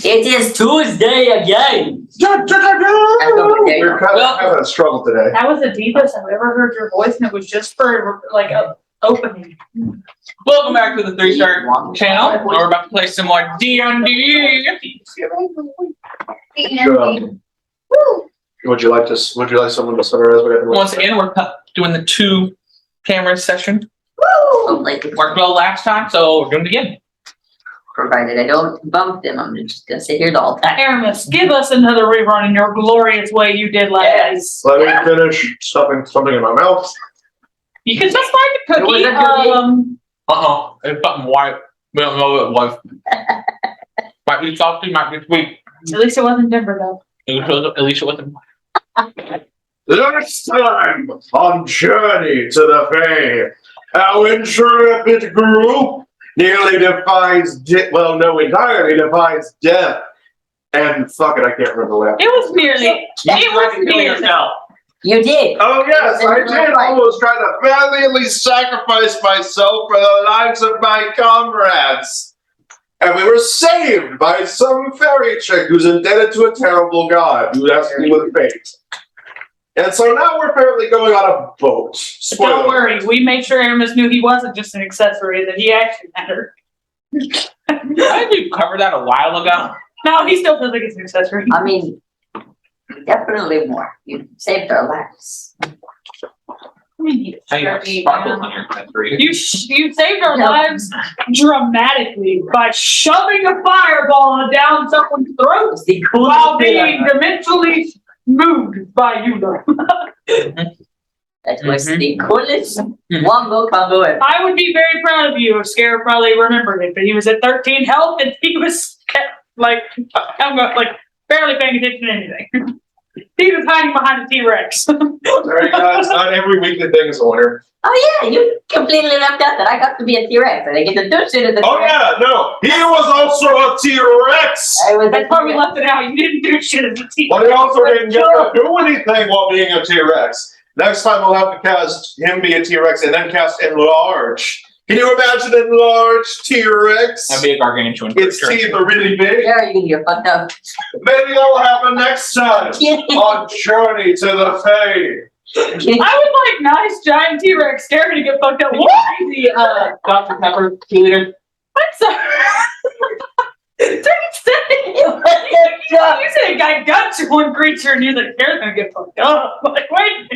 It is Tuesday again. We're kind of having a struggle today. That was the deepest I've ever heard your voice, and it was just for like a opening. Welcome back to the 3-Star channel. We're about to play some more D&D. Would you like someone to summarize what happened? Once again, we're doing the 2-camera session. Like, Worked well last time, so we're doing it again. provided I don't bump them, I'm just gonna sit here the whole time. Aramis, give us another rerun in your glorious way you did last. Let me finish stuffing something in my mouth. You can just find the cookie. It's something white. We don't know what it was. Might be salty, might be sweet. At least it wasn't Denver though. At least it wasn't white. Last time on Journey to the Fae, our intrepid group nearly defies entirely defies death. And fuck it, I can't remember what happened. It was merely. You did. Oh yes, I did almost try to valiantly sacrifice myself for the lives of my comrades. And we were saved by some fairy chick who's indebted to a terrible god who left me with fate. And so now we're apparently going on a boat. Spoiler. Don't worry, we made sure Aramis knew he wasn't just an accessory, that he actually mattered. I think we covered that a while ago. No, he still feels like it's an accessory. I mean, definitely more. You saved our lives. I got sparkles on your accessory. You saved our lives dramatically by shoving a fireball down someone's throat while being dimensionally moved by you. That was the coolest wombo combo ever. I would be very proud of you if Scare probably remembered it, but he was at 13 health and he was barely paying attention to anything. He was hiding behind a T-Rex. Alright guys, not every weekly thing is a winner. Oh yeah, you completely left out that I got to be a T-Rex and I get to do shit at the Oh yeah, no, he was also a T-Rex! That's why we left it out. You didn't do shit as a T-Rex. But he also didn't get to do anything while being a T-Rex. Next time we'll have to cast him be a T-Rex and then cast Enlarge. Can you imagine Enlarged T-Rex? That'd be a gargantuan Its creature. teeth are really big. Yeah, you're fucked up. Maybe that'll happen next time on Journey to the Fae. I would like nice giant T-Rex scared to get fucked up. What? Crazy, Dr. Pepper, cheerleader. I'm sorry. You said a guy got you one creature and you're like, they're gonna get fucked up. Like, wait a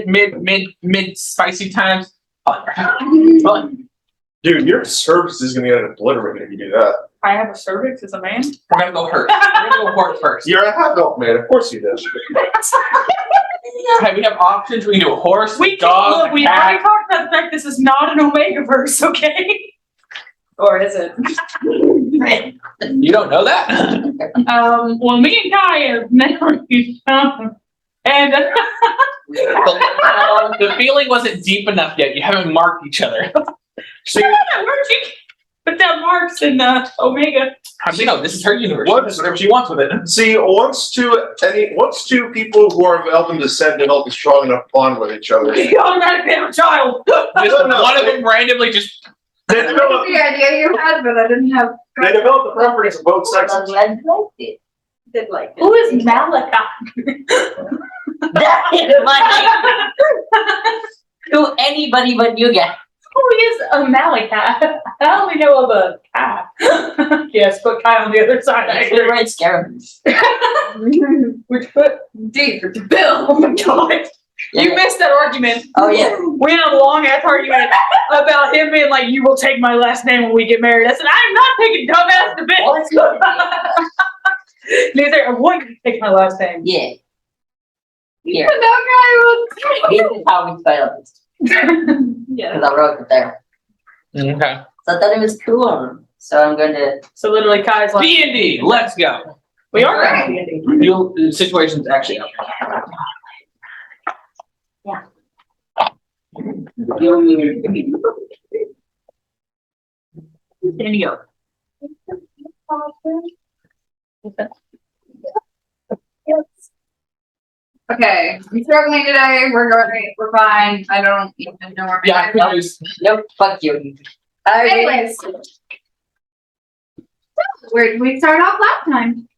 minute. Mid spicy times. Dude, your cervix is gonna get obliterated if you do that. I have a cervix as a man. We're gonna go horse. We're gonna go horse first. You're a half-elf man, of course you do. Okay, we have options. We can do a horse, We dog, look, we already talked about the fact this is not an Omega verse, okay? Or is it? You don't know that? Well, me and Kai have never used them. And The feeling wasn't deep enough yet. You haven't marked each other. See, where'd you put down marks in Omega? How do you know? This is her universe. What? This is whatever she wants with it. See, once two people who are of elven descent develop a strong enough bond with each other, You automatically have a child. Just No. one of them randomly just. they That's develop, the idea you had, but I didn't have. they develop the preference of both sexes. Did like it. Who is Malachi? That is my name. To anybody but you guys. Who is a Malachi? I only know of a Kai. Yes, put Kai on the other side. That's the right scaramouche. Which put D for Bill. Oh my god. You missed that argument. Oh yeah. We had a long ass argument about him being like, you will take my last name when we get married. I said, I am not taking dumbass to What's bitch. Neither I want you to take my last name. Yeah. Here. No guy This is how we spell it. Yeah. Because I wrote it there. Okay. So I thought it was cool. So I'm going to. So literally Kai's like, D&D. Let's go. we are going to D&D. The situation's actually up. There you go. Okay, I'm struggling today. We're fine. I don't even know where. Yeah, I could use. Nope, fuck you. Anyways, Where did we start off last time?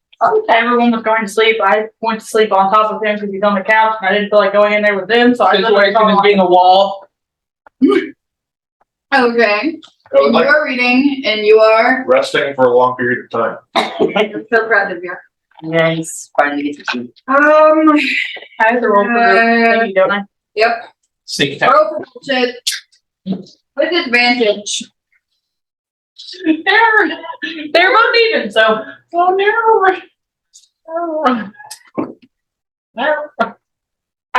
Everyone was going to sleep. I went to sleep on top of him because he's on the couch, and I didn't feel like going in there with them, so I literally Situation is fell being a wall. Okay. And you are reading, and you are. Resting for a long period of time. I'm so proud of you. Nice, finally get to see. I have to roll for the thingy, don't I? Yep. Sneak attack. Roll for bullshit. With advantage. They're both even, so. I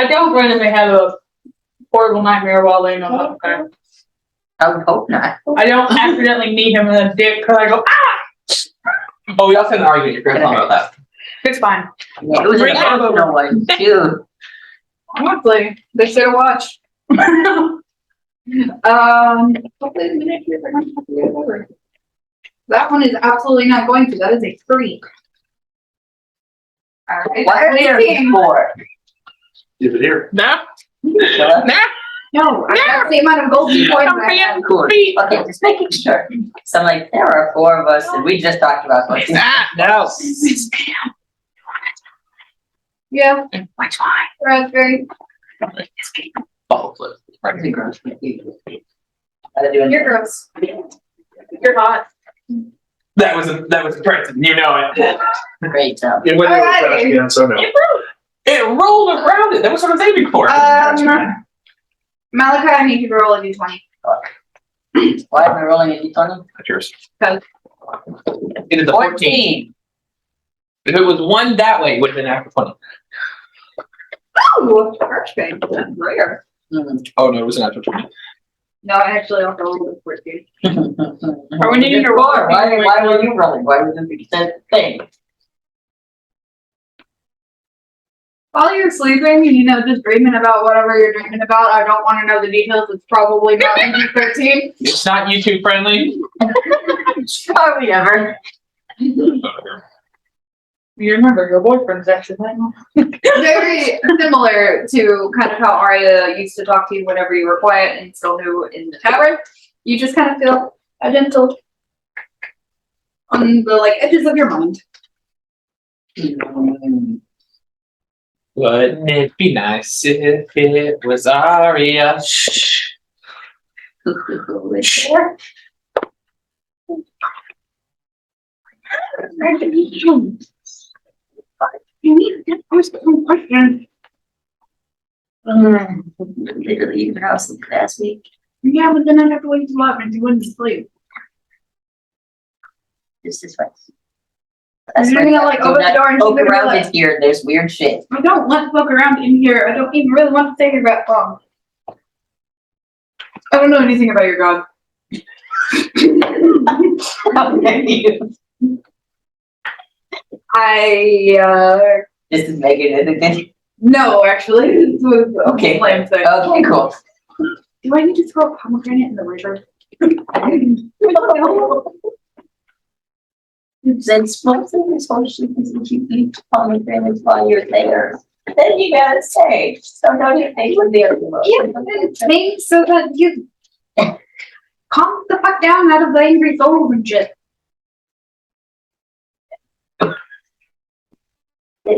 don't randomly have a horrible nightmare while laying on top of him. I would hope not. I don't accidentally knee him in the dick because I go, ah! Oh, we also had an argument. Your grandpa about that. It's fine. Yeah, it was an emotional one too. Honestly, they should have watched. Hopefully the miniatures are going to have to get over. That one is absolutely not going to. That is a 3. Alright. Why are there 18. 4? Leave it here. Nah. Shut up. No, I got the amount of gold coins I have. Cool. Okay, just making sure. So I'm like, there are 4 of us, and we just talked about this. No. Yeah, Which one? raspberry. Bubble flip. Gotta do it. You're gross. You're hot. That was impressive. You know it. Great job. It went in the Alrighty. trash can, so no. It rolled around it. That was what I was aiming for. Malachi, I need you to roll a d20. Why am I rolling a d20? That's yours. Okay. It is a 14. If it was 1 that way, it would have been after 20. Oh, perfect. That's rare. Oh, no, it was an after 20. No, I actually also rolled a 14. Are we needing to roll? Why were you rolling? Why was it the thing? While you're sleeping and, just dreaming about whatever you're dreaming about, I don't want to know the details. It's probably not PG-13. It's not YouTube friendly. Probably ever. You remember your boyfriend's actually playing. Very similar to kind of how Arya used to talk to you whenever you were quiet and still knew in the tavern. You just kind of feel a gentle on the edges of your mind. Wouldn't it be nice if it was Aria? You need to ask some questions. Did you leave your house last week? Yeah, but then I'd have to wait till 11 you wouldn't sleep. This is right. You're gonna open the door and poke she's gonna around be in here. There's weird shit. I don't want to poke around in here. I don't even really want to say your that wrong. I don't know anything about your god. How dare you? This is Megan, isn't it? No, actually. This was a Okay. plan thing. Okay, cool. Do I need to throw a pomegranate in the river? Then smoke them as well as you can keep pomegranates while you're there. Then you gotta say, so don't you think would be a Yeah, maybe so that you calm the fuck down out of the angry souls and shit.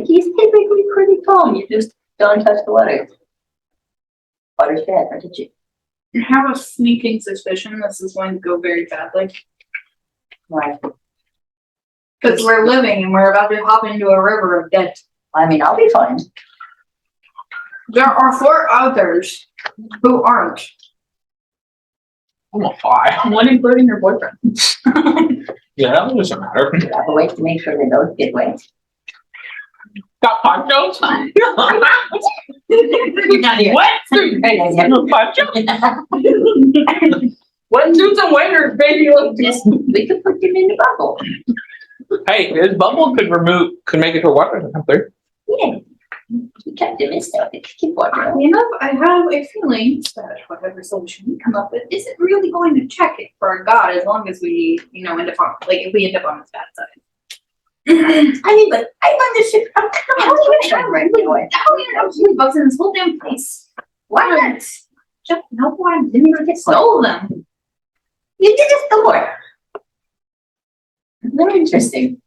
He's typically pretty calm. You just don't touch the water. Water's bad, don't touch it. I have a sneaking suspicion this is going to go very badly. Why? Because we're living and we're about to hop into a river of death. I mean, I'll be fine. There are 4 others who aren't. I'm a 5. One including your boyfriend. Yeah, that doesn't matter. I have to wait to make sure they don't get wet. Got ponchos? You're not here. What? Poncho? Wetsuits and waders, baby. Look, Just, we could put them in the bubble. Hey, this bubble could make it to a water doesn't come through. Yeah. You kept them in stuff. It could keep water. I have a feeling that whatever solution we come up with isn't really going to check it for a god as long as we, end up on, if we end up on his bad side. I mean, but I run this ship. How do you even right away? How do you know he bugs in this whole damn place? Why not? Just no one didn't even get stole them. You did a store. Very interesting.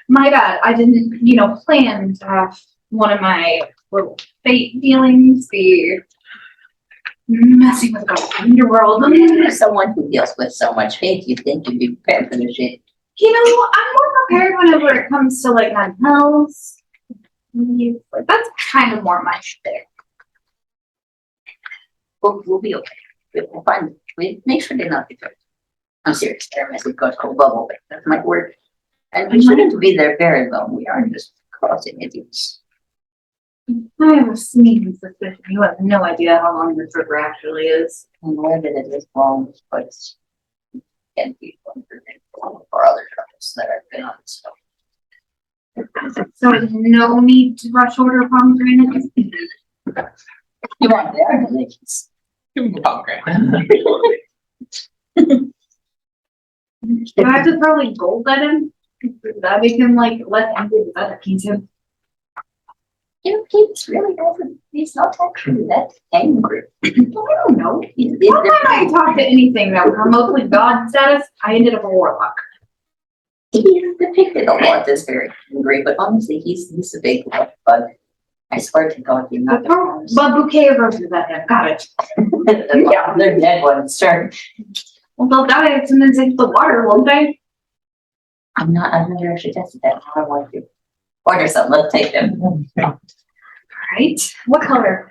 My bad, I didn't, plan to have one of my little fate dealings be messing with the underworld. As someone who deals with so much hate, you'd think you'd be prepared for the shit. I'm more prepared whenever it comes to like my health. That's kind of more my shit. We'll be okay. We'll find. We make sure they're not detected. I'm serious. They're a messy cold bubble. That's my word. And we shouldn't be there very long. We are just crossing idiots. I have a sneaking suspicion you have no idea how long this river actually is. I'm aware that it is long, but it's can be for other troubles that I've been on. So So no need to rush order pomegranates. you want their religions. Give him a pomegranate. Do I have to throw like gold at him? Does that make him like less angry with other him? He's really doesn't. He's not actually that angry. I don't know. Every time I talk to anything that was remotely god status, I ended up a warlock. He is depicted a lot as very angry, but honestly, he's a big bug. I swear to God, you're not. But bouquet of roses at him. Got it. Yeah, they're dead ones, sure. Well, they'll die as soon as they hit the water, won't they? I've never actually tested that. I don't want to. Order some, let's take them. Alright. What color?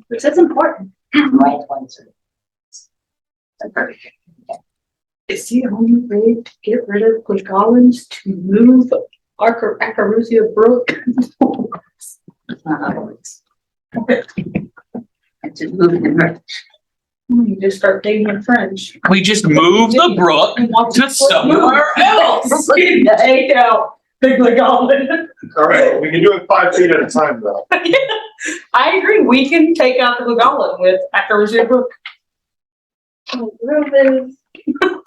This is important. White ones are perfect. Is the only way to get rid of the goblins to move Akarusia Brook? That's not how it works. And to move them. You just start taking in French. We just move the brook to somewhere else. Take out Big Goblin. All right, we can do it 5 feet at a time, though. I agree. We can take out the Goblin with Akarusia Brook.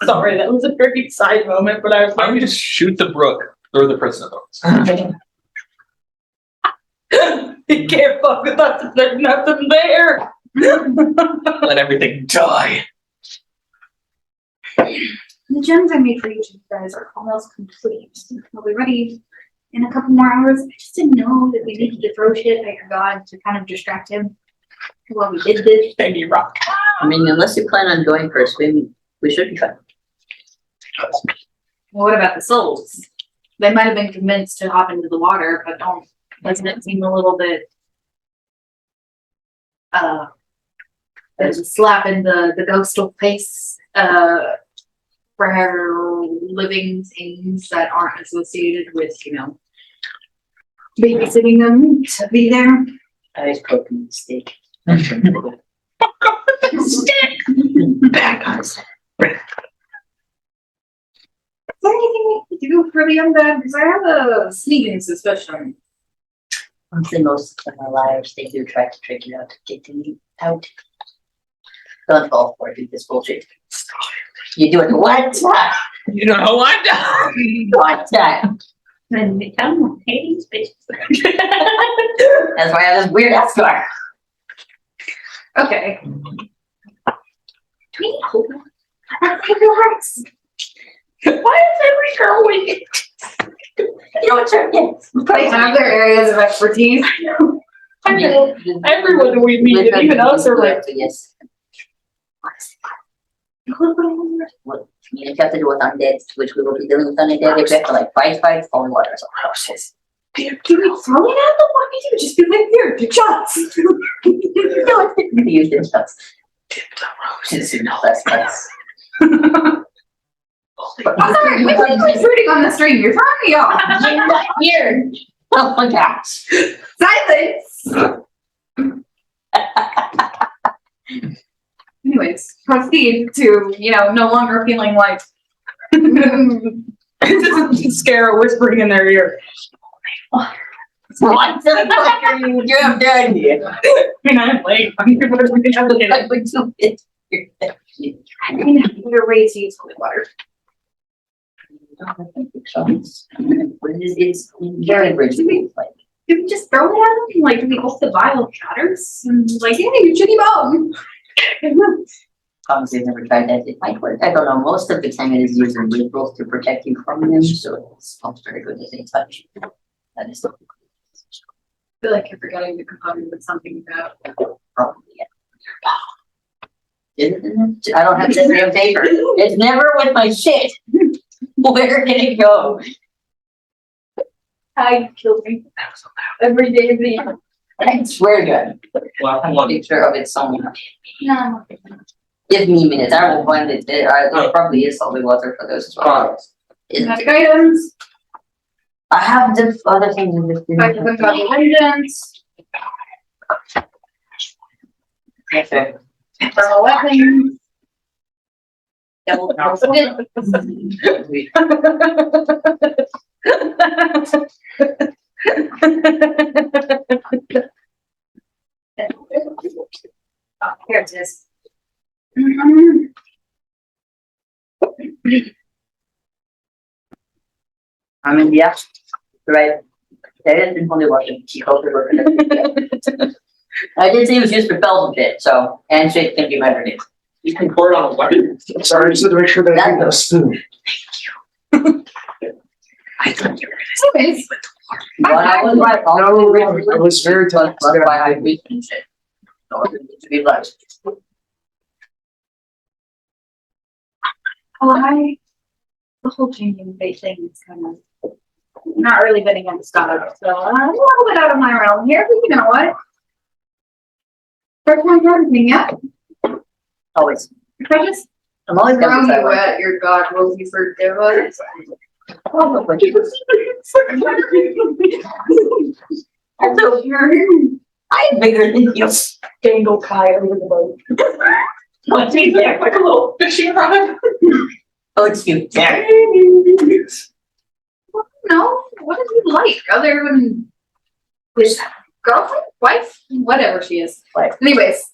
Sorry, that was a very side moment, but I was Why don't we just shoot the brook through the Prison of Thorns? You can't fuck with us if there's nothing there. Let everything die. The gems I made for each of you guys are almost complete. We'll be ready in a couple more hours. I just didn't know that we needed to throw shit at your god to kind of distract him while we did this. Baby rock. I mean, unless you plan on going for a swim, we should be fine. Well, what about the souls? They might have been convinced to hop into the water, but doesn't it seem a little bit there's a slap in the ghostal face for living things that aren't associated with, babysitting them to be there. I was poking the stick. Bad guys. Is there anything we can do for the undead? Because I have a sneaking suspicion. Honestly, most of them are liars. They do try to trick you out to get you out. Don't fall for it, this bullshit. You do it one time. You know what? One time. Then become Hades bitch. That's why I have this weird ass scar. Okay. Do we need hope? Relax. Why is every girl wicked? You know what you're They have their areas of expertise. Everyone that we meet, and even us, are like, yes. Well, if you have to do with undead, which we will be dealing with undead, if you have to like fight, holy water is a process. Can we throw it at them? What do we do? Just be like, here, take shots. No, it's use this stuff. That's. I'm sorry, we keep rooting on the string. You're throwing me off. You're not here. Oh my gosh. Silence. Anyways, proceed to, no longer feeling like Scara whispering in their ear. What the fuck are you doing here? I mean, I'm late. I'm Like we do it. I mean, there are ways to use holy water. It's very rigid. Like, Do we just throw it at them? Like, do we hope the vial shatters? And like, hey, you shitty bone. Obviously, I've never tried that. It might work. I don't know. Most of the time, it is using rituals to protect you from them, so it's not very good as a touch. That is I feel like you're forgetting the component of something about. probably it. I don't have this damn paper. It's never with my shit. Where can it go? Tide kills me every day of the year. I swear to God. Well, I want a picture of it somewhere. No. Give me minutes. I will find it. There probably is salty water for those as well. Magic items. I have the other things in this. I haven't got the vengeance. Okay. Thermal weapons. Double Oh, here it is. I'm in the app. Right. There is only watching. She called her. I did say it was used for spells and shit, so handshake can be measured in. you can pour it on a weapon. Sorry, just to make sure that I have a spoon. I thought you were Anyways, Well, I was right. No, I was very tough. That's why I read and shit. So it needs to be blessed. the whole changing fate thing is kind of not really been against God, so a little bit out of my realm here, but you know what? First time for everything, yeah? Always. If I just I'm always throw down you to at your God, will you forgive us? I'm so I'm bigger than you. Dangle Kai over the boat. What's in there? Like a little fishing rod. Oh, it's cute. Yeah. No, what do you like other than his girlfriend, wife, whatever she is? Wife. Anyways.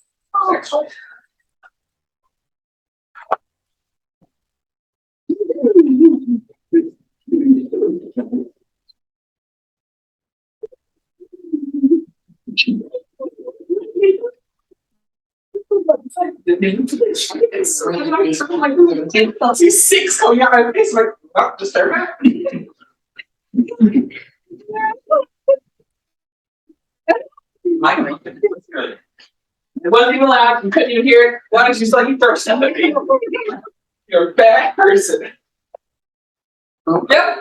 He's 6 coming out of my face, like, oh, just there. It wasn't even loud, you couldn't even hear it. Why don't you just let you throw stuff at me? You're a bad person. Yep.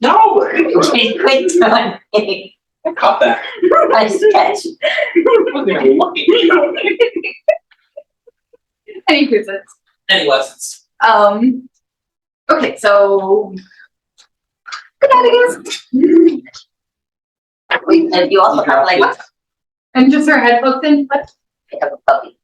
No! Quick time. I caught that. Nice catch. I wasn't even looking. Any quizzes? Any lessons? Okay, so good night, I guess. Wait, and you also have like And just her head poked in, but I have a puppy.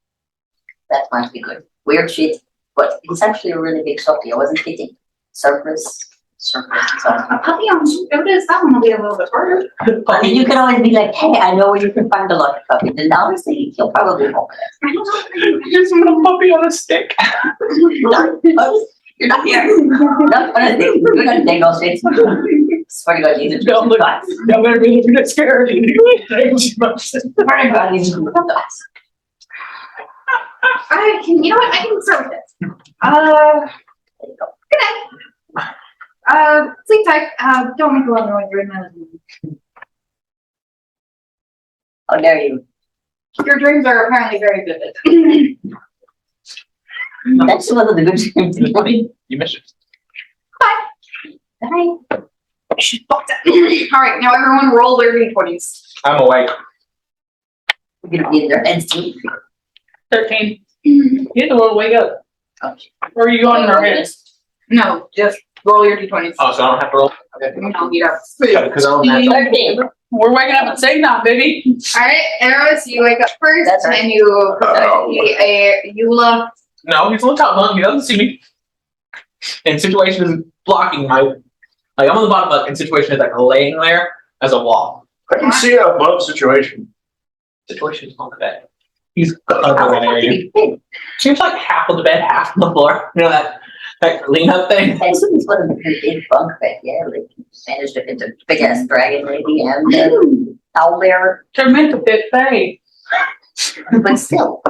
That might be good. Weird shit, but it's actually a really big softie. I wasn't kidding. Surface. So a puppy on notice that one will be a little bit harder. but then you can always be like, hey, I know where you can find a lot of puppies. And honestly, you'll probably go there. I don't know. I just want a puppy on a stick. You're not here. You're not gonna think. You're gonna take those things. Swear to God, you Don't look- Y'all better be looking at scared. Swear to God, you do thoughts. I can, you know what? I can start with this. There you go. Good night. Sleep tight. Don't make a lot of noise. You're in the How dare you? Your dreams are apparently very vivid. That's one of the good things. You missed it. Bye. All right, now everyone roll their d20s. I'm awake. We're gonna be in their heads too. 13. You had to wake up. Oh, Or are you on our heads? No, just roll your d20s. Oh, so I don't have to roll? Okay. No, you don't. Yeah, because I don't have to. 13. We're waking up at same time, baby. All right, Eros, you wake up first, That's right. and you Eula. No, he's a little top bunk. He doesn't see me. In situations blocking my, like I'm on the bottom bunk. In situations like laying there as a wall. I can see a above situation. Situations on the bed. He's under that area. Seems like half of the bed, half on the floor. You know that lean up thing. I assume it's one of the big bunk bed, yeah, like managed to fit a big ass dragon lady and owl bear, They're meant to fit Faye. but still.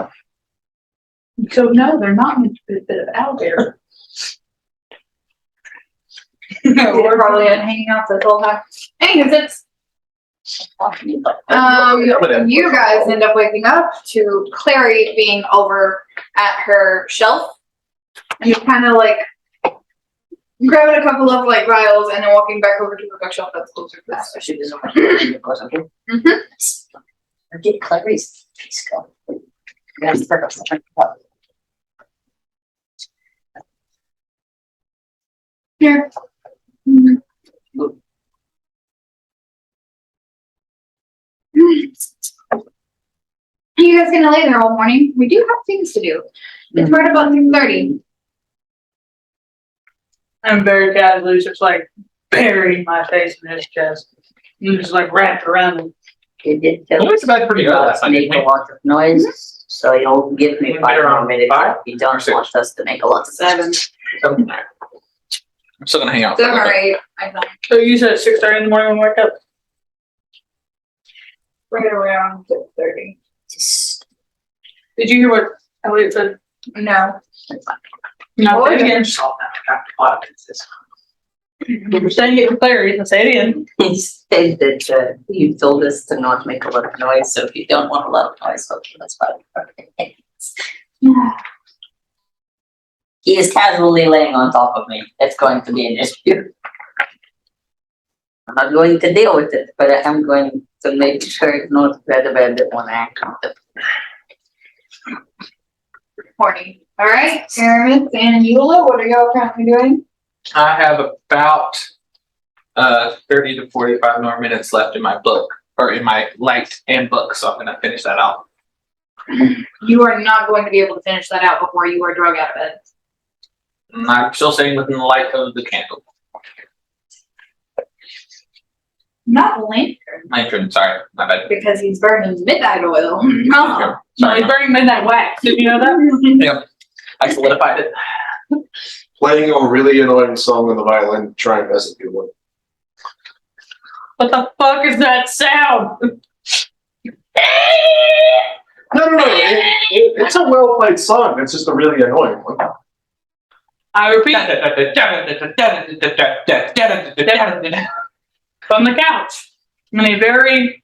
So no, they're not meant to be a bit of alligator. We're probably hanging out this whole time. Anyways, it's you guys end up waking up to Clary being over at her shelf, and you're kind of like grabbing a couple of like vials and then walking back over to her bookshelf that's closer to that. So she doesn't want to go something. Or get Clary's piece go. Guys, perfect. Here. You guys gonna lay there all morning? We do have things to do. It's right about 3:30. I'm very casually just like burying my face in his chest. And just like wrapped around him. You did tell We went to bed pretty early last night, make didn't a we? lot of noise, so you'll give me We 5 made around more minutes 5 if you don't or 6. want us to make a lot of 7. I'm still gonna hang out. 7 or 8, I think. So you said 6:30 in the morning when we wake up? Right around 6:30. Just, Did you hear what Elliot said? No. No, What? say it again. You're saying it with clarity, and say it again. he said that you told us to not make a lot of noise, so if you don't want a lot of noise, okay, that's fine. He is casually laying on top of me. It's going to be an issue. I'm not going to deal with it, but I am going to make sure not to read about it when I act on it. Morning. All right, Aramis and Eula, what are y'all currently doing? I have about 30 to 45 more minutes left in my book, or in my light and book, so I'm gonna finish that out. You are not going to be able to finish that out before you are drug out of bed. I'm still staying within the light of the candle. Not lantern, Lantern, sorry, my bad. because he's burning midnight oil. No, Sorry, he's burning midnight wax. Did you know that? I solidified it. Playing a really annoying song on the violin, try and mess with people. What the fuck is that sound? No. It's a well played song. It's just a really annoying one. I repeat, from the couch, in a very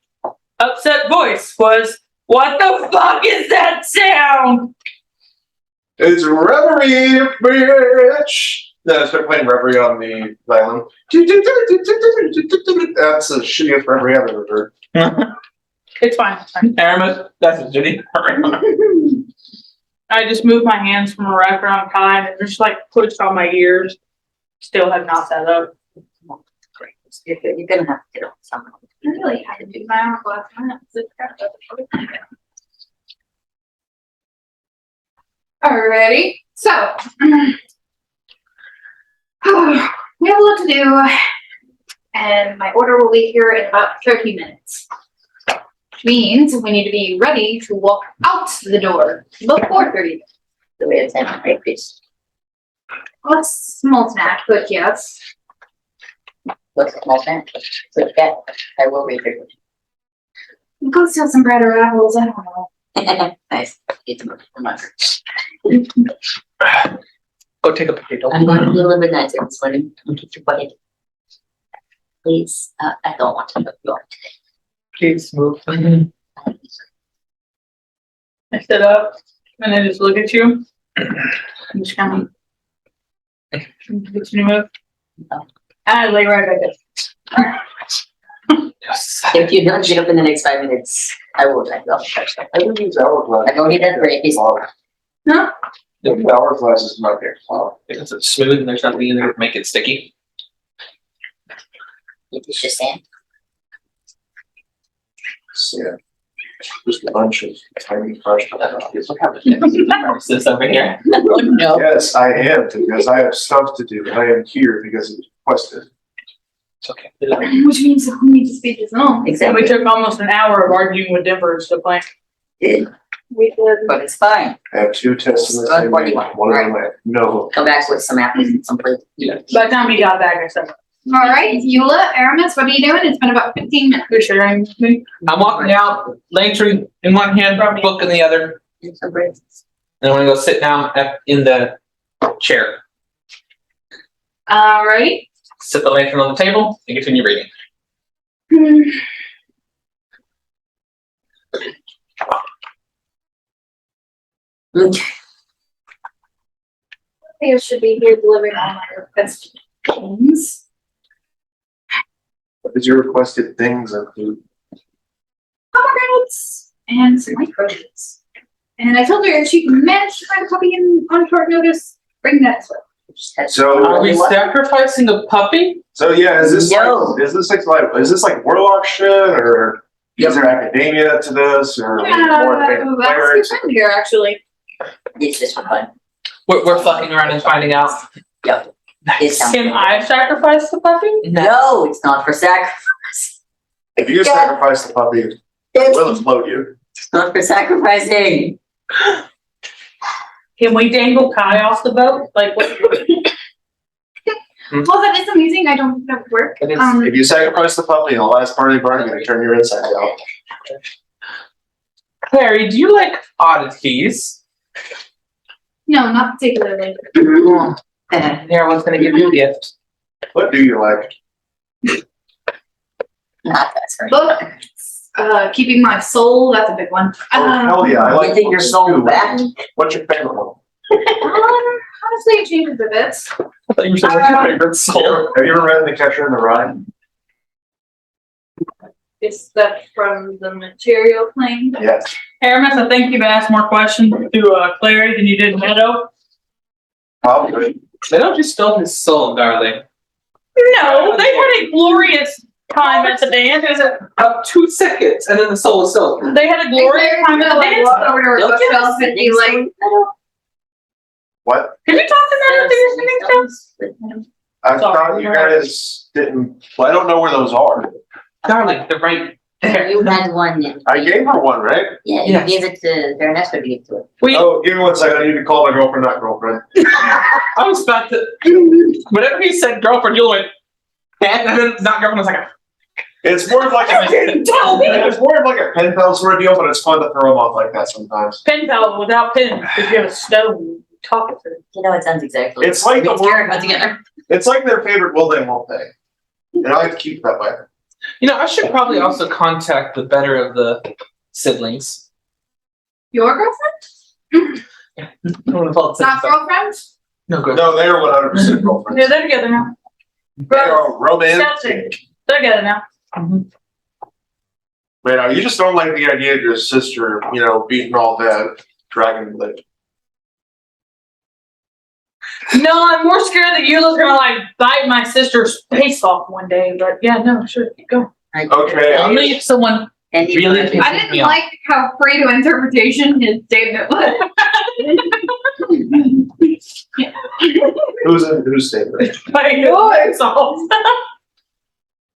upset voice, was, "What the fuck is that sound?" It's Reverie, bitch! Then I start playing Reverie on the violin. That's the shittiest Reverie I've ever heard. It's fine. It's fine. Aramis, that's a Judy. I just moved my hands from wrapped around Kai and just like pushed on my ears. Still have not set up. Great. You're gonna have to get on something. I really had to do my own last minute. Alrighty, so we have a lot to do, and my order will be here in about 30 minutes. Which means we need to be ready to walk out the door before 30 minutes. The way it's happening, right, please. Well, it's a small snack, but yes. Looks like small thing. So yeah, I will read it. Go sell some bread or apples, I don't know. Nice. Get to remember. Go take a potato. I'm going to be a little bit nicer this morning. Don't get your butt. Please, I don't want to look you up Please move. today. I sit up and I just look at you. I'm just kind of continue to move. No. I lay right back up. Yes. If you don't get up in the next 5 minutes, I will let you off. I don't use hourglass. I don't need that break. No? Hourglass is my pick. If it's smooth and there's nothing in there to make it sticky. It's just sand. Yeah. Just a bunch of tiny fresh Look how much this over here. No. Yes, I am, because I have stuff to do, and I am here because it's requested. It's okay. Which means that we need to speak his own. And Exactly. we took almost an hour of arguing with Denver to play. Did, We did. but it's fine. I have 2 tests in the Good same morning. week. One of them I have no. Come back with some apples and some plate. By the time he got back, I said, Alright, Eula, Aramis, what are you doing? It's been about 15 minutes. "You're sharing with me?" I'm walking out, lantern in one hand, book in the other. And some bread. And I'm gonna go sit down in the chair, All right. sit the lantern on the table, and continue reading. Theo should be here delivering all my requested things. What is your requested things include? Pomegranates and some microchips. And I told her if she can manage to find a puppy on short notice, bring that as well. So, Are we sacrificing a puppy? yeah, is this No. is this like warlock shit, or is there academia to this, or more That's your clerics? friend here, actually. It's just for fun. We're fucking around and finding out. Yep. Nice. Can I sacrifice the puppy? No, it's not for sacrifice. If you Yeah. sacrifice the puppy, we'll explode you. It's not for sacrificing. Can we dangle Kai off the boat? Like what? Well, that is amazing. I don't think that would work. It is. If you sacrifice the puppy in the last party burn, I'm gonna turn your insides out. Clary, do you like oddities? No, not particularly. And everyone's gonna give you a gift. What do you like? Not that sorry. Books, keeping my soul, that's a big one. Oh, hell yeah, I You like think your books soul too. back? What's your favorite one? Honestly, it changes a bit. I thought you were saying what's your favorite soul. Have you ever read The Catcher in the Rye? Is that from the material plane? Yes. Aramis, I think you've asked more questions to Clary than you did Meadow. Probably. They don't just stole his soul, darling. No, they had a glorious time at the dance. About 2 seconds, and then the soul is stolen. They had a glorious time at the dance. Over to her Don't give bookshelf us and be like, What? Can you talk to them after your singing stuff? I Sorry, thought you you're right. guys didn't. Well, I don't know where those are. Darling, they're right there. You had one. I gave her one, right? Yeah, Yes. you gave it to Ernesto to give to it. We, Oh, give me 1 second. I need to call my girlfriend, not girlfriend. I was about to. Whenever he said girlfriend, you went. And then not girlfriend was like, It's more of like a. tell me. It's more of like a pen pal sort of deal, but it's fun to throw them off like that sometimes. Pen pal without pen, if you have a stone, talk to them. You know, it sounds exactly. It's like the It's Karen put together. It's like their favorite will they won't they. And I like to keep it that way. you know, I should probably also contact the better of the siblings. your girlfriend? I don't want to call it Not siblings. girlfriend? No, go. No, they are 100% girlfriends. Yeah, they're together now. They are romantic. They're together now. Man, you just don't like the idea of your sister, beating all that dragon blade. No, I'm more scared that Eula's gonna like bite my sister's face off one day, but yeah, no, sure, go. Okay. Only if someone And you really really pisses I me didn't off. like how free to interpretation his statement was. Who's statement? I know it's all.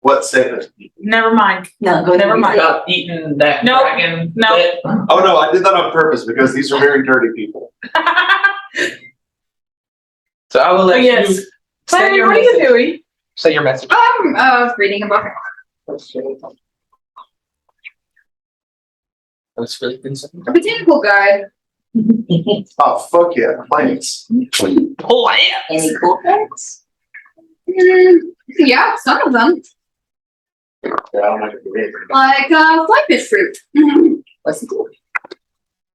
What statement? Never mind. No, go Never mind. About eating that Nope. dragon. No. bit. Oh no, I did that on purpose because these are very dirty people. So I will let Yes. you say Clary, your what are you message. doing? Say your message. Reading a book. That's really been something. A botanical guide. Oh fuck yeah, plants. Oh, yeah. Any cool facts? Yeah, some of them. Yeah, I don't like it. Like flyfish fruit. What's it cool?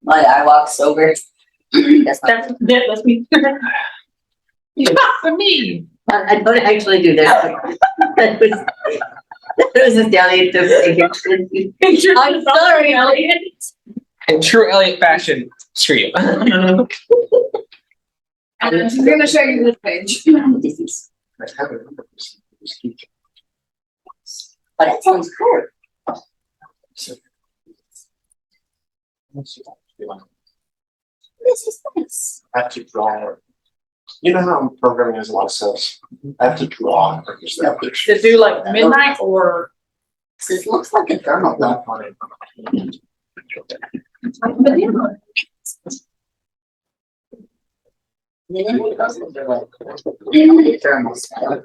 My eye walks over. That's not. That's me. Not for me. I don't actually do that. That was just Elliot to I'm sorry, Elliot. In true Elliot fashion, screw you. And I'm gonna show you this page. Disease. But that sounds cool. This is nice. I have to draw. You know how programming has a lot of sense. I have to draw. To do like midnight or This looks like a thermal though. Thermal style.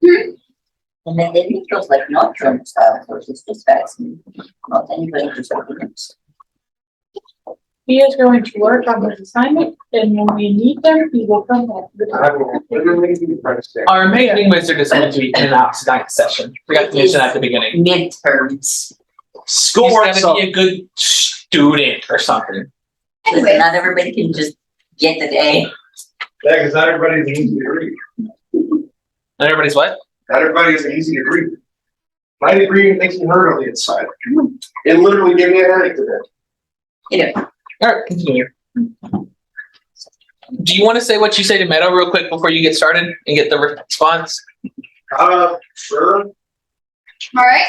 And then it feels like not thermal style, which is just fascinating. Not anybody who's open it. He is going to work on his assignment, and when we need them, he will come back. I will literally be pressed there. Our amazing wizard is going to be in and out tonight session. Forgot to mention that at the beginning. Midterms. Schoolwork. He's got to be a good student or something. Anyway, Not everybody can just get the A. Yeah, because not everybody is easy to read. And everybody's what? Not everybody is easy to read. My degree makes me hurt on the inside. It literally gave me a headache today. All right, continue. Do you want to say what you say to Meadow real quick before you get started and get the response? Sure. all right.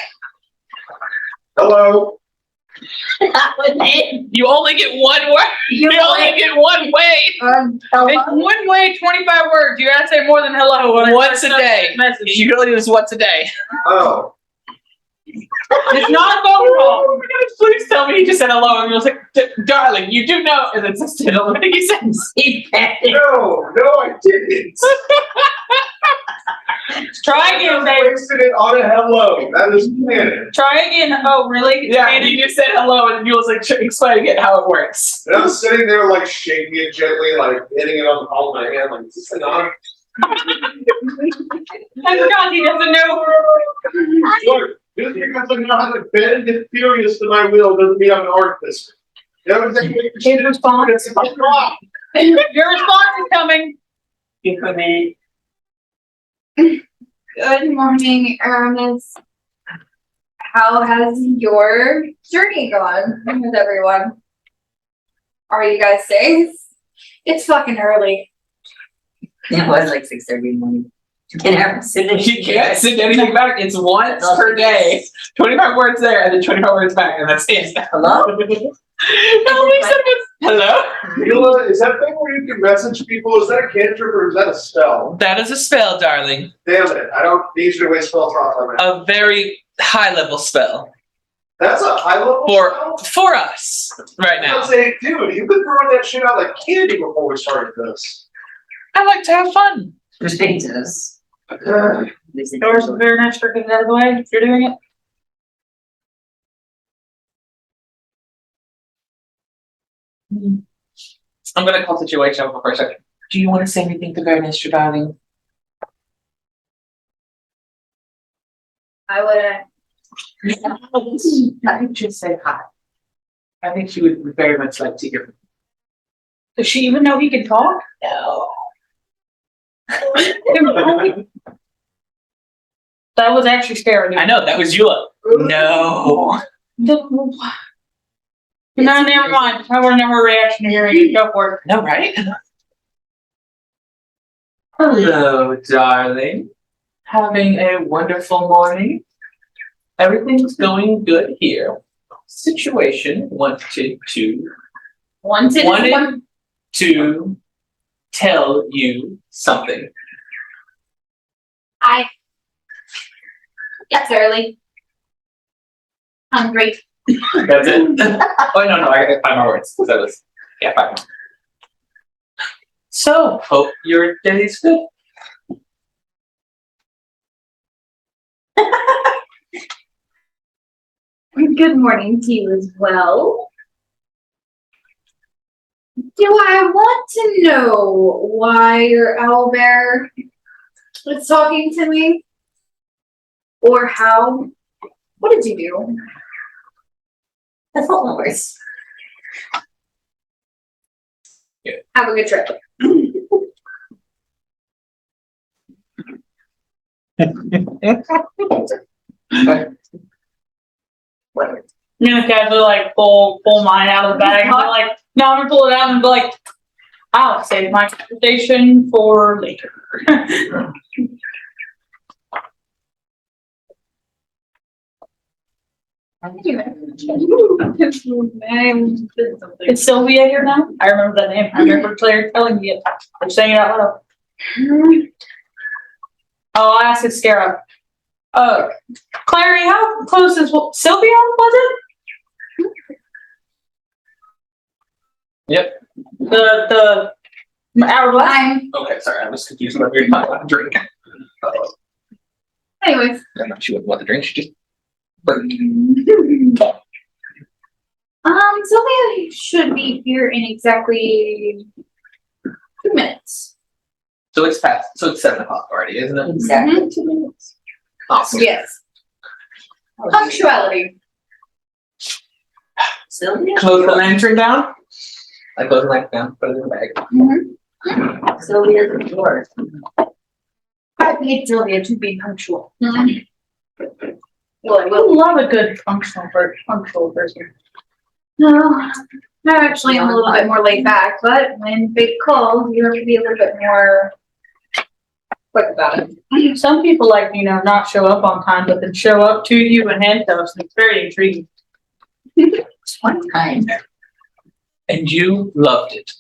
Hello. You only get one word. You only get one way. It's one way, 25 words. You gotta say more than hello. when I Once a first day. message. You really do this once a day. Oh. It's not a phone call. Oh my gosh, please tell me he just said hello and he was like, darling, you do know. And then just said hello. What did he say? No, I didn't. Try again, I babe. wasted it on a hello. That is canon. Try again. Oh, really? Yeah, he just said hello and he was like explaining it how it works. And I'm sitting there like shaking it gently, like hitting it on the palm of my hand, like, is this an on? I forgot he doesn't know. Look, just because I know how to bend and furious to my will doesn't mean I'm an artist. That was His response. Your response is coming. Good morning, Ernest. How has your journey gone with everyone? Are you guys safe? It's fucking early. It was like 6:30 in the morning. You can't ever sit in. You can't send anything back. It's once per day. 25 words there and then 25 words back, and that's it. Hello? No, we said it was hello. Mila, is that thing where you can message people? Is that a cantrip or is that a spell? That is a spell, darling. Damn it, I don't need you to waste spell slots on that. A very high level spell That's a high level spell? for us right I now. was saying, dude, you've been throwing that shit out like candy before we started this. I like to have fun. Perspectives. Doors are very nice for getting out of the way if you're doing it. I'm gonna call situation over for a second. Do you want to say anything to Mr. Darling? I wouldn't. I think she'd say hi. I think she would very much like to hear from Does she even know he can talk? you. That was actually scary. I know, that was Eula. No. No, never mind. I want to know her reaction to hearing it. Go for it. No, right? Hello, darling. Having a wonderful morning. Everything's going good here. Situation wanted to tell you something. It's early. Hungry. That's it. Oh no, I got 5 more words. So that was 5 more. So, hope your day's good. Good morning to you as well. Do I want to know why your owlbear was talking to me? Or how? What did you do? That's not worse. Have a good trip. Whatever. I'm gonna casually like pull mine out of the bag and be like, no, I'm gonna pull it out and be like, I'll save my conversation for later. It's Sylvia here now? I remember that name. I remember Claire telling me it. I'm saying it out loud. Oh, I asked it Scarab. Clary, how close is Sylvia, was it? Yep. The hourglass? Okay, sorry, I was confused about your talking about drink. Anyways. I don't know, she wouldn't want the drink, she just. Sylvia should be here in exactly 2 minutes. So it's past. So it's 7 o'clock already, isn't it? Exactly 2 minutes. Awesome. Yes. Punctuality. Sylvia? Close the lantern down. I close the lantern down. Put it in the bag. Sylvia's the worst. I paid Sylvia to be punctual. Well, I love a good functional person. No, I actually am a little bit more laid back, but when big calls, you have to be a little bit more quick about it. Some people like, not show up on time, but then show up to you in handcuffs, and it's very intriguing. It's one time. And you loved it.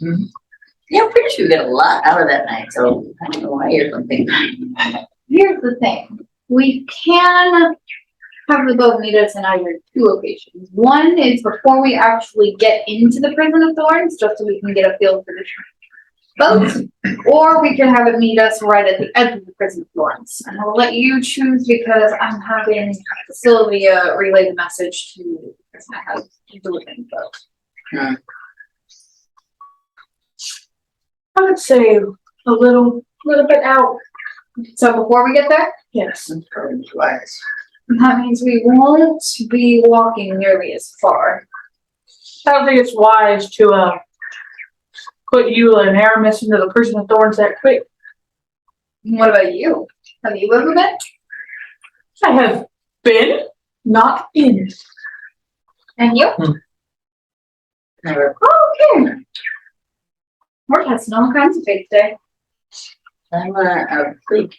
Yeah, I'm pretty sure you got a lot out of that night, so I don't know why you're something. Here's the thing. We can have the boat meet us in either 2 locations. One is before we actually get into the Prison of Thorns, just so we can get a feel for the boat. Or we can have it meet us right at the edge of the Prison of Thorns. And I'll let you choose because I'm having Sylvia relay the message to the person that has delivering the boat. I would say a little bit out. So before we get there, Yes. that means we won't be walking nearly as far. I don't think it's wise to put you and Aramis into the Prison of Thorns that quick. What about you? Have you ever been? I have been, not in. And you? Never. Oh, okay. We're testing all kinds of faith today. I'm a big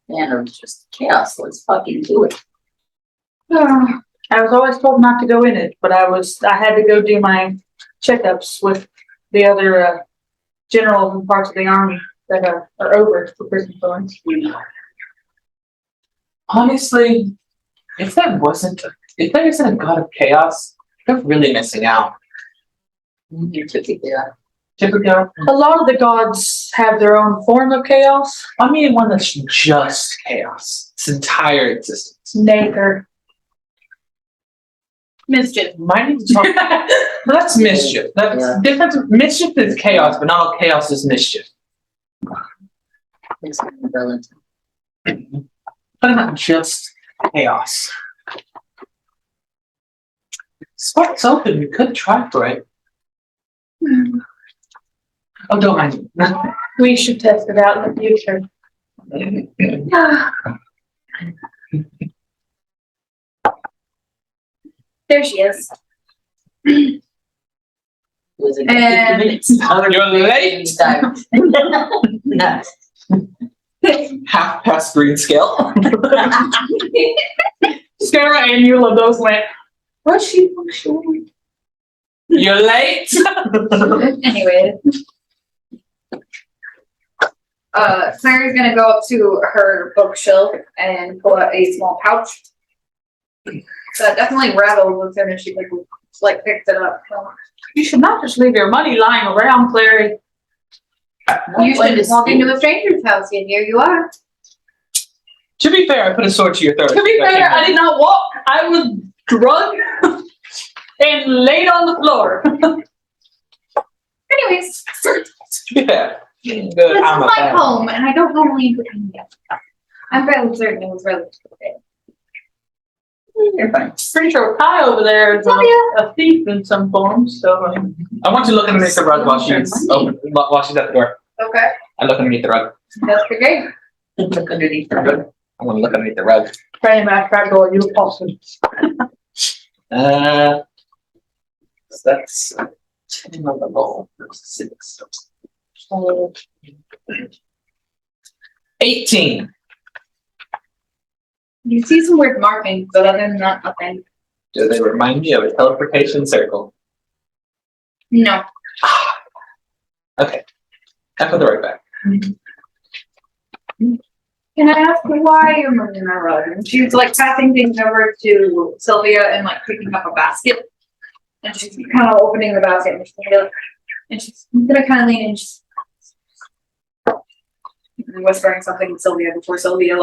fan of just chaos. Let's fucking do it. I was always told not to go in it, but I had to go do my checkups with the other generals and parts of the army that are over the Prison of Thorns. Honestly, if there isn't a god of chaos, they're really missing out. You're typically Typically, A lot of the gods have their own form of chaos. I mean one that's just chaos. Its entire existence. Nather. Mischief. Might need to talk. That's mischief. That's Yeah. different. Mischief is chaos, but not all chaos is mischief. It's kind of brilliant. But not just chaos. Spark's open. You could try for it. Oh, don't mind me. We should test it out in the future. There she is. Was it And- 50 minutes? You're late. No. Half past green scale. Sarah and Eula both went, was she punctual? You're late. Anyway. Claire's gonna go up to her bookshelf and pull out a small pouch. So it definitely rattled as soon as she picked it up. You should not just leave your money lying around, Clary. You should just walk into a stranger's house and here you are. To be fair, I put a sword to your throat. To be fair, I did not walk. I was drugged and laid on the floor. Anyways, To be fair. Good. this is I'm a my fan. home and I don't normally entertain guests. I'm fairly certain it was relatively big. You're fine. Pretty sure Kai over there is a thief in some form, so I want to look underneath the rug while she's open, while she's at the door. Okay, I look underneath the rug. that's the game. Look underneath the rug. I want to look underneath the rug. praying about that door, you awesome. So that's 10 on the roll. 6. 18. You see some weird markings, but other than that, nothing. Do they remind me of a teleportation circle? No. Okay. I put the right back. Can I ask why you're moving my rug? And she's passing things over to Sylvia and picking up a basket. And she's kind of opening the basket and she's gonna kind of lean in and whispering something to Sylvia before Sylvia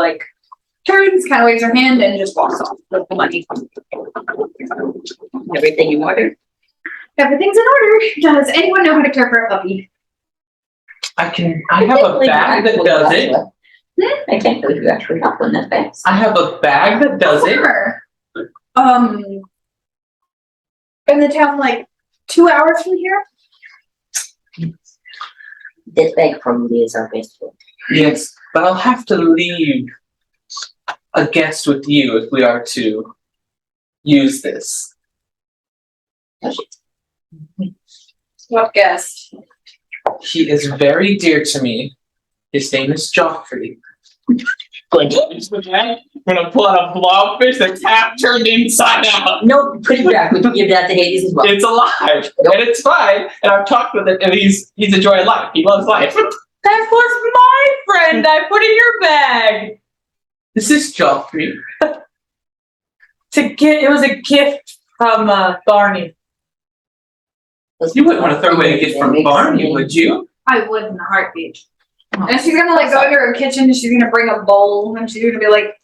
turns, kind of waves her hand, and just walks off with the money. Everything in order? Everything's in order. Does anyone know how to care for a puppy? I have a bag that does it. I can't believe you actually got one that fast. I have a bag that does it. Sure. In the town, like 2 hours from here. This bag probably is our best one. Yes, but I'll have to leave a guest with you if we are to use this. What guest? He is very dear to me. His name is Joffrey. Good. I'm gonna pull out a blobfish that's half turned inside out. No, put it back. We can give that to Hades as well. It's alive, and it's fine. And I've talked with it, and he's enjoying life. He loves life. That was my friend. I put in your bag. This is Joffrey. It was a gift from Barney. You wouldn't want to throw away a gift from Barney, would you? I would in a heartbeat. And she's gonna like go into her kitchen and she's gonna bring a bowl and she's gonna be like,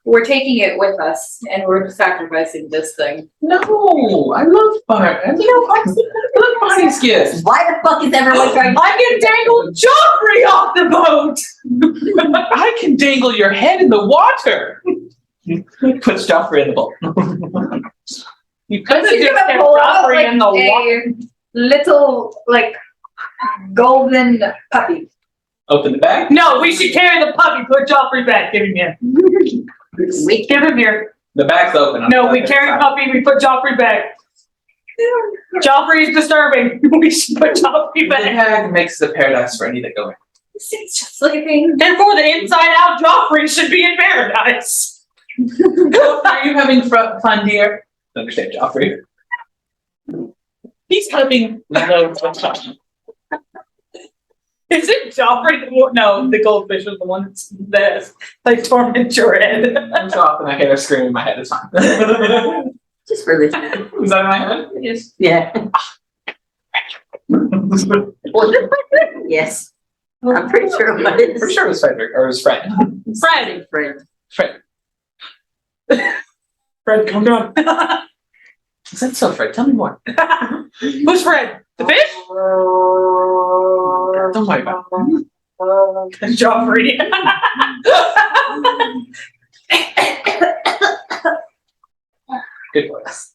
we're taking it with us and we're sacrificing this thing. No, I love Barney. I love Barney's gifts. Why the fuck is everyone trying to... I can dangle Joffrey off the boat. I can dangle your head in the water. Puts Joffrey in the bowl. You could have She's just gonna kept pull out Joffrey like in the water. a little like golden puppy. Open the bag. No, we should carry the puppy. Put Joffrey back. Give him here. We Give him here. The bag's open. No, we carry the puppy. We put Joffrey back. Joffrey is disturbing. We should put Joffrey The back. bag makes the paradise for any that go in. It's just sleeping. Therefore, the inside out Joffrey should be in paradise. Are you having fun, dear? Understand, Joffrey. He's having loads of fun. Is it Joffrey? No, the goldfish was the one that's like torment your head. I'm so often I hear her scream in my head. It's fine. just for this. Was that in my head? Yes. Yeah. Was it Frederick? Yes. I'm pretty sure it I'm was. sure it was Frederick or his friend. Fred. Fred. Fred, come down. Is that so, Fred? Tell me more. Who's Fred? The fish? Don't worry about it. Joffrey. Good voice.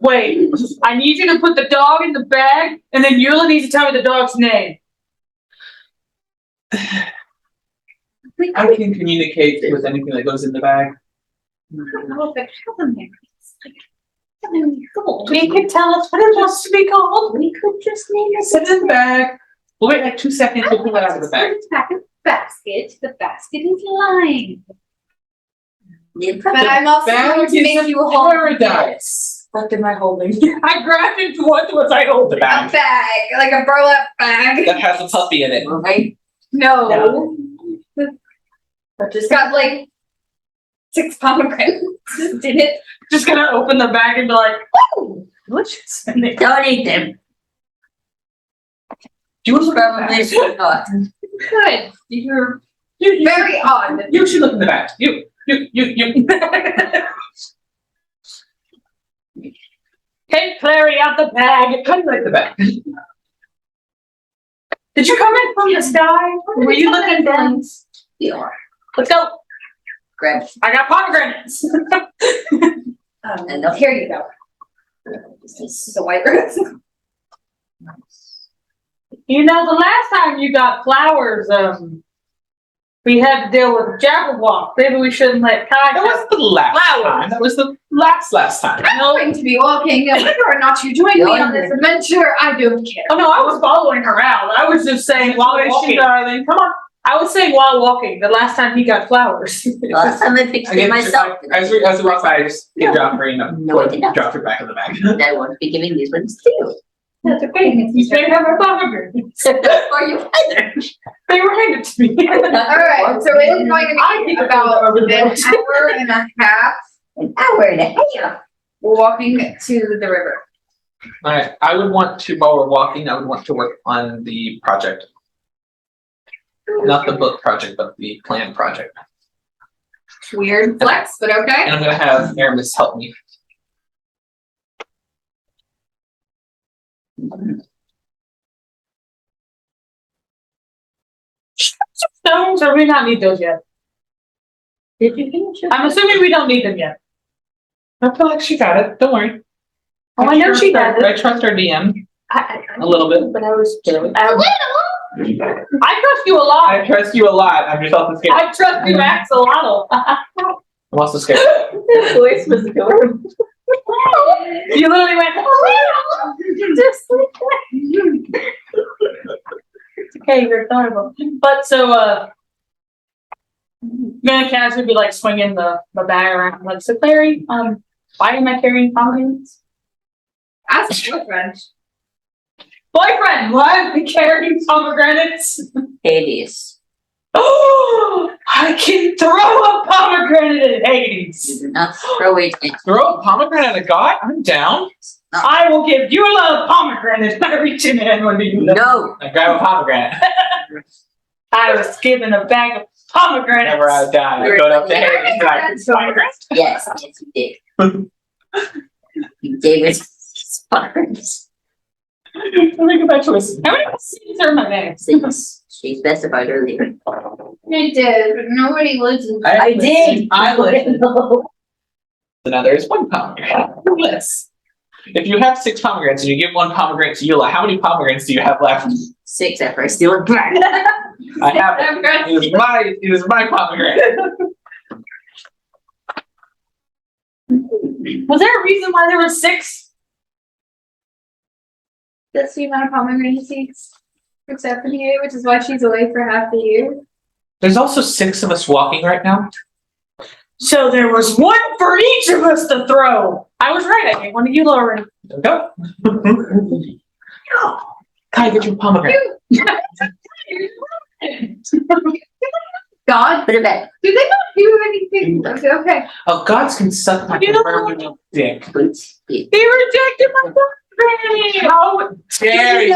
Wait, I need you to put the dog in the bag, and then Eula needs to tell me the dog's name. I can communicate with anything that goes in the bag. I don't know if it has a name. It's like something cool. He can tell us what it wants to be called. We could just name it. Put it in the bag. We'll wait like 2 seconds to pull it out of the bag. It's back in the basket. The basket is lined. Yeah, But I'm also going to make you hold paradise. What am I holding? I grabbed into what was I The holding? a bag bag, like a burlap bag. that has a puppy in it. right? No. But It's got like 6 pomegranates in it. just gonna open the bag and be like, oh, delicious. And they Don't eat them. Do you want to look at Probably the should not. Good. You're bag? very odd. You should look in the bag. You. Take Clary out the bag. How do you like the bag? Did you come in from the sky? Were you looking down? We are. Let's go. Grab. I got pomegranates. And they'll Here you go. This is a white rose. You know, the last time you got flowers, we had to deal with Jabberwock. Maybe we shouldn't let Kai That was the last Flowers. time. That was the last time. I'm going to be walking, and whether or not you join me on this adventure, I don't care. Oh no, I was following her out. I was just saying while walking. Darling, come on. I was saying while walking. The last time he got flowers. Last time I fixed it myself. As we walk by, I just give Joffrey No, I did not. drop her back in the bag. I won't be giving these ones to you. That's okay. You should have a pomegranates. For you either. They were handed to me. All right, so it is going to be about an hour and a half An hour and a half. walking to the river. Alright, I would want to, while we're walking, I would want to work on the project. Not the book project, but the plan project. Weird flex, but okay. And I'm gonna have Aramis help me. Stones, or we not need those yet? Did you finish it? I'm assuming we don't need them yet. I feel like she got it. Don't worry. Oh, I know she trust got our- it. I trust our DM I a little bit. but I was. A little. I trust you a lot. I trust you a lot. I'm just also scared. I trust you, Axolotl. I'm also scared. His voice was adorable. You literally went, Just like that. okay, you're adorable. But so, gonna casually be like swinging the bag around, like, so Clary, why am I carrying pomegranates? Ask your boyfriend. Boyfriend, why am I carrying pomegranates? Hades. Oh, I can throw a pomegranate at Hades. You do not throw it in. Throw a pomegranate at a god? I'm down. I will give you a little pomegranate by reaching in when you know. No. I grab a pomegranate. I was given a bag of pomegranates. Whenever I was down, I go up to Hades and I pomegranate. Yes, yes, you did. You gave it sparks. Let me go back to this. How many C's are in my name? She specified earlier. I did, but nobody listens. I did. I listened. So now there's one pomegranate. Yes. If you have 6 pomegranates and you give 1 pomegranate to Eula, how many pomegranates do you have left? 6 after I steal it back. I have it. It is my pomegranate. Was there a reason why there were 6? That's the amount of pomegranate seeds except for you, which is why she's away for half the year. There's also 6 of us walking right now. So there was 1 for each of us to throw. I was right. I gave one to you, Lauren. Go. Kai, get your pomegranate. God, Put it back. do they not do anything? Okay. Oh, gods can suck my You know- proverbial dick. Please. He rejected my pomegranate. How dare you?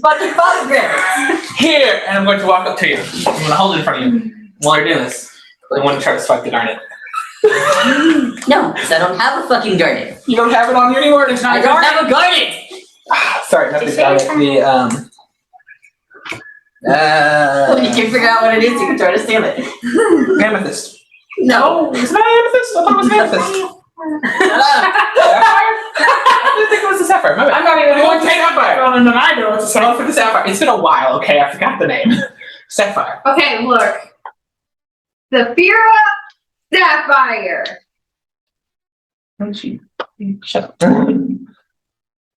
Fucking pomegranates. Here, and I'm going to walk up to you. I'm going to hold it in front of you while you're doing this. I want to try to swipe the garnet. No, because I don't have a fucking garnet. You don't have it on you anymore? It's not I a don't garnet? have a garnet. Sorry, not the garnet. You can figure out what it is. You can try to steal it. Amethyst. No. It's not amethyst? I thought it was amethyst. Sapphire? I didn't think it was a sapphire. My bad. I'm not even going to sapphire. on the I know it's a So for the sapphire. It's been a while, okay? I forgot the name. Sapphire. Okay, look. Saphira Sapphire. Shut up. I'm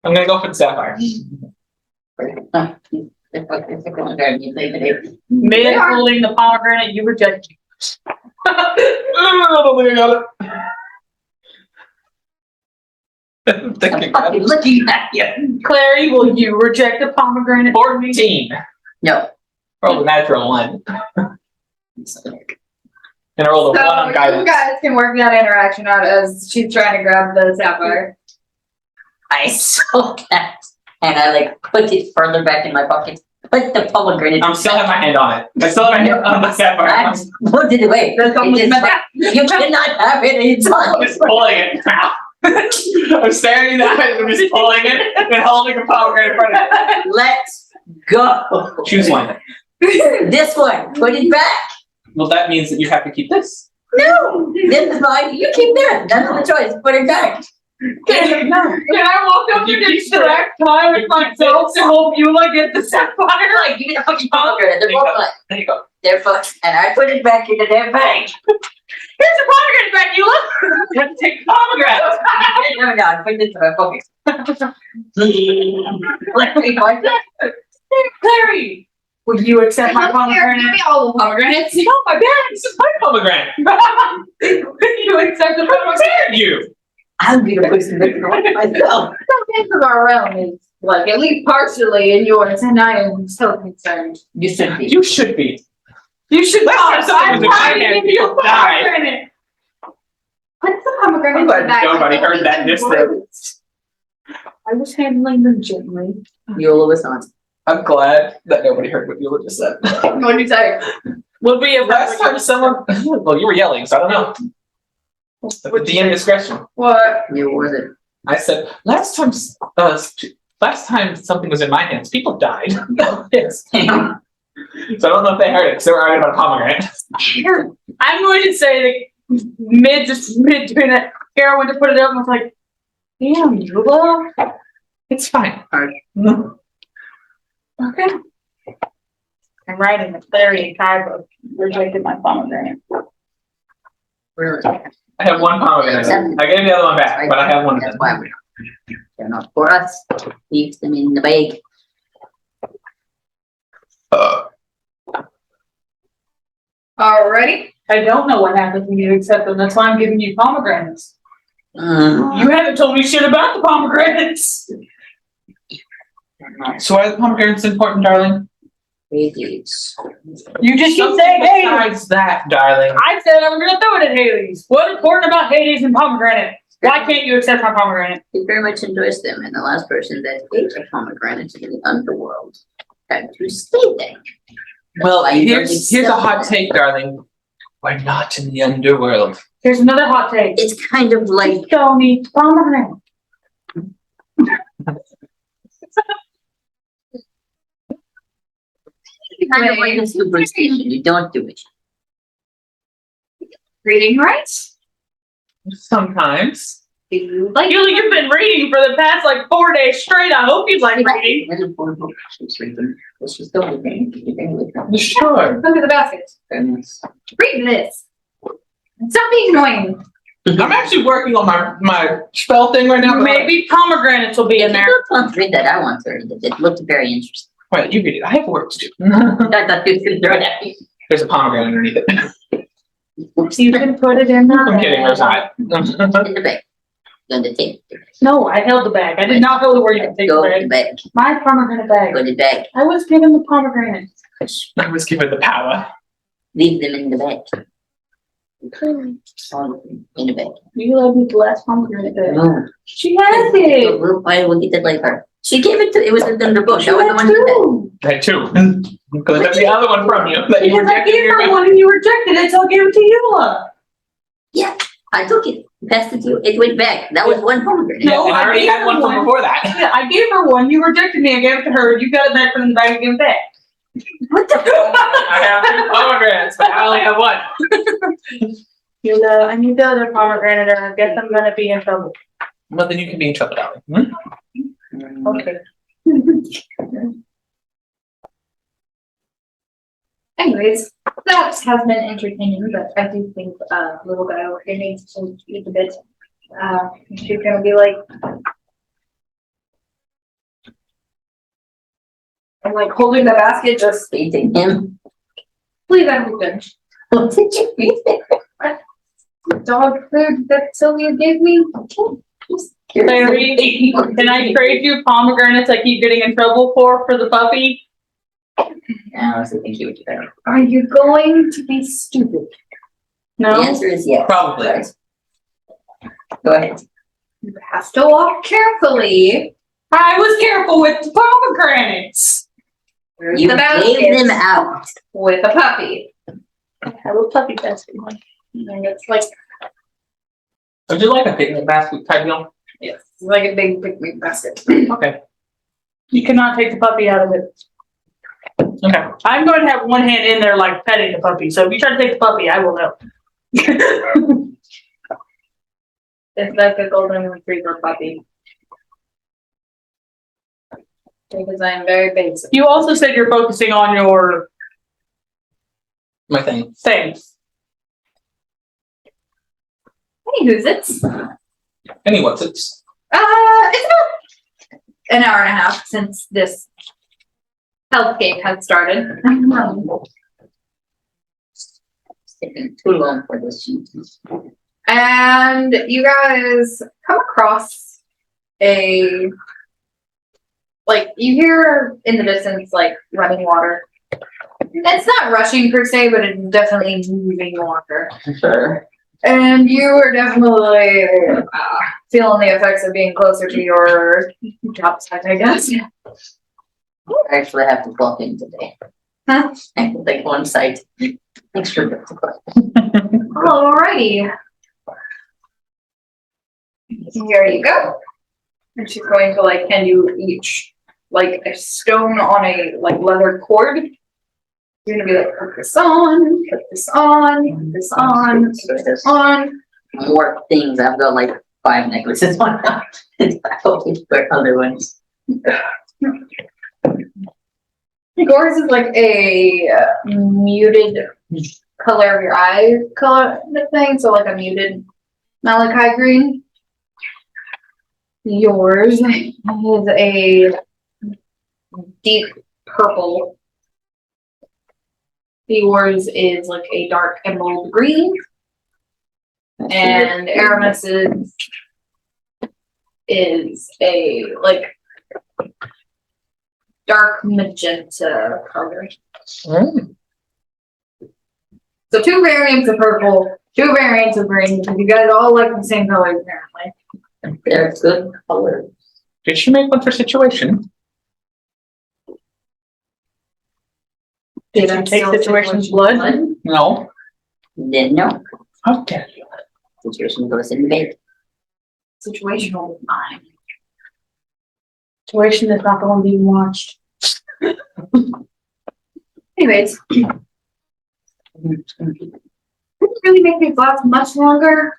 gonna go for the sapphire. Me holding the pomegranate, you reject. I don't think I got it. I think I I'm got fucking it. looking at you. Clary, will you reject the pomegranate? 14. No. Roll a natural 1. And I rolled a 1 on You guidance. guys can work that interaction out as she's trying to grab the sapphire. I saw that. And I like put it further back in my pocket. Put the pomegranate. I'm still have my hand on it. I still have my hand on the sapphire. I put it away. You cannot have it. It's I'm just pulling it. I'm staring at it and I'm just pulling it and holding a pomegranate in front of it. Let's go. Choose one. This one. Put it back. Well, that means that you have to keep this. No. This is mine. You keep that. That's the choice. Put it back. Can I walk up You to the keep exact time with myself to help you like get the sapphire? Like, give me the fucking pomegranate. They're both mine. There you go. They're fucked. And I put it back into their bag. Here's your pomegranate back, you look. You have to take the pomegranate. No, no, I put it into my pocket. Let me find it. Clary, will you accept my Here, give pomegranate? me all the pomegranates. No, my bad. This is my pomegranate. Will you accept the How pomegranate? dare you? I'm gonna put some big on myself. Some bits of our realm is like at least partially in yours, and I am so concerned. You should be. You should be. You should Last time someone was in my trying to hand, give you a you'll die. pomegranate. Put the pomegranate I'm glad back. nobody heard that in this room. I was handling them gently. Yola was not. I'm glad that nobody heard what you just said. What did you say? Would be a Last time someone, well, you were yelling, so I don't know. The DM discretion. What? You was it? I said last time something was in my hands, people died. Yes. So I don't know if they heard it because they were arguing about a pomegranate. I'm going to say that mid doing it, Kara went to put it up and was like, damn, Yola. It's fine. Okay. I'm writing a Clary and Kyber rejected my pomegranate. Really? I have one pomegranate. I gave the other one back, but I have one of That's them. why they're not for us. Leave them in the bag. Alrighty. I don't know what happens when you accept them. That's why I'm giving you pomegranates. You haven't told me shit about the pomegranates. So why are the pomegranates important, darling? Hades. You just keep Something saying Hades. besides that, darling. I said I was going to throw it at Hades. What's important about Hades and pomegranate? Why can't you accept my pomegranate? He very much enjoys them, and the last person that ate a pomegranate in the underworld had to stay there. Well, That's why you don't here's a accept hot them. take, darling. We're not in the underworld. Here's another hot take. It's kind of like Don't eat pomegranate. a superstition. You don't do it. Reading rights? Sometimes. Do you like Yuli, you've been reading for the past like 4 days straight. I hope you like reading. Let's just go with them. Sure. look at the basket? Read this. Stop being annoying. I'm actually working on my spell thing right now. but- Maybe pomegranates will be in there. I want to read that. I want to read it. It looked very interesting. Wait, you read it. I have work to do. I thought you could throw it at me. There's a pomegranate underneath it. You can put it in I'm there. kidding. There's not. In the bag. Going to take it. No, I held the bag. I did not hold it where you can take the Go in the bag. bag. My pomegranate bag. Go in the bag. I was given the pomegranate. I was given the power. Leave them in the bag. All of them in the bag. You let me the last pomegranate bag. No. She has it. I will get it later. She gave it to. It was in the bush. I was the one who She That too. Because I took the other one from you. That you because I rejected gave your her one and you rejected it, so I gave it to Eula. Yeah, I took it. Passed it to you. It went back. That was one pomegranate. No, and I already I had one from gave her before that. Yeah, I gave her one. You rejected me. I gave it to her. You got it back from the bag and gave it back. What the? I have 2 pomegranates, but I only have 1. Eula, I need the other pomegranate, or I guess I'm gonna be in trouble. Well, then you can be in trouble, darling. Okay. Anyways, that has been entertaining, but I do think little guy over here needs to eat a bit. She's gonna be like, I'm like holding the basket, just Eating him. please, I'm good. What did you eat? Dog food that Sylvia gave me. Larry, can I trade you pomegranates I keep getting in trouble for the puppy? I honestly think you would do that. Are you going to be stupid? The No? answer is yes. Probably. Right. Go ahead. You have to walk carefully. I was careful with the pomegranates. Where's You the gave them basket? out. With a puppy. I have a puppy basket one. And it's like, Would you like a picnic basket type deal? yes, it's like a big picnic basket. Okay. You cannot take the puppy out of it. Okay. I'm going to have one hand in there like petting the puppy, so if you try to take the puppy, I will know. It's like a golden retriever puppy. Because I am very basic. You also said you're focusing on your My thing. things. Anywho's it's Anyway, it's it's about an hour and a half since this hellscape had started. It's taking too long for this sheet. And you guys come across you hear in the distance like running water. It's not rushing per se, but it's definitely moving water. Sure. And you are definitely feeling the effects of being closer to your job site, I guess. I actually have to clock in today. Huh? I can take one site. Thanks for the clock. Alrighty. Here you go. And she's going to like hand you each like a stone on a like leather cord. You're gonna be like, put this on, put this on, put this on, put this on. More things. I've got like 5 necklaces on now. I hope you put other ones. Yours is like a muted color of your eye color thing, so like a muted Malachi green. Yours is a deep purple. Yours is like a dark emerald green. And Aramis's is a like dark magenta color. Mm. So 2 variants of purple, 2 variants of green, because you guys all like the same colors apparently. They're good colors. Did she make one for situation? Did you take Situation's blood? No. Didn't know. How dare you? Situation goes in bed. Situational is mine. Situation is not the one being watched. Anyways, didn't really make these last much longer.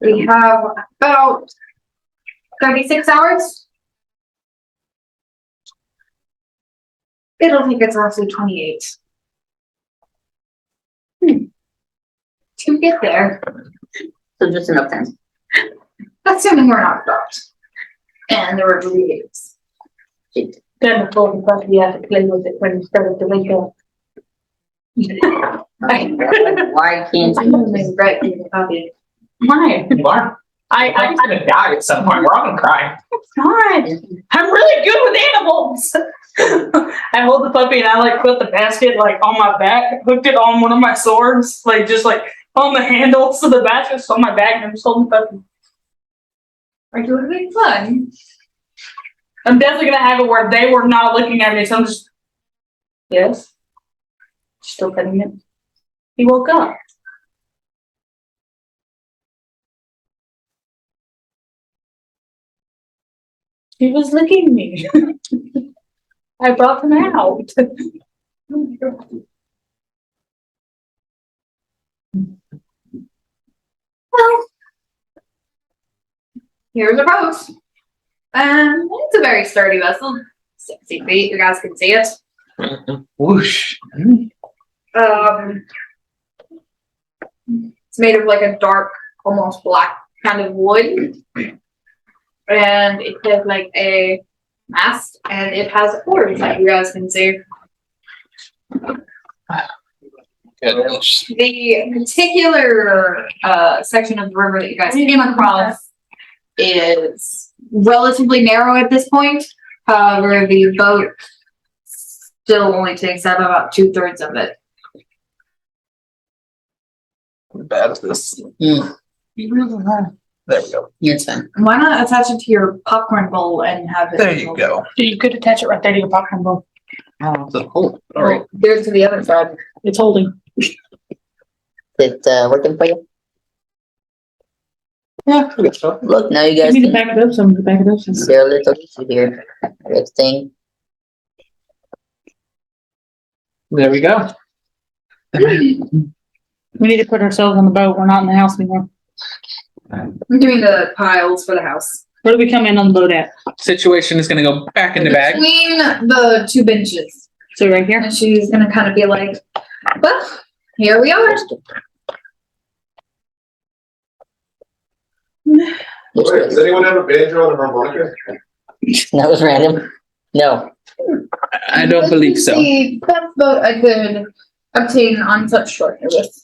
We have about 36 hours. It'll take us roughly 28. To get there, So just enough time. assuming we're not stopped. And the river behaves. Then the full puppy, you have to play with it when you start to wake up. Why can't I'm using bright green copy. Mine. You are. I'm gonna die at some point. We're all gonna cry. Fine. I'm really good with animals. I hold the puppy and I like put the basket like on my back, hooked it on one of my swords, like just like on the handle, so the basket's on my back and I'm just holding the puppy. Are you having fun? I'm definitely gonna have it where they were not looking at me, so I'm just yes. Still petting it. He woke up. He was licking me. I brought him out. Well, here's a boat. It's a very sturdy vessel. 60 feet, you guys can see it. Whoosh. It's made of like a dark, almost black kind of wood. And it has like a mast and it has oars that you guys can see. Goodness. The particular section of the river that you guys came across is relatively narrow at this point. However, the boat still only takes up about 2/3 of it. Bad at this. Mm. There we go. It's fine. Why not attach it to your popcorn bowl and have it? There you go. You could attach it right there to your popcorn bowl. Oh, all right. Well, there's to the other side. It's holding. Is it working for you? Yeah, I guess so. Look, now you You guys need to can back it up some. Back it up some. see a little issue here. Good thing. There we go. We need to put ourselves on the boat. We're not in the house anymore. I'm doing the piles for the house. Where do we come in on the boat at? Situation is gonna go back in the bag. Between the 2 benches. So right here? And she's gonna kind of be like, well, here we are. Wait, does anyone have a banjo and a harmonica? That was random. No. I don't believe so. The best boat I could obtain on such short notice.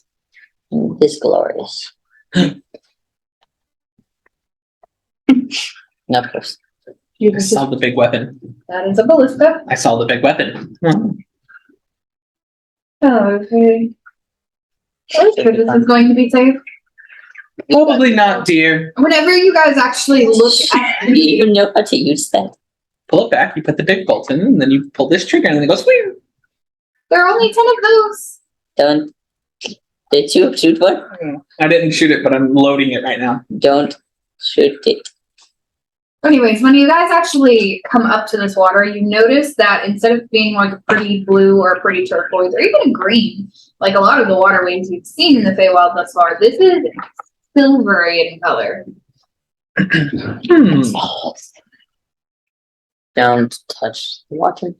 It's glorious. Of course. I saw the big weapon. That is a ballista. I saw the big weapon. Okay. Sure this is going to be safe. Probably not, dear. Whenever you guys actually look at Do you know how to use that? Pull it back, you put the big bolt in, and then you pull this trigger, and then it goes, whee! there are only 10 of those. Don't. Did you shoot one? I didn't shoot it, but I'm loading it right now. Don't shoot it. Anyways, when you guys actually come up to this water, you notice that instead of being like a pretty blue or a pretty turquoise or even a green, like a lot of the waterways you've seen in the Feywild thus far, this is silvery in color. Don't touch the water.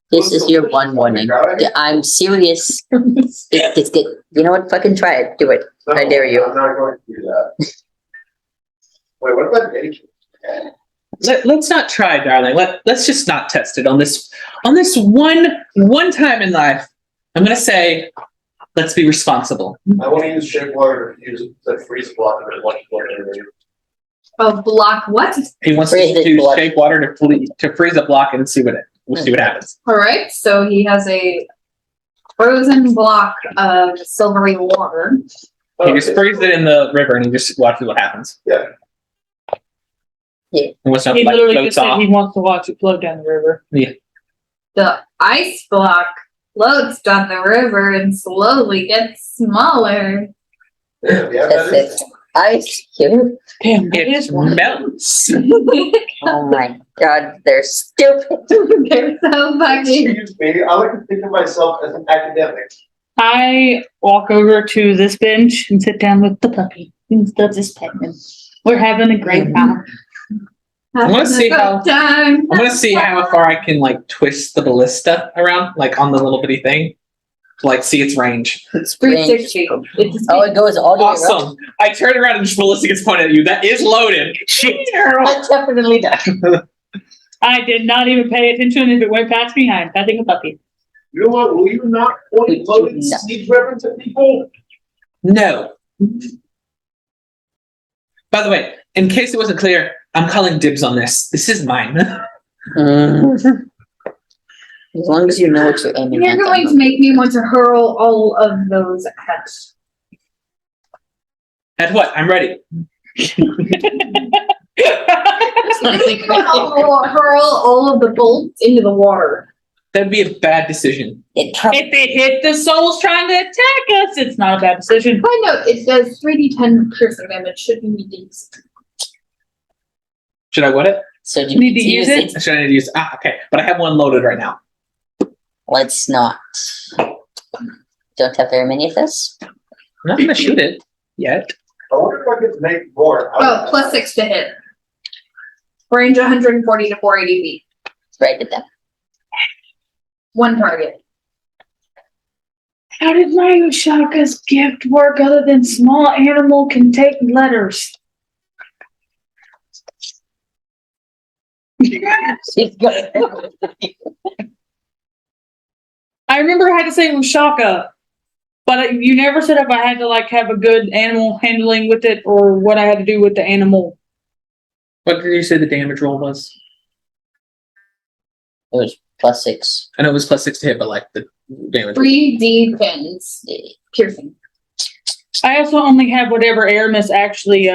This is your one warning. I'm serious. It's good. You know what? Fucking try it. Do it. I dare you. I'm not going to do that. Wait, what about nature? Let's not try, darling. Let's just not test it on this one time in life. I'm gonna say, let's be responsible. I want to use shape water to freeze block and watch water. Oh, block what? He wants to Freeze it, use block. shape water to freeze a block and see what happens. All right, so he has a frozen block of silvery water. He just freezes it in the river and he just watches what happens. Yeah. And what's up, He like, literally floats just said off. he wants to watch it float down the river. The ice block floats down the river and slowly gets smaller. Yeah, That's it. Ice cube. Damn, that It is one. melts. Oh my god, they're stupid. They're so fucking. Excuse me, I like to think of myself as an academic. I walk over to this bench and sit down with the puppy instead of this Pac-Man. We're having a great time. I wanna see how- Time. I'm gonna see how far I can like twist the ballista around, like on the little bitty thing, to like see its range. It's 360. It's Oh, it goes all the way around. Awesome! I turn around and just ballista gets pointed at you. That is loaded. Shit. I definitely does. I did not even pay attention if it went past me. I'm petting a puppy. You know what? Will you not point loaded No. siege weapons at people? No. By the way, in case it wasn't clear, I'm calling dibs on this. This is mine. As long as you know what you're aiming You're at. going to make me want to hurl all of those at. At what? I'm ready. Hurl all of the bolts into the water. That'd be a bad decision. It probably If it hit the souls trying to attack us, it's not a bad decision. Find out it does 3d10 piercing damage. Should be decent. Should I what it? so you Need to use it? Should I need to use? Okay, but I have one loaded right now. Let's not. Don't have very many of this. I'm not gonna shoot it yet. I wonder if I could make more. Oh, plus 6 to hit. Range 140 to 480 feet. Right at them. One target. How did Mario Shaka's gift work other than small animal can take letters? She's got I remember I had to say it was Shaka, but you never said if I had to like have a good animal handling with it or what I had to do with the animal. What did you say the damage roll was? It was +6. I know it was +6 to hit, but like the damage. 3d10s piercing. I also only have whatever Aramis actually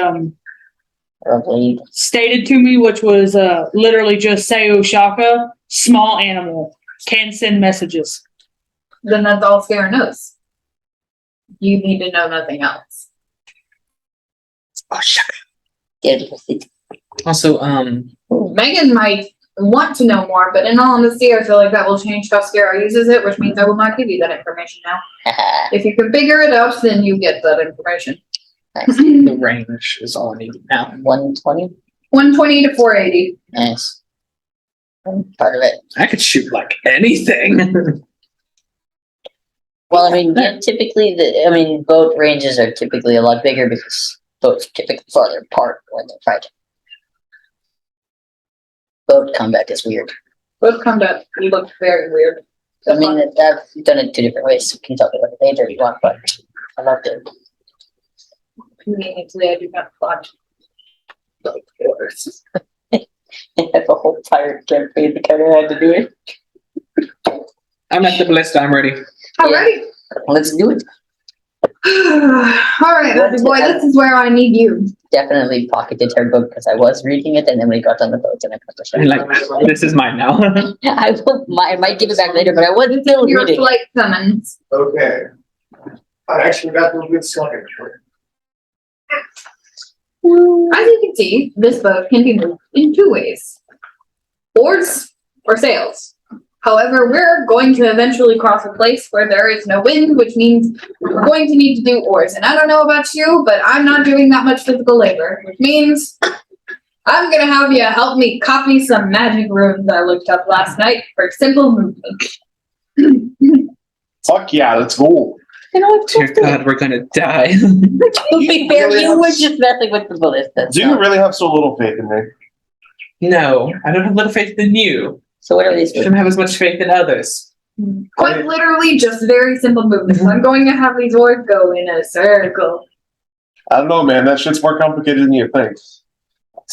Probably. stated to me, which was literally just say Oshaka, small animal, can send messages. Then that's all Sierra knows. You need to know nothing else. Oh shit. Did with it. Also, Megan might want to know more, but in all honesty, I feel like that will change how Sierra uses it, which means I will not give you that information now. If you can figure it out, then you get that information. Nice. the range is all I need now. 120. 120 to 480. Nice. Part of it. I could shoot like anything. Well, I mean, yeah, typically, boat ranges are typically a lot bigger because boats are typically farther apart when they're fighting. Boat combat is weird. Both combat looked very weird. I mean, I've done it 2 different ways. So we can talk about it later if you want, but I loved it. Conveniently, I do not watch both wars. I have a whole pirate campaign that kind of had to do it. I'm at the ballista. I'm ready. Alrighty. Let's do it. All right, Matthew boy, this is where I need you. Definitely pocketed her book because I was reading it and then we got on the boat and I put the And like, this is mine now. I might give it back later, but I wasn't still Your reading. flight summons. Okay. I actually got no good slugging. As you can see, this boat can be moved in two ways. Oars or sails. However, we're going to eventually cross a place where there is no wind, which means we're going to need to do oars. And I don't know about you, but I'm not doing that much physical labor, which means I'm gonna have you help me copy some magic runes I looked up last night for simple movement. Fuck yeah, let's go. Dear God, we're gonna die. To be fair, you were just messing with the ballistas. Do you really have so little faith in me? No, I don't have little faith in you. So what are these? I don't have as much faith in others. Quite literally, just very simple movements. I'm going to have these oars go in a circle. I don't know, man. That shit's more complicated than you think.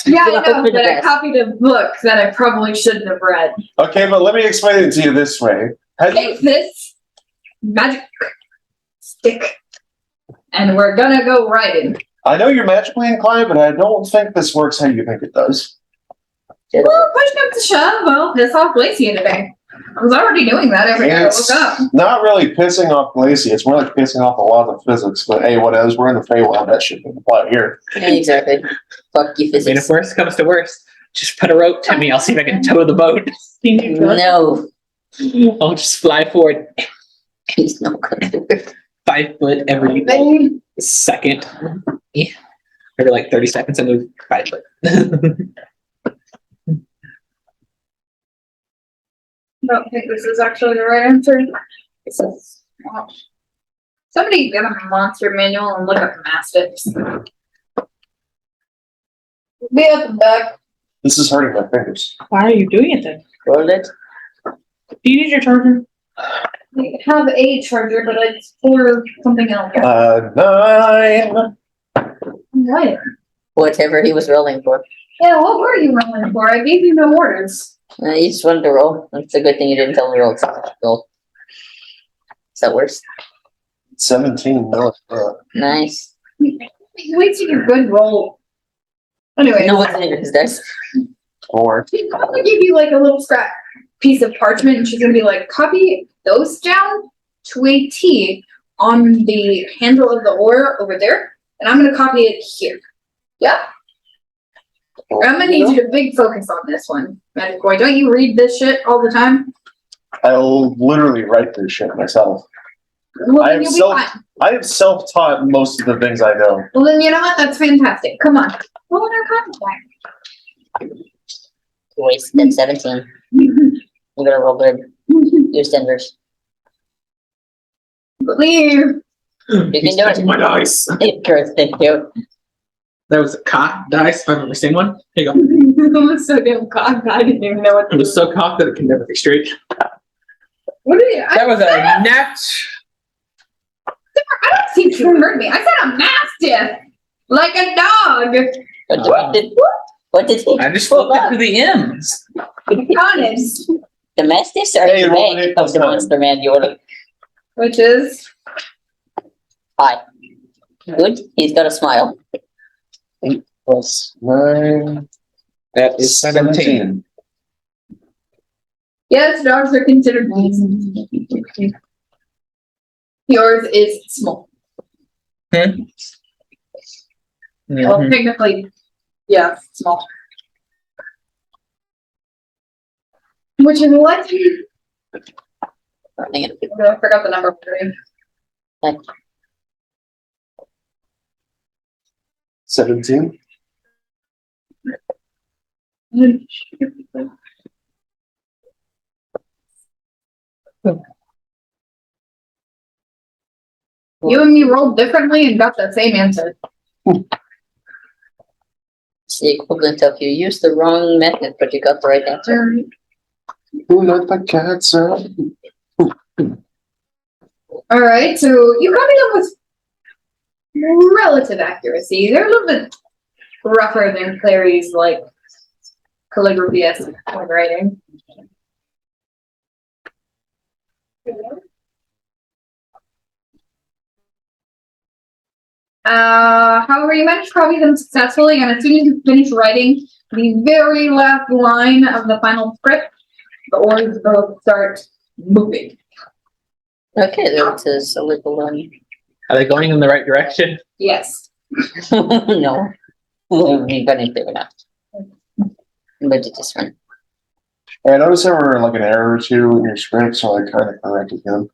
Yeah, I know, but I copied a book that I probably shouldn't have read. Okay, but let me explain it to you this way. Take this magic stick, and we're gonna go riding. I know you're magically inclined, but I don't think this works how you think it does. Well, push comes to shove, well, piss off Glacia today. I was already doing that every day I woke up. Not really pissing off Glacia, it's more like pissing off a lot of physics, but hey, whatever, we're in the Feywild, that shit can apply here. Yeah, exactly. Fuck you, I mean, if physics. worst comes to worst, just put a rope to me. I'll see if I can tow the boat. No, I'll just fly forward he's not gonna do it. 5 foot every second. Yeah. Every like 30 seconds, I move 5 foot. I don't think this is actually the right answer. It says, somebody get a monster manual and look up mastiffs. Be at the back. This is hurting my fingers. Why are you doing it then? Roll it. Do you need your charger? We have a charger, but it's for something else. 9. What? Whatever he was rolling for. Yeah, what were you rolling for? I gave you no orders. You just wanted to roll. It's a good thing you didn't tell me to roll. Roll. Is that worse? 17. No, Nice. Wait till your good roll. Anyway, No one's in his desk. 4. she's probably give you like a little scrap piece of parchment, and she's gonna be like, copy those down to a T on the handle of the oar over there, and I'm gonna copy it here. Yeah. I'm gonna need you to big focus on this one, Magic Boy. Don't you read this shit all the time? I'll literally write this shit myself. Well, I then am you'll be self- fine. I have self-taught most of the things I know. Well, then you know what? That's fantastic. Come on. Roll in our contact. Wasted 17. I'm gonna roll good. Use Denver's. Believe. You can He's do touching it. my dice. Chris, thank you. That was a cock dice, if I've ever seen one. Here you go. It was so damn cocked. I didn't even know what It was so cocked that it can never be straight. What are you? That was a nat. I don't think you heard me. I said a mastiff. Like a dog. What did he? I just pull flipped it up? to the M's. Honest. The Mastiffs are Hey, the roll rank it of the this time. Monster Manual. Which is? Hi. Good. He's got a smile. 8 plus 9. That is 17. Yes, dogs are considered beasts. Yours is small. Well, Mhm. technically, yeah, small. Which is what? Hang on. I forgot the number for you. 17. You and me rolled differently and got the same answer. It's the equivalent of you used the wrong method, but you got the right answer. Who let the cats out? All right, so you copied them with relative accuracy. They're a little bit rougher than Clary's, like, calligraphy-esque handwriting. However, you managed to copy them successfully, and as soon as you finish writing the very last line of the final script, the orbs both start moving. Okay, that is a little one. Are they going in the right direction? Yes. No. We're gonna do enough. But it is fun. I noticed there were like an error or two in your script, so I kind of corrected them.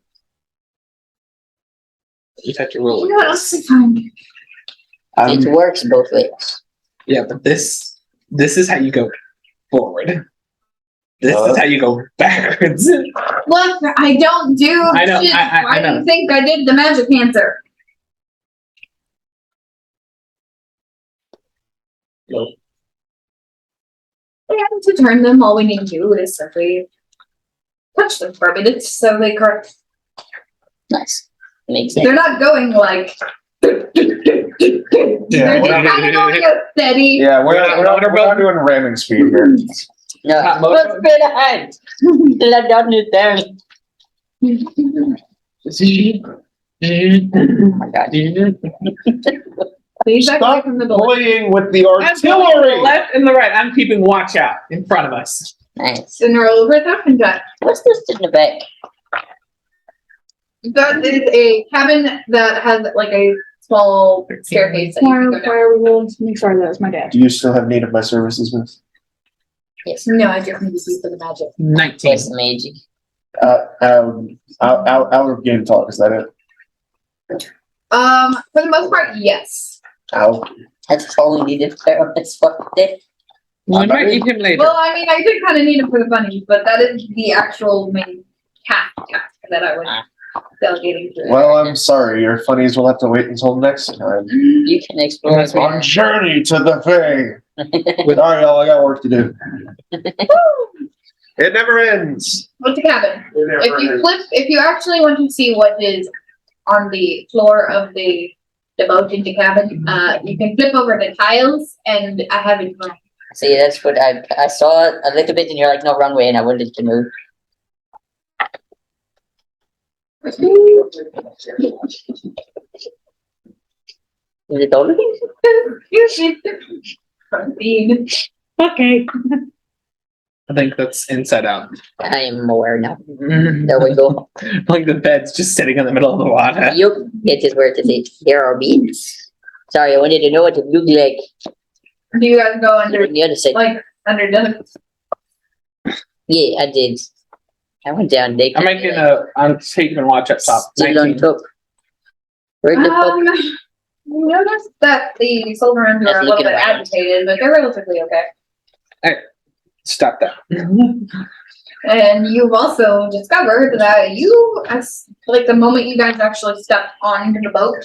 You had your rule. You know what else is fun? It works both ways. Yeah, but this is how you go forward. This is how you go backwards. Look, I don't do I know, shit. I Why do know. you think I did the magic answer? Nope. And to turn them, all we need to do is simply touch them for a minute so they correct. Nice. Makes sense. They're not going like. They're just kind of going a steady. Yeah, we're not doing ramming speed here. No, Hot let's motor. spin ahead. Let down it down. Oh my god. Please back away Stop from the bullet. playing with the I'm going to the artillery. left and the right. I'm keeping watch out in front of us. Nice. And roll over that and gun. What's this in the back? That is a cabin that has like a small staircase that you Why can go down. are we rolling something? Sorry, that was my dad. Do you still have need of my services, Miss? Yes. No, I just need to see for the magic. 19. Yes, magic. Out of game talk, is that it? For the most part, yes. Ow. That's all we needed for this fucking day. We might need him later. Well, I mean, I did kind of need it for the bunnies, but that is the actual main task that I was delegating to. Well, I'm sorry. Your funnies will have to wait until next time. You can explore as On well. journey to the Fae. Alright, y'all, I got work to do. It never ends. What's the cabin? It never ends. If you actually want to see what is on the floor of the boat in the cabin, you can flip over the tiles, and I have it drawn. See, that's what I saw it a little bit, and you're like, no, wrong way, and I wanted to move. Is it all of it? Front feed. Okay. I think that's inside out. I am aware now. There we go. Like the bed's just sitting in the middle of the water. Yup, it is where it is. Here are beans. Sorry, I wanted to know what it looked like. Do you guys go under, On the other side. like, under the... Yeah, I did. I went down. They I'm taking a watch up top. still on 19. top. Where the fuck? You notice that the silver ends are a Let's little look bit at it. agitated, but they're relatively okay. Stop that. And you've also discovered that you, as like the moment you guys actually stepped onto the boat,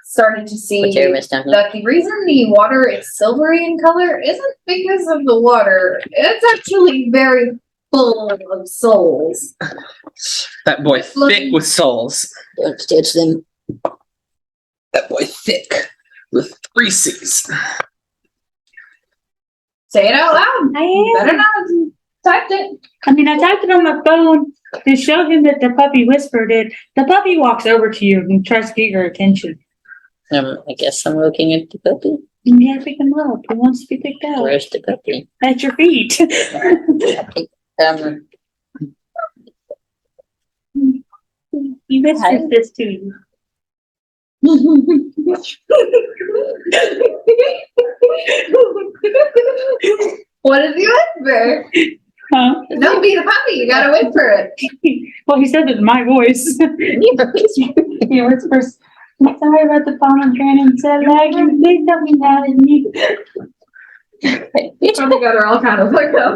started to see What's your mess down here? that the reason the water is silvery in color isn't because of the water. It's actually very full of souls. That boy thick with souls. Don't touch them. That boy thick with 3 C's. Say it out loud. I Better am. not typed it. I mean, I typed it on my phone to show him that the puppy whispered it. The puppy walks over to you and tries to get your attention. I guess I'm looking at the puppy. And you have to pick him up. He wants to be picked up. Where's the puppy? At your feet. He whispers this to you. What is he whisper? Huh? Don't be the puppy. You gotta whisper it. Well, he says it in my voice. He whispers, "I'm sorry about the pomegranate salad. Please don't be mad at me." Probably got her all kind of fucked up.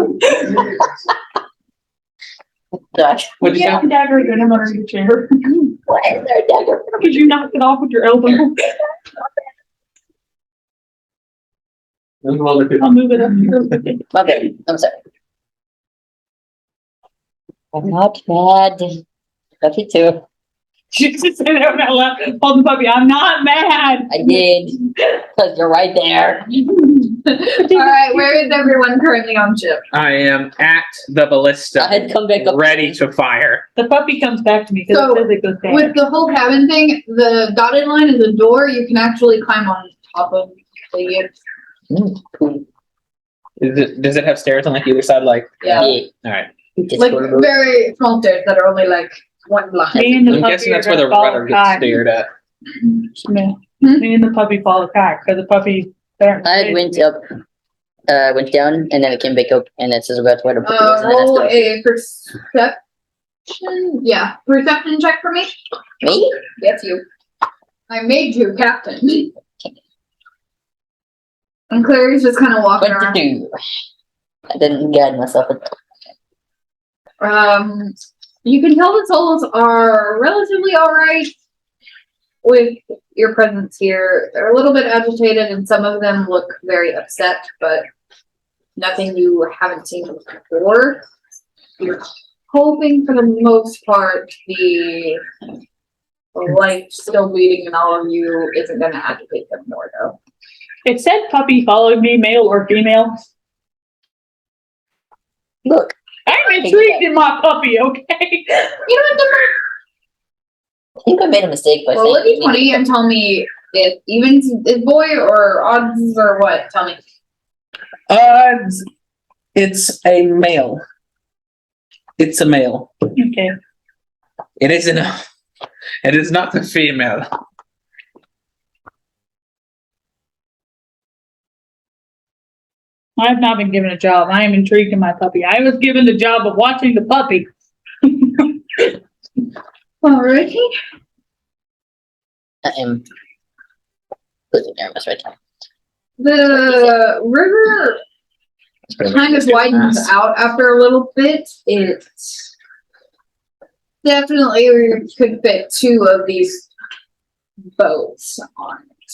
Gosh, What did you Yeah, say? dagger in him under your chair. why is there a dagger? Because you knocked it off with your elbow. I'll move it up here. My bad. I'm sorry. I'm not mad. Love you too. She just said that out loud. Hold the puppy. I'm not mad. I did, because you're right there. Alright, where is everyone currently on ship? I am at the ballista, I had come back up. ready to fire. The puppy comes back to me because So, it says it goes down. With the whole cabin thing, the dotted line is a door. You can actually climb on top of the. Cool. Does it have stairs on like either side? Like, Yeah. all right. Just Like go to the- very small stairs that are only like one block. Me and the I'm puppy guessing are that's where the gonna follow rudder gets Kai. steered at. Me and the puppy follow Kai because the puppy. I went up, went down, and then it came back up, and it says about where the puppy was, and then Roll that's a perception. Yeah, perception check for me. me. Yes, you. I made you captain. And Clary's just kind of walking around. 22. I didn't guide myself. You can tell the souls are relatively alright with your presence here. They're a little bit agitated and some of them look very upset, but nothing you haven't seen before. You're hoping for the most part the life still bleeding in all of you isn't going to agitate them more though. It said puppy followed me, male or female. Look, I'm intrigued in my puppy. Okay. You know what? I think I made a mistake by Roll a saying. d20 and tell me if evens is boy or odds or what. Tell me. It's a male. It's a male. Okay. It isn't. It is not the female. I have not been given a job. I am intrigued in my puppy. I was given the job of watching the puppy. Alrighty. I am putting Aramis right now. The river kind of widens out after a little bit. It definitely could fit 2 of these boats on it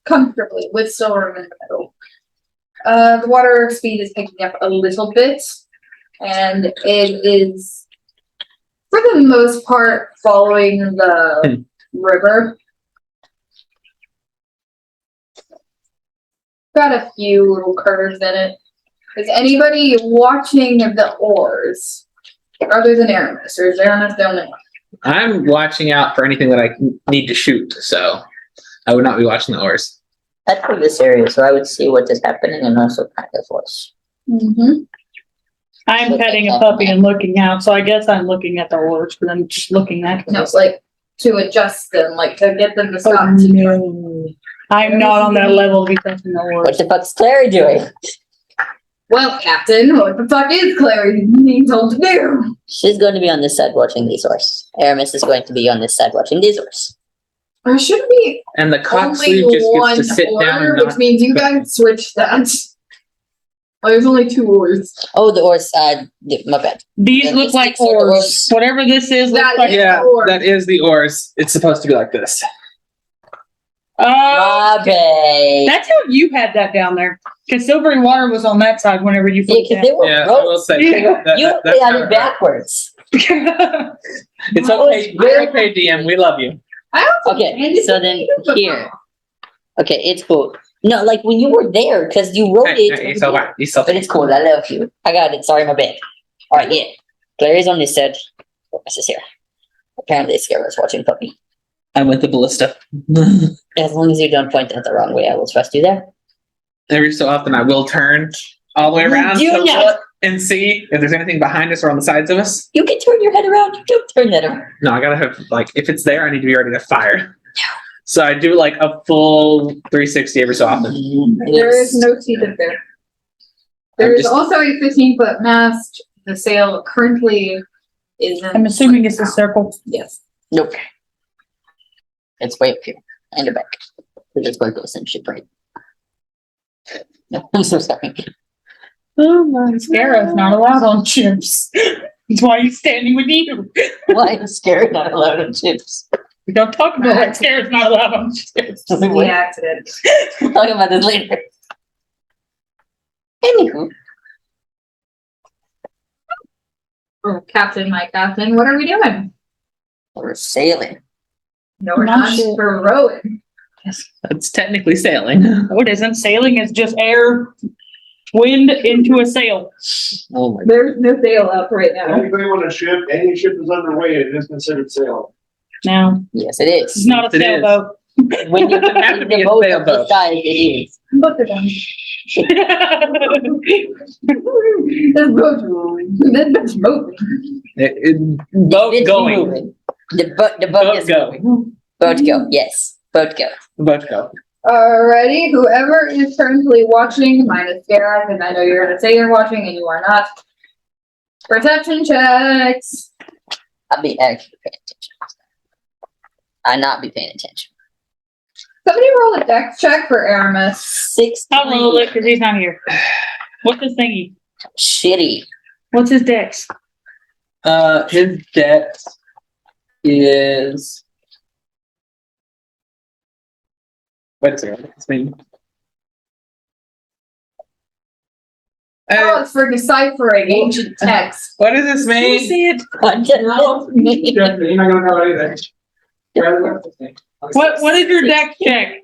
comfortably with still room in the middle. The water speed is picking up a little bit, and it is, for the most part, following the river. Got a few little curves in it. Is anybody watching the oars? Other than Aramis, or is Aramis the only one? I'm watching out for anything that I need to shoot, so I would not be watching the oars. That's for this area, so I would see what is happening and also kind of watch. Mm-hmm. I'm petting a puppy and looking out, so I guess I'm looking at the oars, but I'm just looking at No, them. it's like to adjust them, like to get them to stop. Oh, no. I'm not on that level to be touching the What oars. the fuck's Clary doing? Well, Captain, what the fuck is Clary being told to do? She's going to be on this side watching these horses. Aramis is going to be on this side watching these horses. There should be And the cock only sleeve just one gets to sit down order, and which not. means you guys switch that. Oh, there's only 2 oars. Oh, the oars, my bad. These Then look it's like the oars. oars. Whatever this is looks That like. is- Yeah, oars. that is the oars. It's supposed to be like this. My bad. That's how you had that down there. Because silvery water was on that side whenever you Yeah, put because it they were Yeah, I will ropes. say Yeah. that, You that's had how it it backwards. down. It's Oh, okay. it's weird. It's okay, DM. We love you. I don't think Okay, anything so then you do, but- here. Okay, it's cool. No, like when you were there, because you wrote Hey, it. hey, so what? You so But it's cool. I love you. I got it. Sorry, my bad. All right, yeah. Clary's on this side. This is here. Apparently, Scarab's watching puppy. I'm with the ballista. As long as you don't point it the wrong way, I will trust you there. Every so often, I will turn all the way around Do to not. look and see if there's anything behind us or on the sides of us. You can turn your head around. You don't turn that around. No, I gotta have like if it's there, I need to be ready to fire. So I do like a full 360 every so often. There is no seated there. There is just- also a 15-foot mast. The sail currently is in. I'm assuming it's a circle. Yes. Nope. It's way up here. And the back. It's where it goes and shit, right? I'm so sorry. Oh, my Scarab's not allowed on ships. That's why he's standing with you. Why is Scarab not allowed on ships? We don't talk about why Scarab's not allowed on ships. The accident. We'll talk about this later. Anywho, Oh, Captain, my captain, what are we doing? We're sailing. No, we're No not. shit. We're rowing. That's technically sailing. No, it isn't. Sailing is just air, wind into a sail. Oh my. There's no sail up right now. Anybody on a ship, any ship is underway, it is considered sailing. No, Yes, it it's is. not a It is. sailboat. When you Doesn't have to be the a boat of sailboat. this size, it is. Both of them. This boat's moving. This boat's moving. Boat It's going. moving. The boat Boat is go. moving. Boat go. Yes. Boat go. Boat go. Alrighty, whoever is currently watching, minus Sarah, because I know you're gonna say you're watching and you are not. Perception checks. I'll be actually paying attention. I not be paying attention. Somebody roll a dex check for Aramis. 6. I'll roll it because he's not here. What's his thingy? Shitty. What's his dex? His dex is. Wait a second. What's his name? Oh, it's for deciphering ancient text. What does this Can you mean? see it? I don't know. You're not gonna know anything. What is your dex check?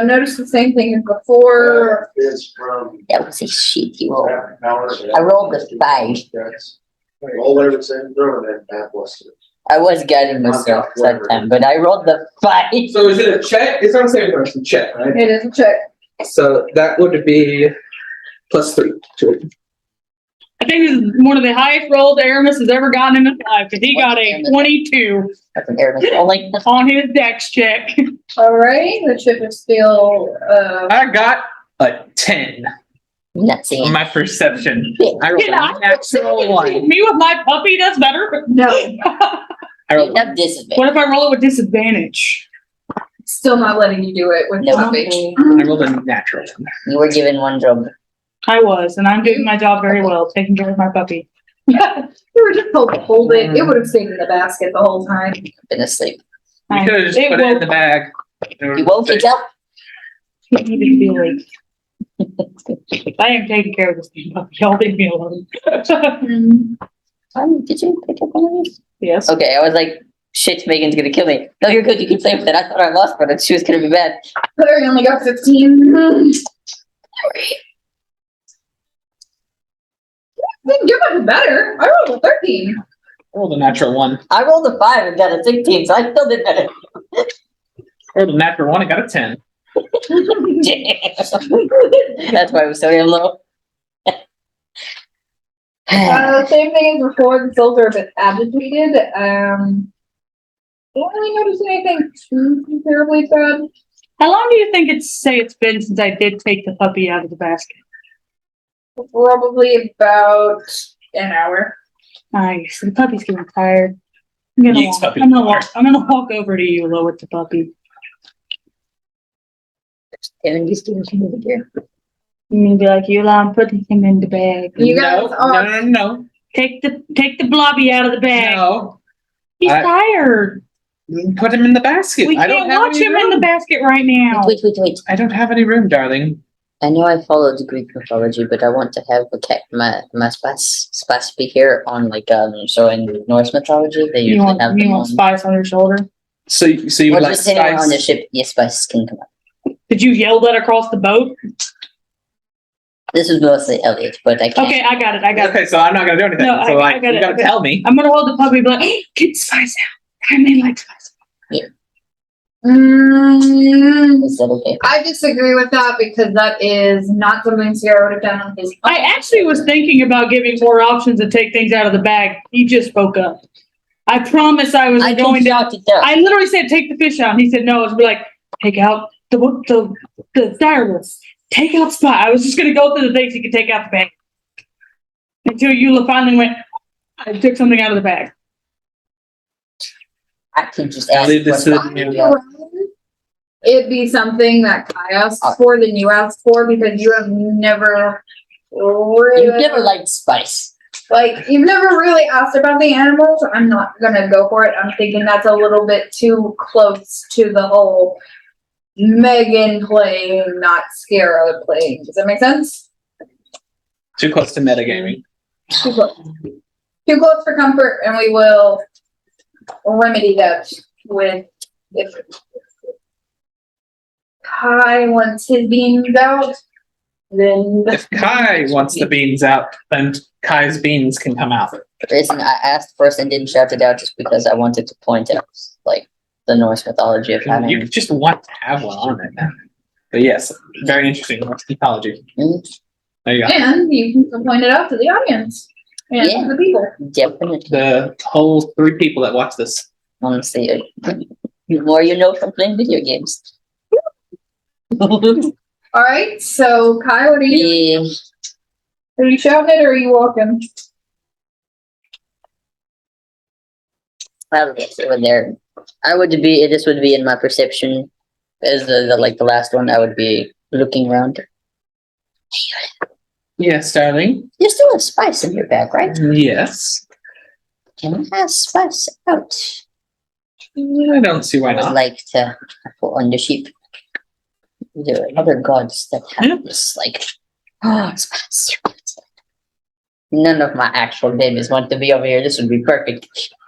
Notice the same thing as before. Is from. That was a shitty roll. I I rolled a 5. Roll whatever it's in, throw it in, add plus two. I was guiding myself that time, but I rolled the 5. So is it a check? It's not the same person. Check, right? It is a check. So that would be +3 to it. I think this is one of the highest rolls Aramis has ever gotten in his life because he got a 22 That's an Aramis only. on his dex check. Alrighty, the ship is still, I got a 10 Not on seeing. my perception. I rolled Yeah, a natural 1. Me with my puppy does better. no, I You rolled have disadvantage. What if I roll it with disadvantage? still not letting you do it with No. puppy. I rolled a natural 1. You were given one job. I was, and I'm doing my job very well, taking care of my puppy. You were just told to hold it. It would have stayed in the basket the whole time. Been asleep. You could have just It put it in woke- the bag. You woke it up. He needed to be awake. I am taking care of this thing, puppy. Y'all leave me alone. Did you pick up one of these? Yes. Okay, I was like, shit, Megan's gonna kill me. No, you're good. You can play with it. I thought I lost, but she was gonna be bad. Claire only got 15. Didn't get much better. I rolled a 13. I rolled a natural 1. I rolled a 5 and got a 16, so I still did better. I rolled a natural 1 and got a 10. That's why it was so damn low. Same thing as before. The souls are a bit agitated. Don't really notice anything too terribly bad. How long do you think it's been since I did take the puppy out of the basket? Probably about an hour. Nice. The puppy's getting tired. I'm gonna Yes, walk. puppy's I'm gonna walk over to you, Lo, with the puppy. And these things over here. I'm gonna be like, Eula, I'm putting him in the bag. You guys no, are- no. Take the blobby out of the bag. No. He's I- tired. Put him in the basket. We I don't can't have watch any him in the room. basket right now. Wait. I don't have any room, darling. I know I followed Greek mythology, but I want to have my spice be here on so in Norse mythology they You usually want, have you them want on. spice on your shoulder? So you Or would like just anywhere on the spice? ship, yes, spice can come up. Did you yell that across the boat? This is mostly Elliot, but I can't. Okay, I got it. Okay, so I'm not gonna do anything. No, so I got you it, gotta okay. tell me. I'm gonna hold the puppy and be like, hey, get spice out. I may like spice. Is that okay? I disagree with that because that is not something Sierra would have done on his own. I actually was thinking about giving more options to take things out of the bag. He just spoke up. I promise I was I going to. out it up. I literally said, take the fish out. And he said, no. It's be like, take out the direwolves. Take out spot. I was just going to go through the things he could take out the bag. Until Eula finally went, I took something out of the bag. I can just I'll ask leave this for to something. you. It'd be something that Kai asks for than you asked for because you have never really, You've never liked spice. you've never really asked about the animals. I'm not gonna go for it. I'm thinking that's a little bit too close to the whole Megan playing, not Scarab playing. Does that make sense? Too close to metagaming. Too close. too close for comfort, and we will remedy that with if Kai wants his beans out, then If Kai wants the beans out, then Kai's beans can come out. The reason I asked first and didn't shout it out just because I wanted to point out, like, the Norse mythology of You having. just want to have one on right now. But yes, very interesting Norse mythology. Mm, and There you go. you can point it out to the audience and Yeah. to the people. definitely. The whole 3 people that watch this. Honestly, the more you know from playing video games. All right, so Kai, what are you? Are you shouting it or are you walking? Well, yes, over there. This would be in my perception as the last one. I would be looking around. Yes, darling. You still have spice in your bag, right? Yes. Can I have spice out? I don't see why I would not. like to put on the sheep. There are other gods that have this, like, spice. None of my actual babies want to be over here. This would be perfect.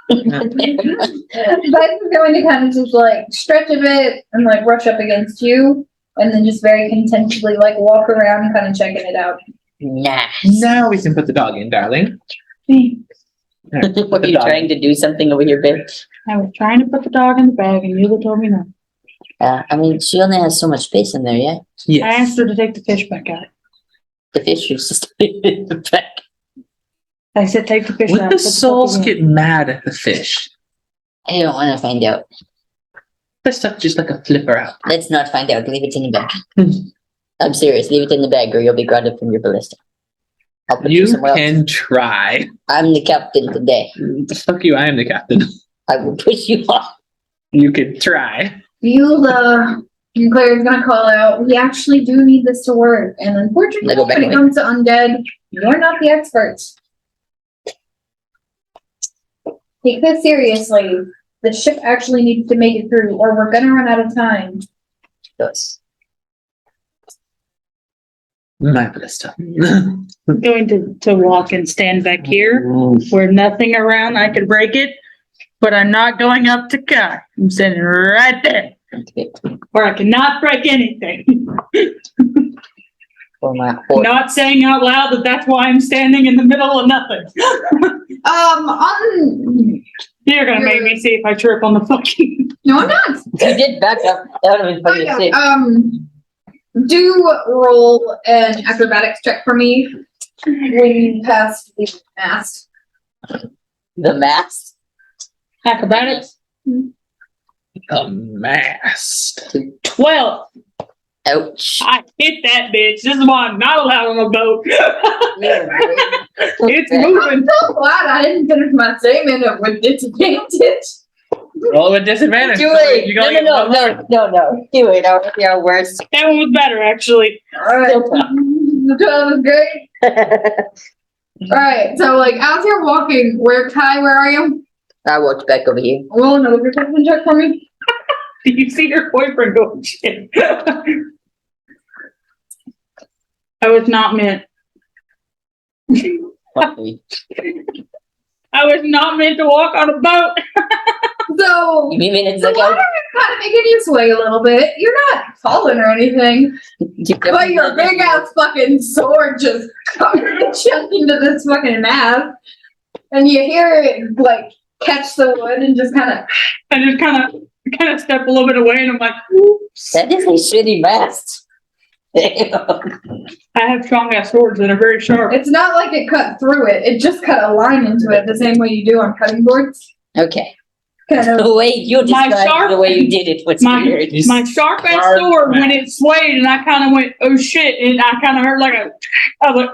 Vice is going to kind of just like stretch a bit and like rush up against you, and then just very contentedly like walk around, kind of checking it out. Nice. Now we can put the dog in, darling. What are you trying to do something over here, babe? I was trying to put the dog in the bag and you told me no. I mean, she only has so much space in there, yeah? I Yes. asked her to take the fish back out. The fish is just in the back. I said, take the fish Would out. the put souls puppy in. get mad at the fish? I don't want to find out. The stuff just like a flipper out. Let's not find out. Leave it in the bag. I'm serious. Leave it in the bag or you'll be grounded from your ballista. I'll put you You somewhere else. can try. I'm the captain today. Fuck you, I am the captain. I will push you off. You can try. Claire's gonna call out, we actually do need this to work, and unfortunately, Let go back when it away. comes to undead, you're not the experts. Take this seriously. The ship actually needs to make it through, or we're gonna run out of time. Yes. My ballista. I'm going to walk and stand back here where nothing around. I could break it, but I'm not going up to Kai. I'm standing right there where I cannot break anything. For my horse. Not saying out loud that that's why I'm standing in the middle of nothing. You're gonna make me see if I trip on the fucking. No, I'm not. You did back up. That would have been funny to see. Do roll an acrobatics check for me when you pass the mast. The mask? Acrobatics. A mast. 12. Ouch. I hit that bitch. This is why I'm not allowed on a boat. It's moving. So glad I didn't finish my statement with disadvantage. Roll with disadvantage. Do it. You No. gotta get one more. Do it. I'll be our worst. That one was better, actually. Alright. The 12 is great. Alright, so like as you're walking, where are you? I walked back over here. Roll another perception check for me. Do you see your boyfriend going shit? I was not meant. Fuck me. I was not meant to walk on a boat. So You mean it's the like water is kind of making you sway a little bit. You're not falling or anything. But your big ass fucking sword just chucked into this fucking mast. And you hear it like catch the wood and just kind of. I just kind of step a little bit away, and I'm like, oops. That is a shitty mast. Damn. I have strong ass swords that are very sharp. It's not like it cut through it. It just cut a line into it the same way you do on cutting boards. Okay. Kind of. The way you My described sharp- the way you did it was My weird. my sharp ass Sharp sword when man. it swayed, and I kind of went, oh shit, and I kind of heard like a. I was like,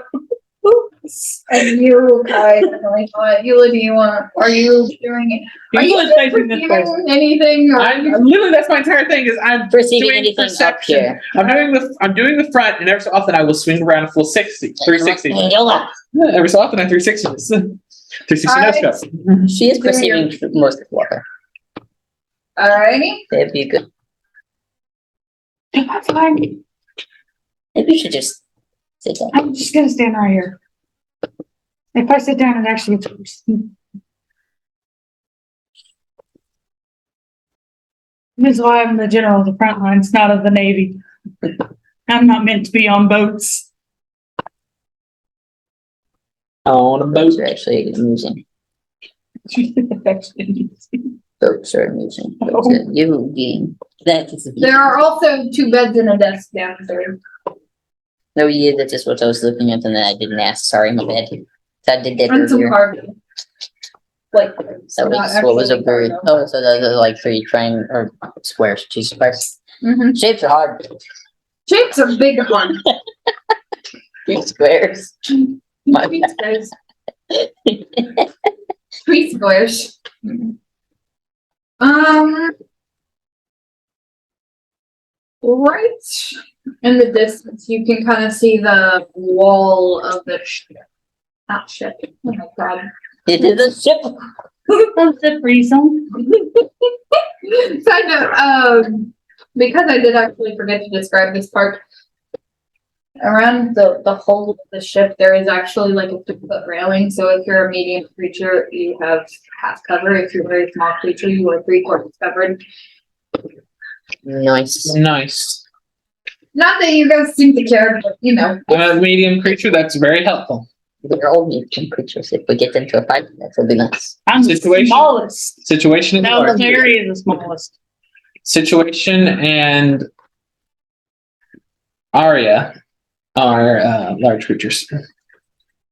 oops. And you, Kai, like, what Eula do you want? Are you doing it? Are you Eula's just facing this way. perceiving anything? Or I'm literally that's my entire thing is I'm Perceiving doing anything up perception. here. I'm doing the front, and every so often I will swing around a full 360. Yola. Every so often I 360 this. 360 Alright. no scope. She is perceiving most of water. Alrighty. That'd be good. That's fine. Maybe you should just sit down. I'm just gonna stand right here. If I sit down and actually get this is why I'm the general of the front lines, not of the Navy. I'm not meant to be on boats. On a boat. Boats are actually amusing. Boats are amusing. Boats are you being that is There are also 2 beds and a desk downstairs. no, yeah, that's just what I was looking at, and then I didn't ask. Sorry, my bad. So I did that And some earlier. carving. Like, So not what was a actually bird? cargo. Oh, so those are like 3 triangle or squares. Jesus Christ. Mhm. Shapes are hard. Shapes are big one. 3 squares. My Three squares. 3 squares. Right in the distance, you can kind of see the wall of the ship. Not ship. Oh my god. It is a ship. That's the free zone. Side note, because I did actually forget to describe this part. Around the hull of the ship, there is actually like a 2-foot railing. So if you're a medium creature, you have half cover. If you're a very small creature, you are 3/4 covered. Nice. Nice. Not that you guys seem to care, but you know. I'm a medium creature. That's very helpful. They're all medium creatures. If we get into a fight, that will be nice. I'm the Situation. smallest. Situation and Now large. Larry is the smallest. Situation and Arya are large creatures.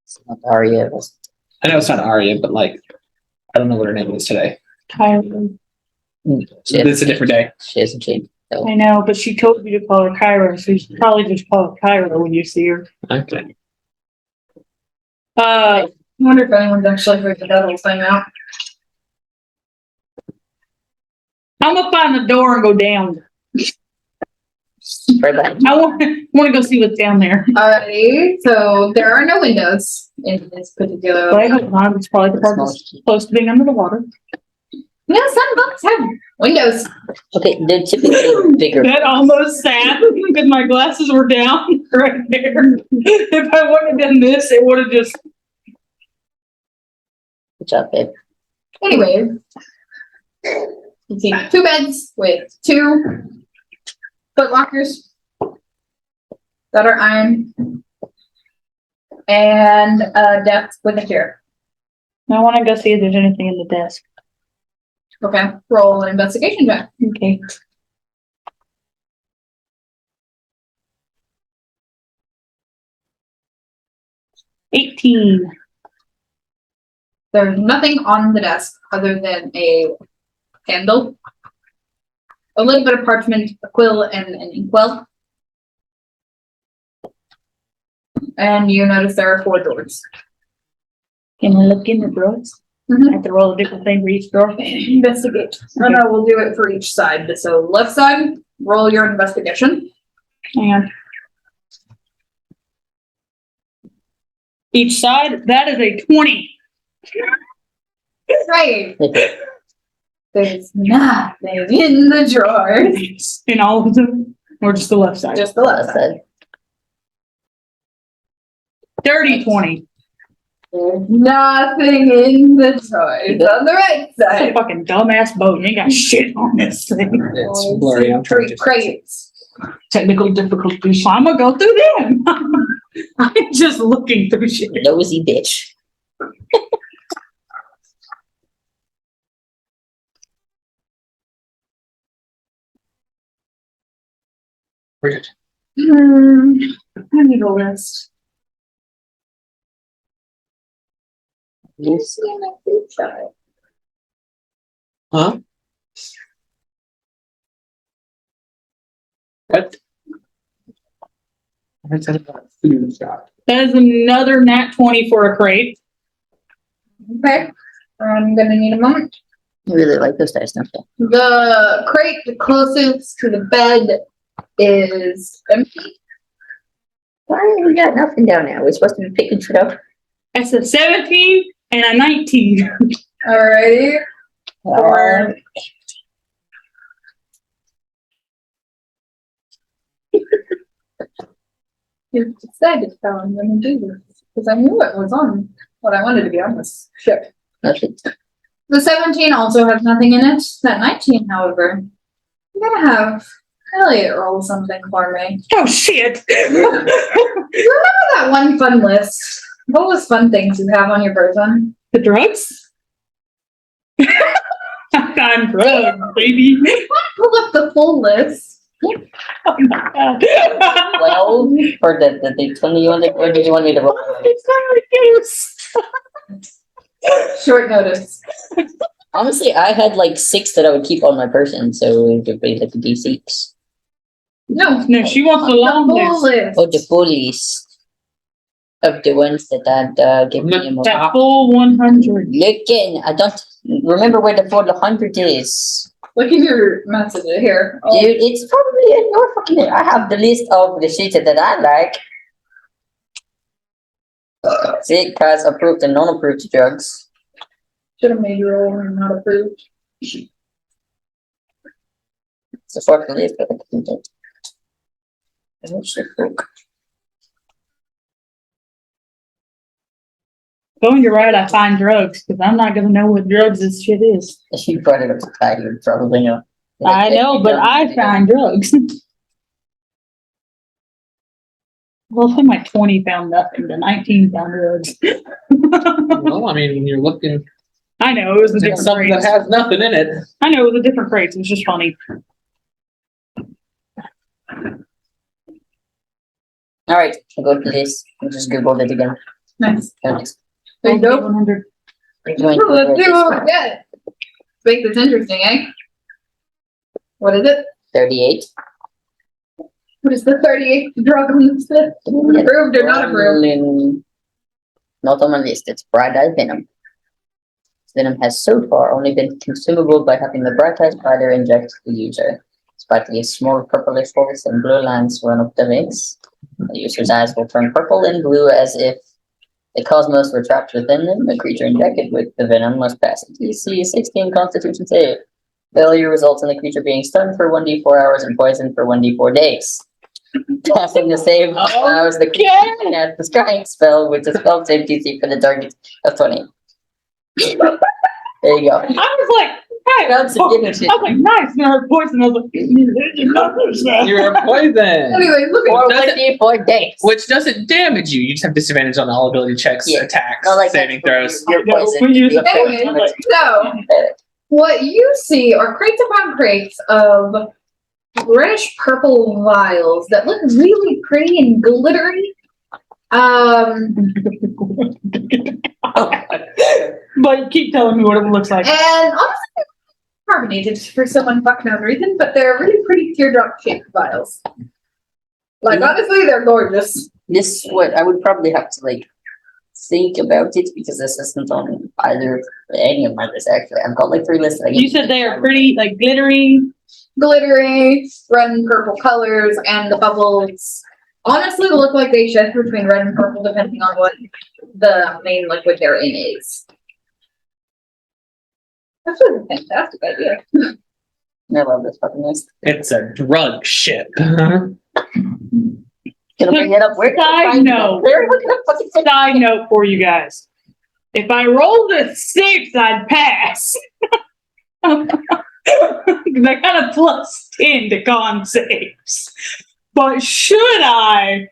It's not Arya. I know it's not Arya, but like, I don't know what her name is today. Kyra. It's a different day. She hasn't changed. So. I know, but she told me to call her Kyra, so you should probably just call her Kyra when you see her. Okay. I wonder if anyone's actually heard the devil thing out. I'm gonna find the door and go down. Right back. I want to go see what's down there. Alrighty, so there are no windows in this particular. But I hope not. It's probably the part that's close to being under the water. No, some books have windows. Okay, they're typically bigger. That almost sad because my glasses were down right there. If I wouldn't have done this, it would have just. Good job, babe. Anyway, you see 2 beds with 2 foot lockers that are iron and a desk with a chair. I want to go see if there's anything in the desk. Okay, roll an investigation check. Okay. $18. There's nothing on the desk other than a candle, a little bit of parchment, a quill, and an inkwell. And you notice there are 4 doors. Can I look in the drawers? I have to roll a different thing for each drawer. Investigate. Oh no, we'll do it for each side. So left side, roll your investigation. Hang on. Each side, that is a 20. Right. There's nothing in the drawers. In all of them, or just the left side? Just the left side. Dirty 20. There's nothing in the drawers on the right It's a side. fucking dumbass boat. You ain't got shit on this thing. It's blurry. I'm trying 3 to. crates. Technical difficulties. I'm gonna go through them. I'm just looking through shit. Nosy bitch. Weird. I need a list. You See my food side. Huh? What? What's that about food shop? That is another nat 20 for a crate. Okay. I'm gonna need a moment. really like those dice, don't you? The crate the closest to the bed is empty. Why we got nothing down there? We're supposed to be picking shit up. That's a 17 and a 19. Alrighty. Or you decided how I'm gonna do this because I knew it was on what I wanted to be on this ship. Nothing. The 17 also has nothing in it. That 19, however, I'm gonna have Elliot roll something for me. Oh shit! Remember that one fun list? What was fun things you have on your person? The drugs? I'm drugs, baby. Pull up the full list. Oh my god. 12 or the 20 you want, or did you want me to roll? Short notice. Honestly, I had like 6 that I would keep on my person, so it would be like the D6. No, No, she wants the long the full list. list. Or the full list of the ones that I'd give me a That full 100. Looking, I don't remember where the full 100 is. Look at your message here. Oh, Dude, it's probably in your fucking. I have the list of the shit that I like. See, cause approved and non-approved drugs. should have made you roll and not approved. It's a fucking list, but I can't do it. Going to right, I find drugs, because I'm not gonna know what drugs this shit is. If you brought it up to Ty, you would probably know. I know, but I find drugs. Well, if my 20 found nothing, the 19 found drugs. Well, I mean, when you're looking I know, it was a at different something that crates. has nothing in it. I know, it was a different crates, it was just funny. Alright, I'll go to this. I just Googled it again. Nice. Thanks. There you go. 100. Let's go Let's see what we get. Make this interesting, eh? What is it? 38. What is the 38th drug on this list? Approved or not approved? Not on my list, it's bright eye venom. Venom has so far only been consumable by having the bright eye spider inject the user. Sparkly small purplish holes and blue lines run up the veins. The user's eyes will turn purple and blue as if the cosmos were trapped within them. The creature injected with the venom must pass a DC 16 Constitution save. Failure results in the creature being stunned for 1d4 hours and poisoned for 1d4 days. Passing the save allows the creature to cast the scrying spell with the spell save DC for the target of 20. There you go. I was like, hey, That's a good shit. I was like, nice, and I heard poison, I was like, You're poisoned. Anyway, look For at 1d4 days. Which doesn't damage you. You just have disadvantage on all ability checks, Yeah. attacks, Not like saving throws. You're No, poisoned. we use You're it. Anyway, poisoned. so what you see are crates upon crates of reddish purple vials that look really pretty and glittery. But keep telling me what it looks like. And honestly, carbonated for some unknown reason, but they're really pretty teardrop shaped vials. Like honestly, they're gorgeous. This what I would probably have to like think about it because this isn't on either any of my lists actually. I've got like 3 lists. That I You said they are pretty, like, glittery. Glittery, red and purple colors, and the bubbles honestly look like they shift between red and purple depending on what the main liquid they're in is. That's really a fantastic idea. I love this fucking list. It's a drug ship. Gonna bring it up. Where can I Side find note. it? Where can I fucking find Side note for you guys. If I rolled a 6, I'd pass. Because I got a +10 to con saves. But should I?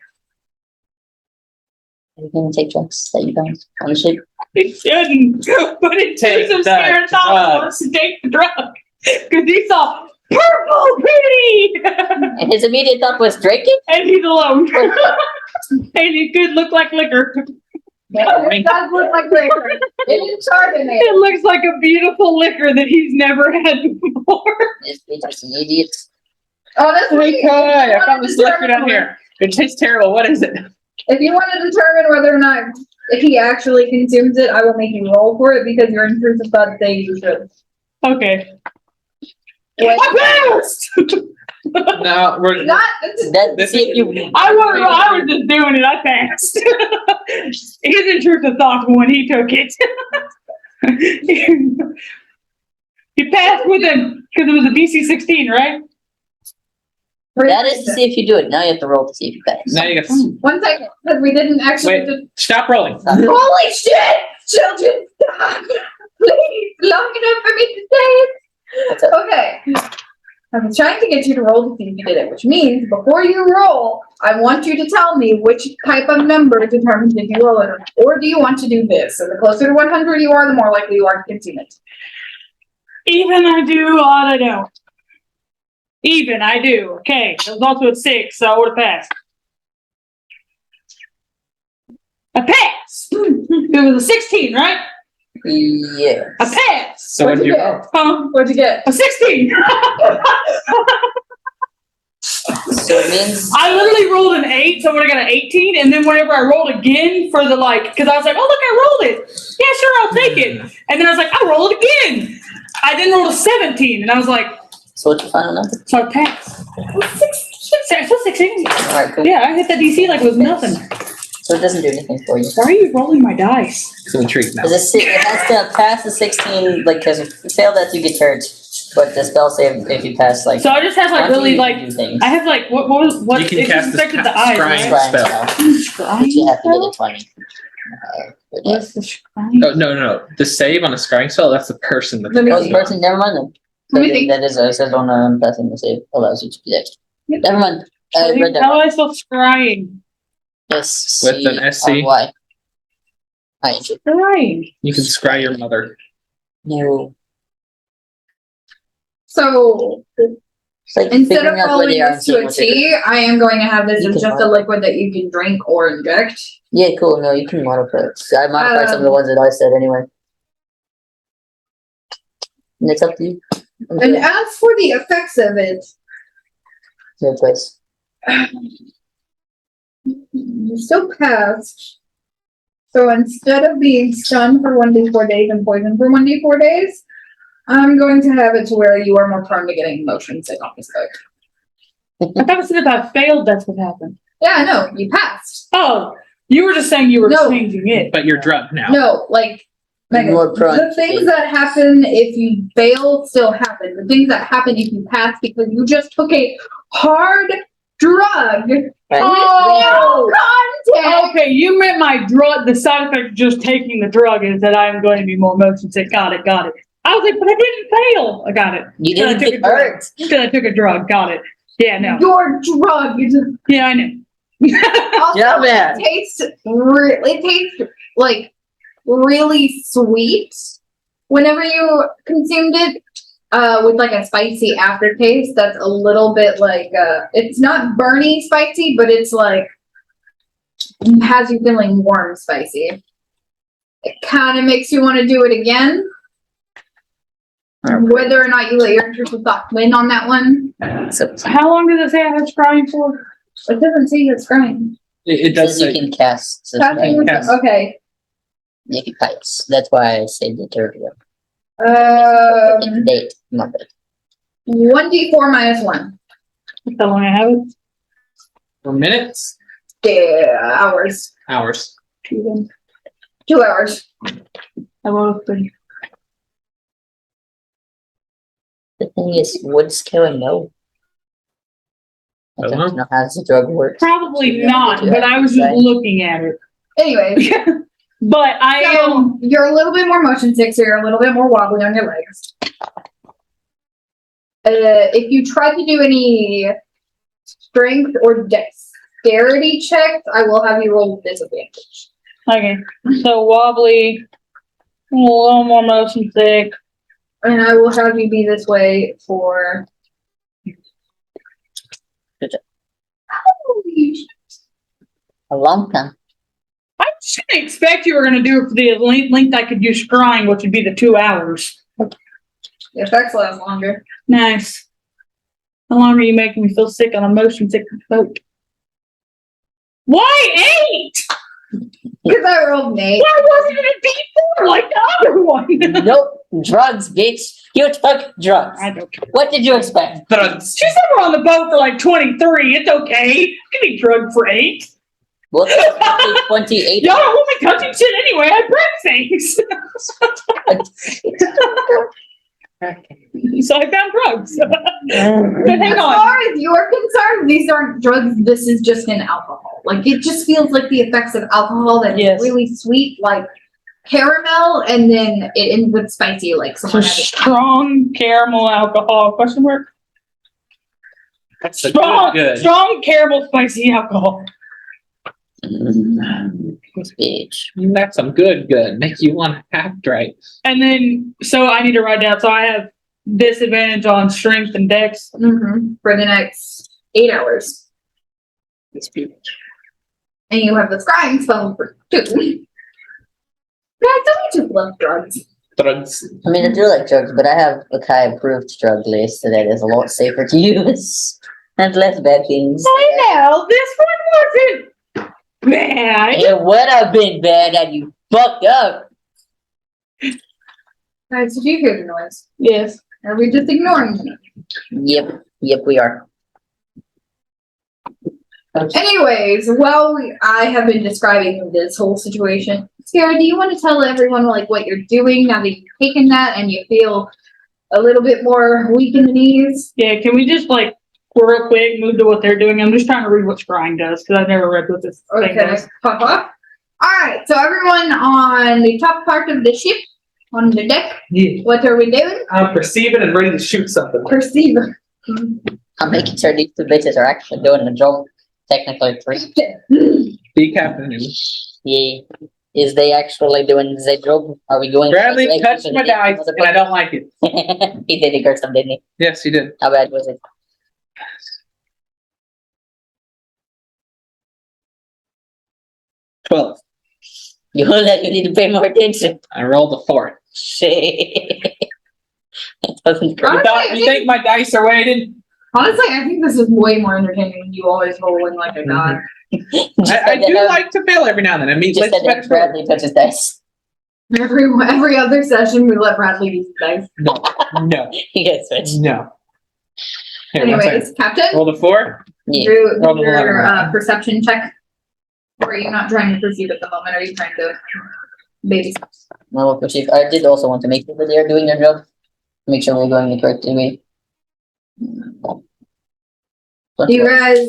You can take drugs that you don't on the ship. It shouldn't. But it Take takes some that scared thought drug. wants to take the drug. Because he saw purple pretty. And his immediate thought was drinking? And he's alone. And it could look like liquor. It does look like liquor. It is carbonated. It looks like a beautiful liquor that he's never had before. This bitch is an idiot. Honestly, Hey, Kai, I found this liquor down here. It tastes terrible. What is it? if you want to determine whether or not if he actually consumes it, I will make you roll for it because your intrusive thoughts say you should. Okay. What? I passed! No, we're Not That see if you I was just doing it. I passed. His intrusive thoughts when he took it. He passed with him because it was a DC 16, right? That is to see if you do it. Now you have to roll to see if you pass. Now you got. 1 second, because we didn't actually. Wait. Stop rolling. Holy shit! Children, stop! Please, long enough for me to say it. What's up? Okay. I'm trying to get you to roll to see if you did it, which means before you roll, I want you to tell me which type of number determines if you roll it or not. Or do you want to do this? So the closer to 100 you are, the more likely you are to consume it. Even I do, odd I don't. Even I do. Okay, it was also a 6, so I would have passed. A pass! It was a 16, right? Yeah. A pass! So what do you roll? What'd you get? A 16! So it means I literally rolled an 8, so I would have got an 18, and then whenever I rolled again for the because I was like, oh look, I rolled it. Yeah, sure, I'll take it. And then I was like, I'll roll it again. I then rolled a 17, and I was like, so what's your final number? so I passed. It's 16. Alright, cool. Yeah, I hit that DC like it was nothing. So it doesn't do anything for you. Why are you rolling my dice? It's a treat now. Because it has to pass the 16, because if you fail that, you get hurt. But the spell save, if you pass, So I just have really do things. I have what You can it cast this affected the eyes, scrying right? spell. But you have to get a 20. But yeah. What's the scrying? Oh, no. The save on a scrying spell, that's the person that Let me Oh, see. the person, never mind then. Let me think. That is, it says on passing the save allows you to do that. Never mind. Read that. How do I spell scrying? With an SC? Why? I Scrying. You can scry your mother. No. So It's like instead of figuring out where rolling they are and this to seeing a what they T, I am going to have this You as can just a mod- liquid that you can drink or inject. Yeah, cool. No, you can modify it. I modified some of the ones that I said anyway. And it's up to you. And as for the effects of it, No place. you still passed. So instead of being stunned for 1d4 days and poisoned for 1d4 days, I'm going to have it to where you are more prone to getting motion sick on this book. I thought it said if I failed, that's what happened. Yeah, I know, you passed. Oh, you were just saying you were No. changing it. But you're drunk now. No, like, Megan, More prone the to things fail. that happen if you fail still happen. The things that happen if you pass because you just took a hard drug with Oh! no context. Okay, you meant my drug. The side effect of just taking the drug is that I am going to be more motion sick. Got it. I was like, but I didn't fail. I got it. You Then I didn't took get a drug. hurt. Because I took a drug. Got it. Yeah, no. Your drug is Yeah, I know. also, Yeah, man. it tastes like really sweet whenever you consumed it. With like a spicy aftertaste that's a little bit like it's not burny spicy, but it's like has you feeling warm spicy. It kind of makes you want to do it again. Whether or not you let your intrusive thought win on that one, So How long does it say I have scrying for? it doesn't say it's crying. It does you say can cast. So Casting with- Yes. Okay. you can pipes. That's why I saved it earlier. Date. Not bad. 1d4 minus 1. How long I have it? for minutes, Yeah, hours. hours. 2 2 hours. I will open. The thing is, wood's killing no. I Uh-huh. don't know how the drug works. Probably Yeah, not, yeah, but I was just right. looking at it. Anyway, But I am. so you're a little bit more motion sick, so you're a little bit more wobbly on your legs. If you try to do any strength or dexterity checks, I will have you roll with disadvantage. Okay, so wobbly, a little more motion sick. And I will have you be this way for. Holy sh- A long time. I didn't expect you were going to do it for the length I could use scrying, which would be the 2 hours. The effects last longer. Nice. How long are you making me feel sick on a motion sick boat? Why 8? Because I rolled an 8. Why wasn't it a D4 like the other one? Nope. Drugs, bitch. You took drugs. I don't care. What did you expect? Drugs. She said we're on the boat for like 23. It's okay. Give me drugged for 8. Well, technically 28. Y'all don't want me touching shit anyway. I break things. So I found drugs. But hang As on. far as you're concerned, these aren't drugs. This is just an alcohol. Like it just feels like the effects of alcohol that Yes. is really sweet, like caramel, and then it ends with spicy, like So someone had it. strong caramel alcohol, question mark? That's a Strong, good. strong caramel spicy alcohol. Bitch. That's some good. Make you want to act right. And then, so I need to write down, so I have disadvantage on strength and dex. For the next 8 hours. And you have the scrying spell for 2. Yeah, I thought you just love drugs. Drugs. I mean, I do like drugs, but I have a Kai approved drug list so that is a lot safer to use and less bad things. I know, this one wasn't bad. It would have been bad had you fucked up. Alright, so do you hear the noise? Yes. Are we just ignoring it? Yep, we are. Anyways, I have been describing this whole situation. Sarah, do you want to tell everyone like what you're doing now that you've taken that and you feel a little bit more weak in the knees? Yeah, can we just like, real quick, move to what they're doing? I'm just trying to read what scrying does, because I've never read what this thing Okay, does. pop up. Alright, so everyone on the top part of the ship, on the deck, Yeah. what are we doing? I'm perceiving and ready to shoot something. Perceive. I'm making sure these two bitches are actually doing the job. Technically 3. Be captain. Yeah. Is they actually doing the job? Are we going? Bradley touched my dice, and I don't like it. He did it, Gerson, didn't he? Yes, you did. How bad was it? $12. You need to pay more attention. I rolled a 4. Shit. It wasn't great. You think my dice are weighted? Honestly, I think this is way more entertaining when you always roll in like a god. I do like to fail every now and then. I mean, Just let's that Bradley touches dice. Every other session, we let Bradley use the dice. No. He gets switched. No. Here, one second. Anyways, Captain, Roll the 4. Yeah. do Roll the your 11. perception check. Or are you not trying to perceive at the moment? Are you trying to baby? No, we'll proceed. I did also want to make sure that they are doing their job. Make sure we're going the correct way. You guys,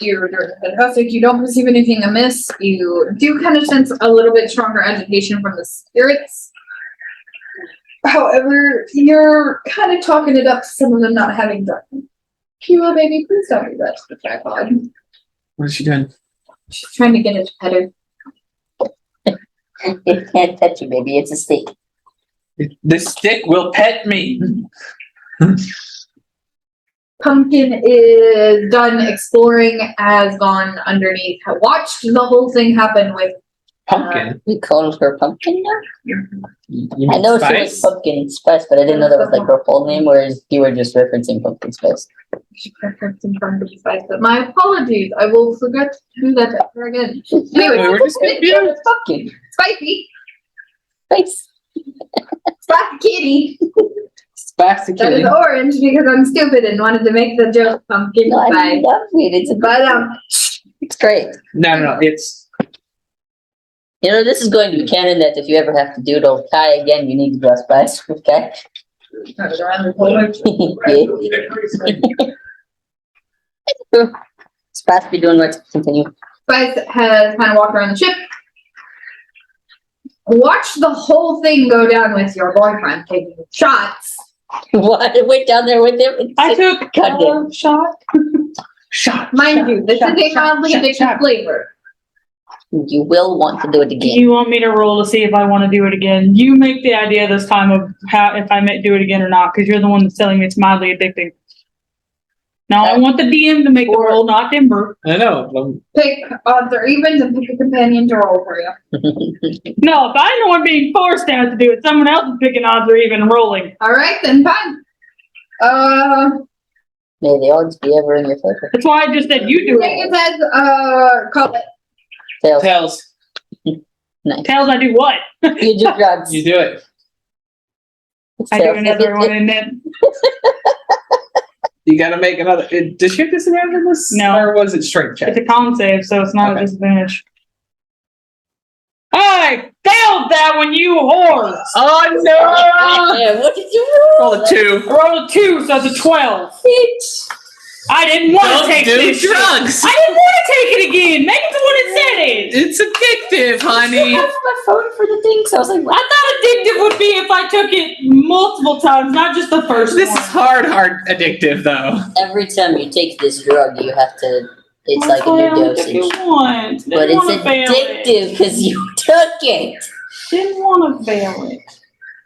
you're doing fantastic. You don't perceive anything amiss. You do kind of sense a little bit stronger agitation from the spirits. However, you're kind of talking it up to some of them not having done. Kira, baby, please don't do that to the tripod. What is she doing? She's trying to get it to pet her. It can't touch you, baby. It's a stick. This stick will pet me. Pumpkin is done exploring, has gone underneath, have watched the whole thing happen with Pumpkin. We call her Pumpkin now? You I mean know she was Spice? Pumpkin Spice, but I didn't know that was like her full name, whereas you were just referencing Pumpkin Spice. in front of you guys, but my apologies. I will forget to do that ever again. Anyway, We were just confused. Pumpkin Spicy, Spice. spicy kitty. Spicy That is kitty. orange because I'm stupid and wanted to make the joke pumpkin No, I spice. love it. It's a But it's great. No. It's You know, this is going to be canon that if you ever have to do it on Kai again, you need to draw Spice with Kai. Yeah. Spice be doing what? Continue. Spice has kind of walked around the ship. Watch the whole thing go down with your boyfriend taking shots. What? I went down there with him. I took Goddamn. a shot. shot. Mind you, this shot, is a shot, mildly shot, addictive shot. flavor. You will want to do it Do again. you want me to roll to see if I want to do it again? You make the idea this time of how if I may do it again or not, because you're the one that's telling me it's mildly addicting. Now I want the DM to make the roll, not Denver. I know. Pick odds or evens and pick a companion to roll for you. No, if I'm the one being forced to have to do it, someone else is picking odds or even rolling. All right, then fine. May the odds be ever in your favor. That's why I just said you do Take it. it says, call it. Tails. Tails. Nice. Tails, I do what? You do drugs. You do it. I do Tails. another one and then You gotta make another. Does she have disadvantage on this? No. Or was it strength check? it's a con save, so it's not Okay. a disadvantage. Hi! failed that one, you whore. Oh no! Yeah, what did you Roll a 2. I rolled a 2, so it's a 12. I didn't want to Don't take do this shit. drugs. I didn't want to take it again. Megan's the one that said it. It's addictive, honey. have my phone for the thing? So I was like, I thought addictive would be if I took it multiple times, not just the first This one. is hard addictive though. every time you take this drug, you have to. It's That's like a why I new only took it dosage, once. but Didn't it's wanna fail it. addictive because you took it. Didn't want to fail it.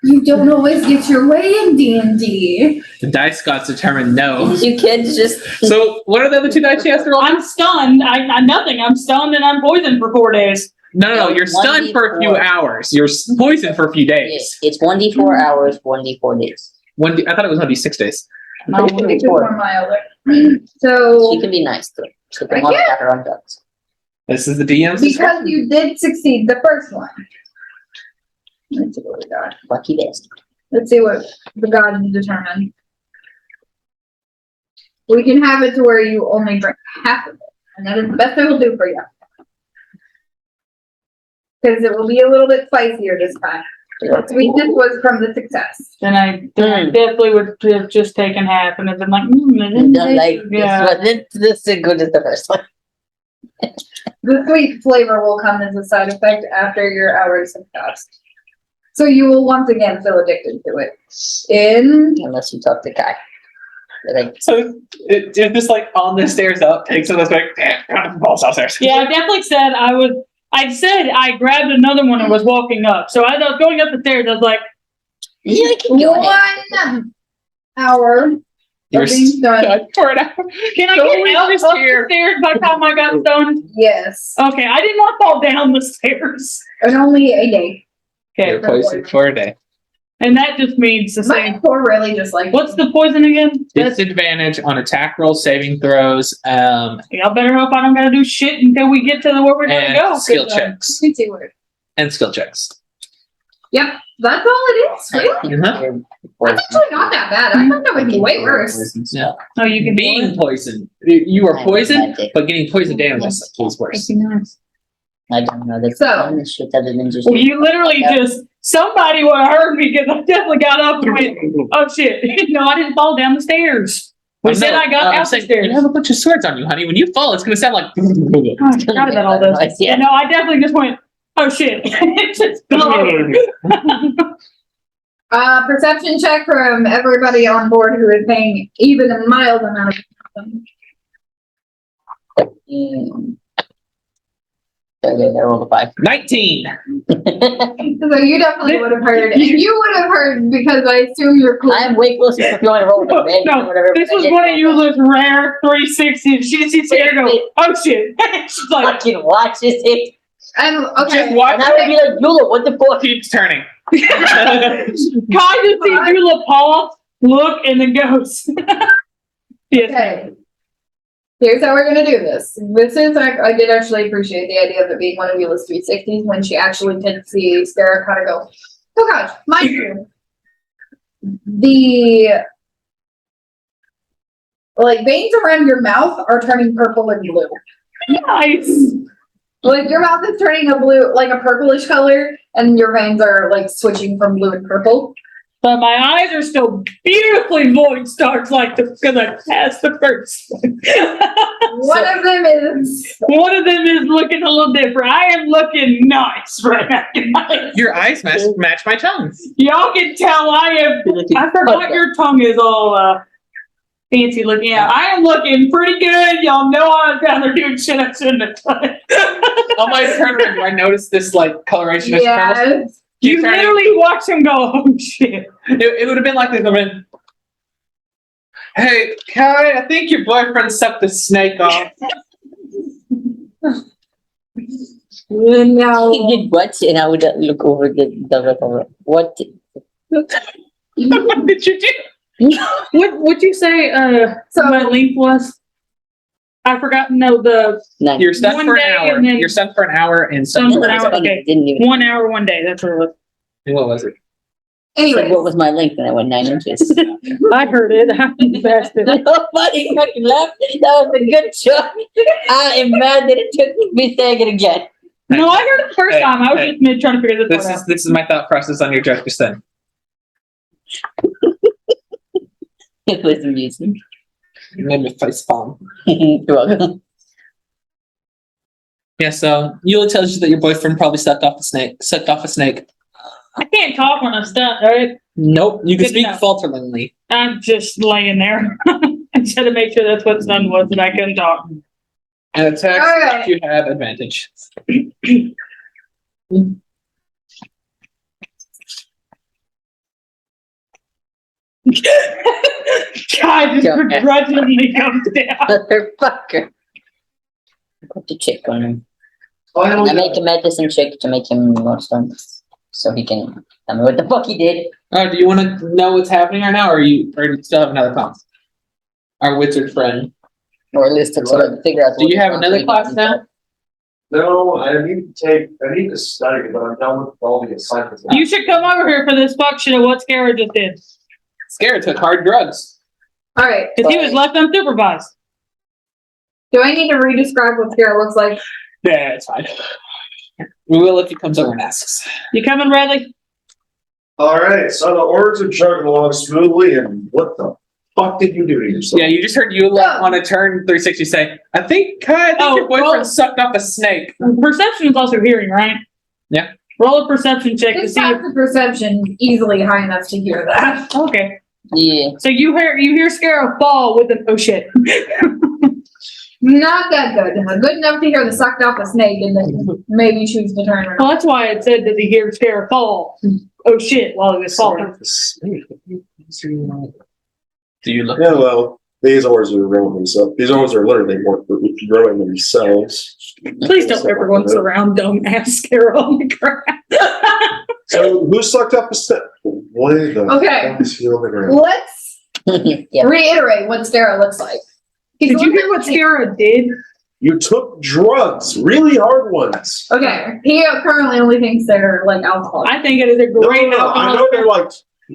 You don't always get your way in D&D. The dice gods determined no. You can't just. So what are the other 2 dice she has to roll? I'm stunned. I'm nothing. I'm stunned and I'm poisoned for 4 days. No. You're stunned for a few 1d4. hours. You're poisoned for a few days. It's 1d4 hours, 1d4 days. I thought it was 1d6 days. No, It can be It's just 4. one milder. So, She can be nice too. She can I look can't. at her own drugs. This is the DM's discretion. because you did succeed the first one. Let's see what we got. Lucky bastard. Let's see what the gods determine. We can have it to where you only drink half of it, and that is the best I will do for you. Because it will be a little bit spicier this time. The sweetness was from the success. Then I definitely would have just taken half and have been like, I don't like yeah. this one. This is as good as the first one. The sweet flavor will come as a side effect after your hours have passed. So you will once again feel addicted to it. Unless you talk to Kai. Like, So it's just like on the stairs up, takes it, like, falls downstairs. Yeah, I definitely said I grabbed another one and was walking up. So as I was going up the stairs, I was like, yeah, keep going. 1 hour You're of being done. stunned for an hour. can I No get one out is up the here. stairs by the time I got stoned? Yes, Okay, I did not fall down the stairs. and only a day. You're Okay, poisoned for a day. and that just means the My same. poor really just like. What's the poison again? Disadvantage on attack roll, saving throws, Y'all better hope I don't gotta do shit until we get to where we're gonna go. and skill 'cause, checks. Me too. Word. And skill checks. Yep, that's all it is. Really, that's actually not that bad. I thought that would be way worse. Yeah. Oh, you can Being poisoned. You are I poisoned, like that. but getting poison damage is worse. I don't know. That's So- this shit other than just. Well, you literally just somebody would have heard me because I definitely got up and went, oh shit. No, I didn't fall down the stairs. We said I got I'm out the saying, stairs. you have a bunch of swords on you, honey. When you fall, it's gonna sound like. Oh, I forgot about all this. Yeah. No, I definitely just went, oh shit. It's just Perception check from everybody on board who is paying even a mild amount of attention. Okay, I rolled a 5. 19. So you definitely would have heard, and you would have heard because I assume you're cool. I'm way closer if you want to roll with a No, or whatever. this was one of Eula's rare 360. She sees here go, oh shit. She's like, Fucking watch this hit. And Just okay, watch And I would be like, Yula, what the fuck? keeps turning. Kai just sees Eula pause, look, and then goes. Yes. okay. Here's how we're gonna do this. This is, I did actually appreciate the idea of it being one of Eula's 360s when she actually did see Sparrow kind of go, oh gosh, mind you. The like veins around your mouth are turning purple and blue. Nice. Like your mouth is turning a blue, like a purplish color, and your veins are like switching from blue and purple. But my eyes are still beautifully void stars like this because I passed the first one. One of them is One of them is looking a little different. I am looking nice right now, guys. Your eyes match my tongue. Y'all can tell I forgot your tongue is all fancy looking. Yeah, I am looking pretty good. Y'all know I was down there doing shit I shouldn't have done. On my turn, I noticed this like coloration. Is purple. yes. You literally watch him go, oh shit. It would have been like this. Hey, Kai, I think your boyfriend sucked the snake off. No. He did what? And I would look over the what? What did you do? What would you say So my length was? I forgot. No, the Nine. You're stunned One for an day hour. and then- You're stunned for an hour and Stunned some. for an hour. Okay. Didn't even. 1 hour, 1 day. That's what it was. What was it? anyway, What was my length? And I went 9 inches. I heard it. I fast it. Nobody fucking laughed. That was a good joke. I am mad that it took me saying it again. No, I heard it the first Hey, time. I was hey. just mid trying to figure this part out. This is my thought process on your joke just then. It was amusing. You made me face palm. You're welcome. Yeah, so Eula tells you that your boyfriend probably sucked off a snake. I can't talk when I'm stunned, right? Nope, you can Good speak enough. falteringly. I'm just laying there. I just had to make sure that's what stun was and I couldn't talk. And attacks, Alright. you have advantage. God, just Yeah. begrudgingly comes down. Motherfucker. Put the check on him. I Finally, make a medicine check to make him more stunned. So he can tell me what the fuck he did. Oh, do you want to know what's happening right now, or do you still have another class? Our wizard friend. Or at least to sort of figure out. Do you have another class now? no, I need to study, but I'm done with all the assignments. You should come over here for this fuck shit of what Scarra just did. Scared took hard drugs. Alright, Because he was left unsupervised. do I need to re-describe what Scarra looks like? Yeah, it's fine. We will if he comes over and asks. You coming, Bradley? Alright, so the orders are chugging along smoothly, and what the fuck did you do to yourself? Yeah, you just heard Eula on a turn 360 say, I think Oh, your boyfriend well- sucked off a snake. Perception is also hearing, right? Yeah. Roll a perception check to His see if. passive perception easily high enough to hear that. Okay. Yeah. So you hear Scarra fall with an oh shit. Not that good. Good enough to hear the sucked off a snake and then maybe choose to turn around. Well, that's why it said that he heard Scarra fall. Oh shit, while he was falling. Do you look? Yeah, well, these orders are growing themselves. These orders are literally growing themselves. Please don't ever go surround dumbass Scarra on the ground. So, who sucked up a step? What the Okay. fuck is he on the ground? Let's Yeah. reiterate what Scarra looks like. Did you hear what Scarra did? You took drugs, really hard ones. Okay, he currently only thinks they're like alcohol. I think it is a No, great I know they're like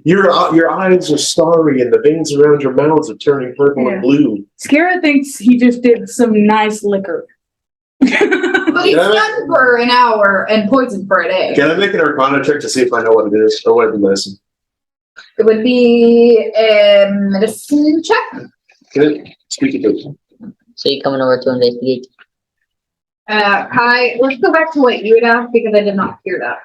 your eyes are starry and the veins around your mouths are turning purple Yeah. and blue. Scarra thinks he just did some nice liquor. But he's Yeah. stunned for an hour and poisoned for a day. Can I make an Arcana check to see if I know what it is or what it is? It would be a medicine check. Can it speak it to? So you coming over to investigate? Kai, let's go back to what you had asked because I did not hear that.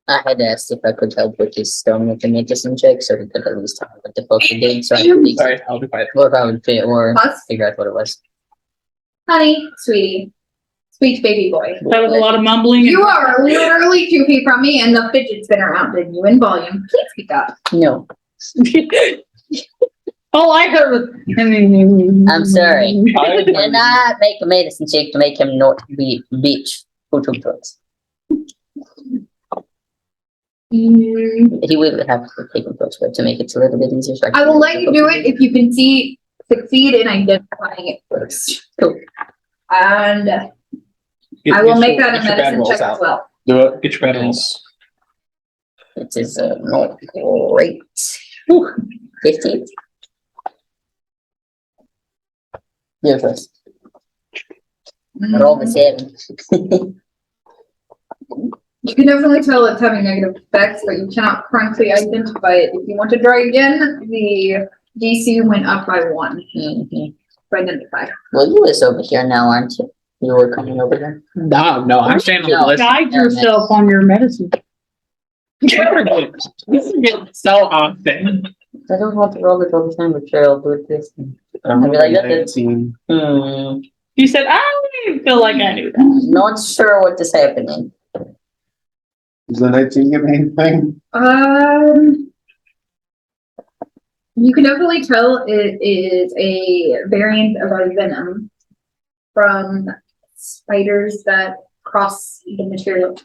I had asked if I could help with his stone with the medicine check, so we could at least talk what the fuck he did, so I could Sorry, I'll be quiet. or if I would fit or Us? figure out what it was. Honey, sweetie, sweet baby boy. That was a lot of mumbling. You are literally 2 feet from me and the fidget spinner outdid you in volume. Please speak up. No, All I heard was. I'm sorry. I Can I make a medicine check to make him not be bitch who took drugs? He will have to take drugs but to make it a little bit easier. So I will let you do it if you can succeed in identifying it first. Cool. And I will make that a medicine check as well. Do it. Get your bad rolls. It is not great. 15. Yeah, first. Roll the 7. You can definitely tell it's having negative effects, but you cannot currently identify it. If you want to try again, the DC went up by 1 Mhm. to identify. Well, you was over here now, aren't you? You were coming over there. No, I'm staying on the No. list. Guide yourself on your medicine. You forget so often. I don't want to roll it all the time, but sure, I'll do it this time. I'm gonna be like that. You said, I don't even feel like I knew that. Not sure what is happening. Is the 19 give me anything? You can definitely tell it is a variant of a venom from spiders that cross the material.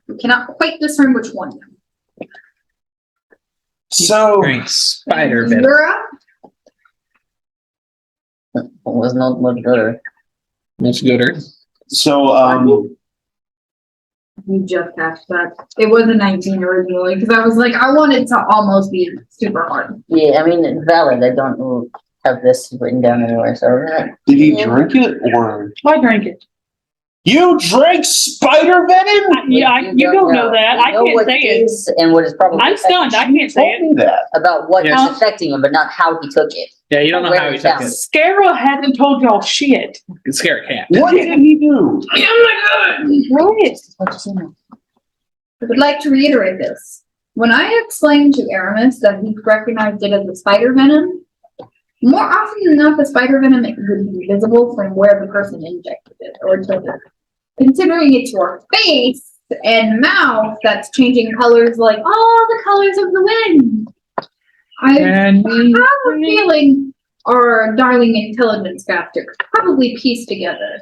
You cannot quite discern which one. So, Great spider venom. You're up. It was not much better. Much gooder. You just catch that. It was a 19 originally because I was like, I wanted to almost be super hard. Yeah, I mean, it's valid. I don't have this written down anywhere, so. did he drink it or? Why drink it? You drank spider venom? You don't know that. I know can't what say it. is and what is probably I'm stunned. I can't say Told it. me that. about what Yes. is affecting him, but not how he took it. Yeah, you don't know Where how he it's took down. it. Scara hasn't told y'all shit. Scare cat. What did he do? Right. I would like to reiterate this. When I explained to Aramis that he recognized it as a spider venom, more often than not, the spider venom would be visible from where the person injected it or took it. Considering it's your face and mouth that's changing colors like all the colors of the wind, I have a feeling our darling intelligence captor could probably piece together.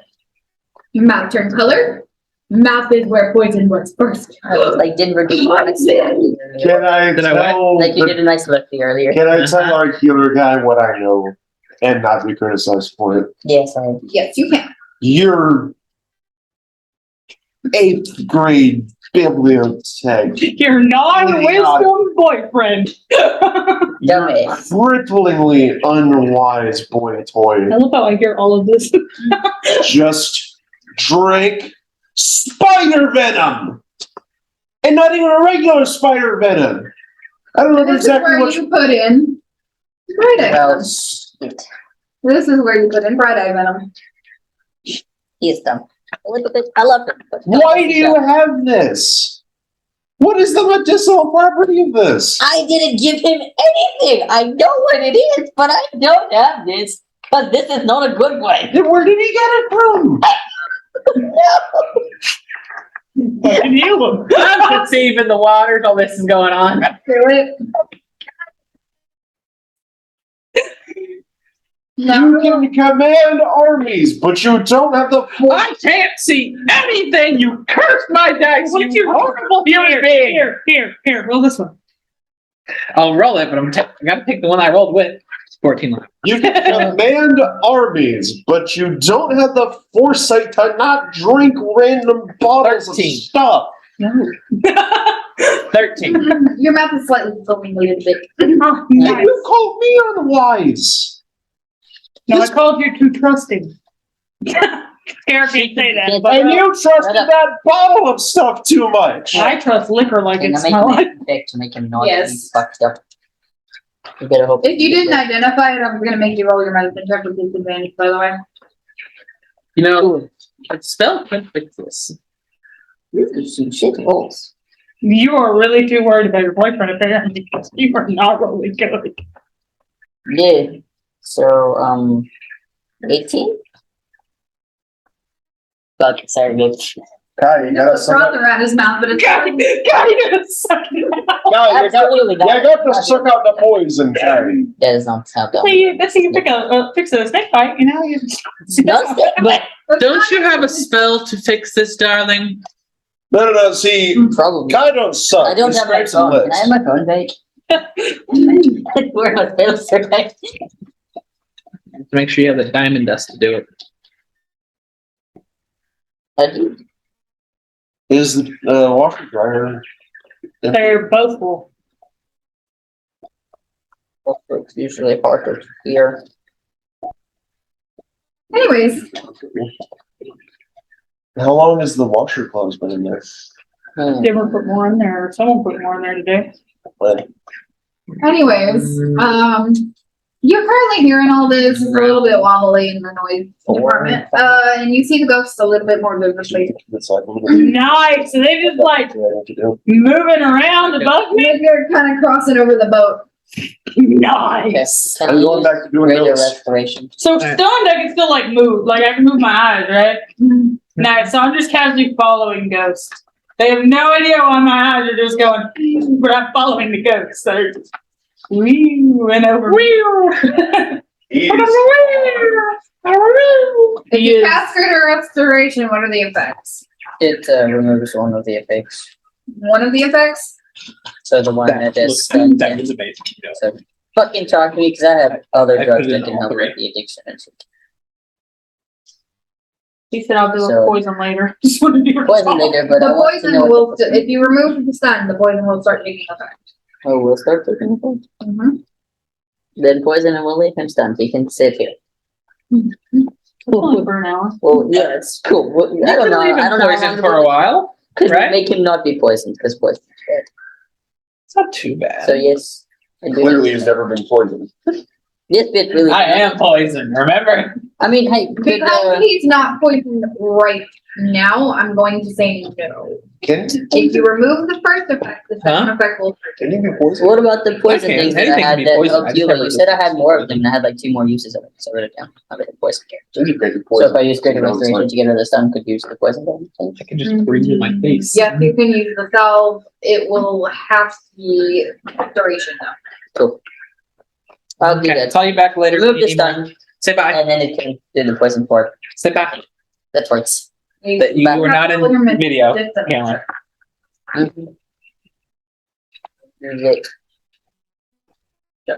Mouth turned color. Mouth is where poison was first. Like Denver did Can I Did I tell like you did a nice lefty earlier. Can I tell our healer guy what I know and not be criticized for it? Yes, I Yes, you can. Your 8th grade bibliotech Your non-wisdom boyfriend. dumbass. cripplingly unwise boy toy I love how I hear all of this. just drank spider venom! And not even a regular spider venom! I don't know This is exactly where what you put in bright eye Well, venom. This is where you put in bright eye venom. he is dumb. A little bit. I love him. But Why do you have this? What is the medicinal property of this? I didn't give him anything. I know what it is, but I don't have this because this is not a good one. Then where did he get it from? Fucking heal him. I'm saving the water while this is going on. Do it. You No. can command armies, but you don't have the force. I can't see anything. You cursed my dice. What You horrible human being. Here, roll this one. I'll roll it, but I gotta pick the one I rolled with. 14 left. You can command armies, but you don't have the foresight to not drink random bottles 13. of stuff. No. 13. Your mouth is slightly foaming a little bit. Oh, nice. You called me unwise. No, I called you too trusting. Scara can't say that, but And you trusted that bottle of stuff too much. I trust liquor like And it's I'm my making life. it big to make him not Yes. be fucked up. You better hope. If you didn't identify it, I'm gonna make you roll your medicine check with disadvantage, by the way. You know, a spell could fix this. Some shit rolls. You are really too worried about your boyfriend apparently because you are not really good. Yeah. So 18. Fuck, sorry, bitch. Guy, you There's a froth around his mouth, but it's God, you gotta suck it out. Absolutely not. You got to suck out the poison, Carrie. That is not how dumb. That's how you fix a snake bite, you know? Not that, but Don't you have a spell to fix this, darling? No. See, probably. Guy don't suck. I don't He have my scrapes the phone. Can lips. I have my phone back? We're on fails tonight. Make sure you have the diamond dust to do it. I do. Is the washer dryer? They're both full. It's usually harder here. anyways, How long has the washer closed been in there? Dimmer put more in there, or someone put more in there today. But anyways, you're currently hearing all this. It's a little bit wobbly in the noise department. And you see the ghosts a little bit more vividly. it's like a little bit. Nice, so they just like What to do? moving around above me. You're kind of crossing over the boat. Nice. Can I'm I going use back to doing greater those. restoration? So stunned, I can still like move, like I can move my eyes, right? Nice, so I'm just casually following ghosts. They have no idea why my eyes are just going, but I'm following the ghosts. So they're just and over. Ease. If you cast greater restoration, what are the effects? It removes one of the effects. One of the effects? So the one that is that stunned. is amazing. So fucking talk to me because I have other I drugs put it that in can all help three. with the addiction and shit. He said I'll do So- a poison later. Just want to be Poison later, but I The want to poison know. will, if you remove the stun, the poison will start taking effect. Oh, we'll start taking poison. Mm-hmm. Then poison and we'll leave him stunned. He can sit here. Only for an hour. Well, yeah, it's cool. Well, I You don't can know. leave I him don't know how poisoned long for a while. Because right? make him not be poisoned, because poison. It's not too bad. So yes. I do. Clearly, he's never been poisoned. This bit really. I am poisoned, remember? I mean, hey, could, Because he's not poisoned right now, I'm going to say no. Can If you remove the first effect, the second Huh? effect will. you be poisoned? what about the poison Okay, things that I anything can had be that poison, I helped just you? never You said I had do more of them, and I had like 2 more uses of it, so I wrote it down. I made it poison. You can be So if poisoned. I use greater You know, it's restoration like- to get rid of the stun, could use the poison thing. I can just breathe in my face. Yes, you can use the salve. It will have to be duration though. Cool. I'll do Okay, that. call you back later. Remove the Any more? stun, Say bye. and then it can do the poison for it. Say bye. That works. That you were not in video, Cameron. Mm-hmm. Great. Yeah,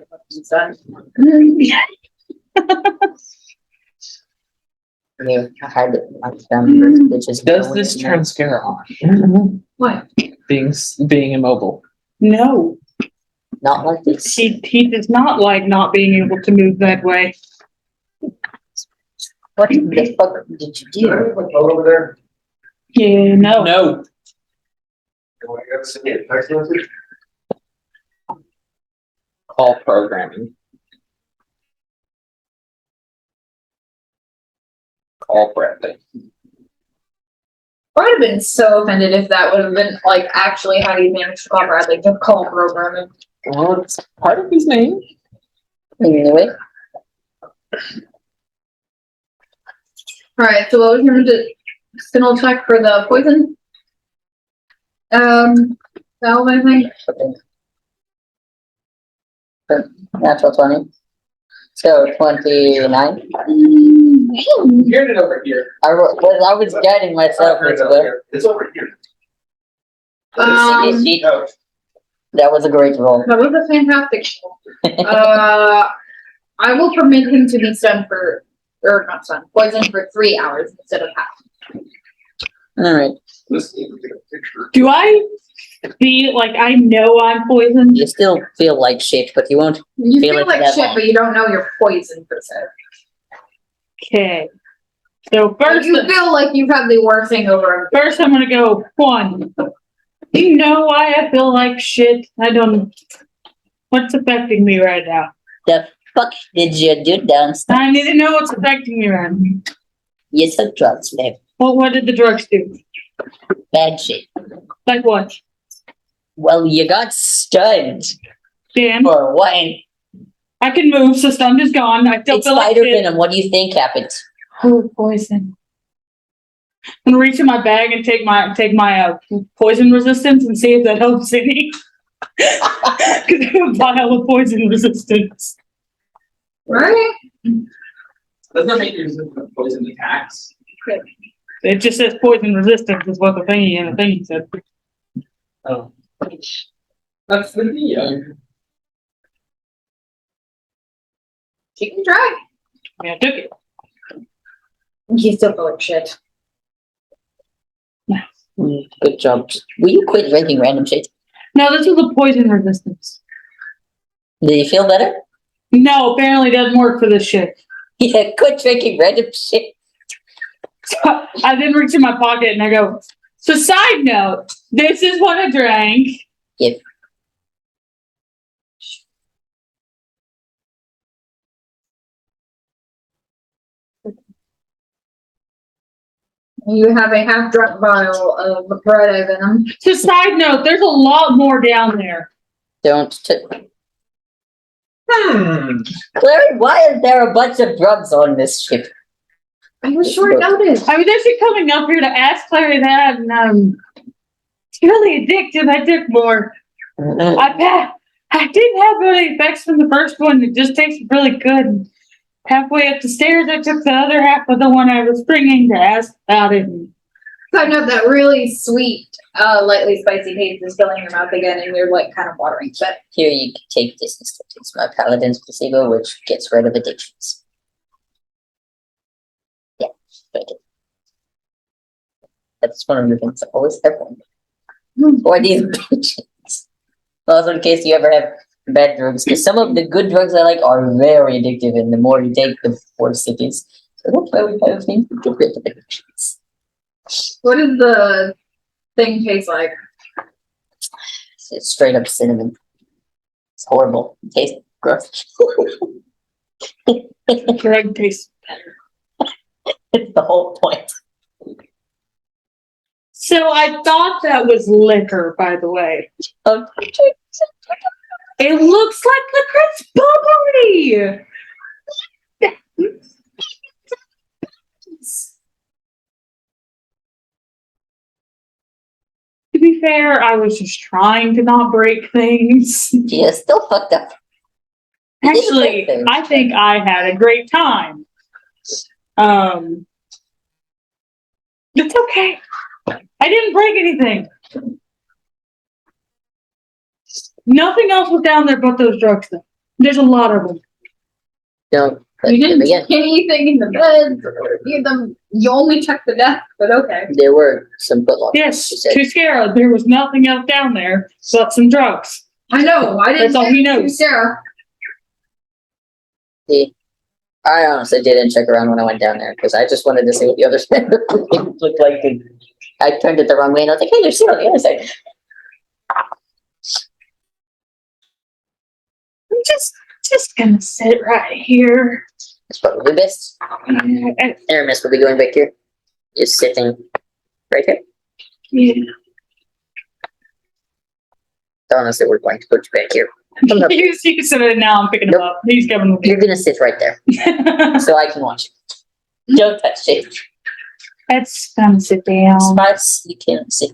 I had it. Which is Does this turn scare on? What? Being immobile. No, Not like this. he does not like not being able to move that way. What the fuck did you do? Over there. Yeah, no. No. I got send me a text message. Call programming. Call Bradley. I would have been so offended if that would have been like actually how you managed to call Bradley to call programming. Well, it's part of his name. Anyway, Alright, so what was your spinal check for the poison? Salve, I think. natural 20. So 29. Here's it over here. I was guiding myself as well. It's over here. Um, No. That was a great roll. That was a fantastic roll. I will permit him to be stunned or not stunned, poisoned for 3 hours instead of half. Alright. Let's take a picture. Do I feel like I know I'm poisoned? You still feel like shit, but you won't. You Feel feel it like that shit, long. but you don't know you're poisoned per se. Okay. So But first, you feel like you've had the worst hangover. first I'm gonna go 1. Do you know why I feel like shit? I don't. What's affecting me right now? The fuck did you do downstairs? I need to know what's affecting me right now. You took drugs, babe. Well, what did the drugs do? Bad shit. Like what? Well, you got stunned Dan, for one. I can move, so stun is gone. I still It's feel like spider shit. venom. What do you think happened? Oh, poison. I'm gonna reach in my bag and take my poison resistance and see if that helps any. Because I have a vial of poison resistance. Right? Doesn't that make you resistant to poison attacks? It just says poison resistance is what the thingy said. Oh. That's the deal. You can try. Yeah, I took it. You still feel like shit. Good job. Will you quit drinking random shit? No, this was a poison resistance. Do you feel better? No, apparently it doesn't work for this shit. Yeah, quit drinking random shit. So I then reach in my pocket and I go, so side note, this is what I drank. Yep. You have a half drunk vial of red venom. So side note, there's a lot more down there. Don't. Clary, why is there a bunch of drugs on this ship? I was short notice. I was actually coming up here to ask Clary that, and it's really addictive. I took more. I didn't have any effects from the first one. It just tasted really good. Halfway up the stairs, I took the other half of the one I was bringing to ask about it. I know that really sweet, lightly spicy taste is filling your mouth again, and you're like kind of watering. But Here, you can take this instead. It's my paladin's placebo, which gets rid of addictions. Yeah, take it. That's one of the things I always have one. Or these bitches. Also, in case you ever have bad drugs, because some of the good drugs I like are very addictive, and the more you take, the worse it is. So that's why we have things to get rid of the cheese. What does the thing taste like? It's straight up cinnamon. It's horrible. It tastes gross. Drug tastes better. It's the whole point. So I thought that was liquor, by the way. It looks like licorice bubbly. To be fair, I was just trying to not break things. Yeah, still fucked up. Actually, I think I had a great time. It's okay. I didn't break anything. Nothing else was down there but those drugs, though. There's a lot of them. Don't. You didn't again, check anything in the beds or any of them. You only checked the desk, but okay. there were some footlockers. Yes, she said. to Sarah, there was nothing else down there but some drugs. I know. I didn't That's all say he it to knows. Sarah. I honestly didn't check around when I went down there because I just wanted to see what the other side looked like. And I turned it the wrong way and I was like, hey, there's Sarah on the other side. I'm just gonna sit right here. It's probably best. Aramis will be going back here. Just sitting right here. Yeah. Honestly, we're going to put you back here. You can sit it now. I'm picking him up. He's coming with You're gonna sit right there so I can watch you. Don't touch it. Let's come sit down. Spice, you can't sit.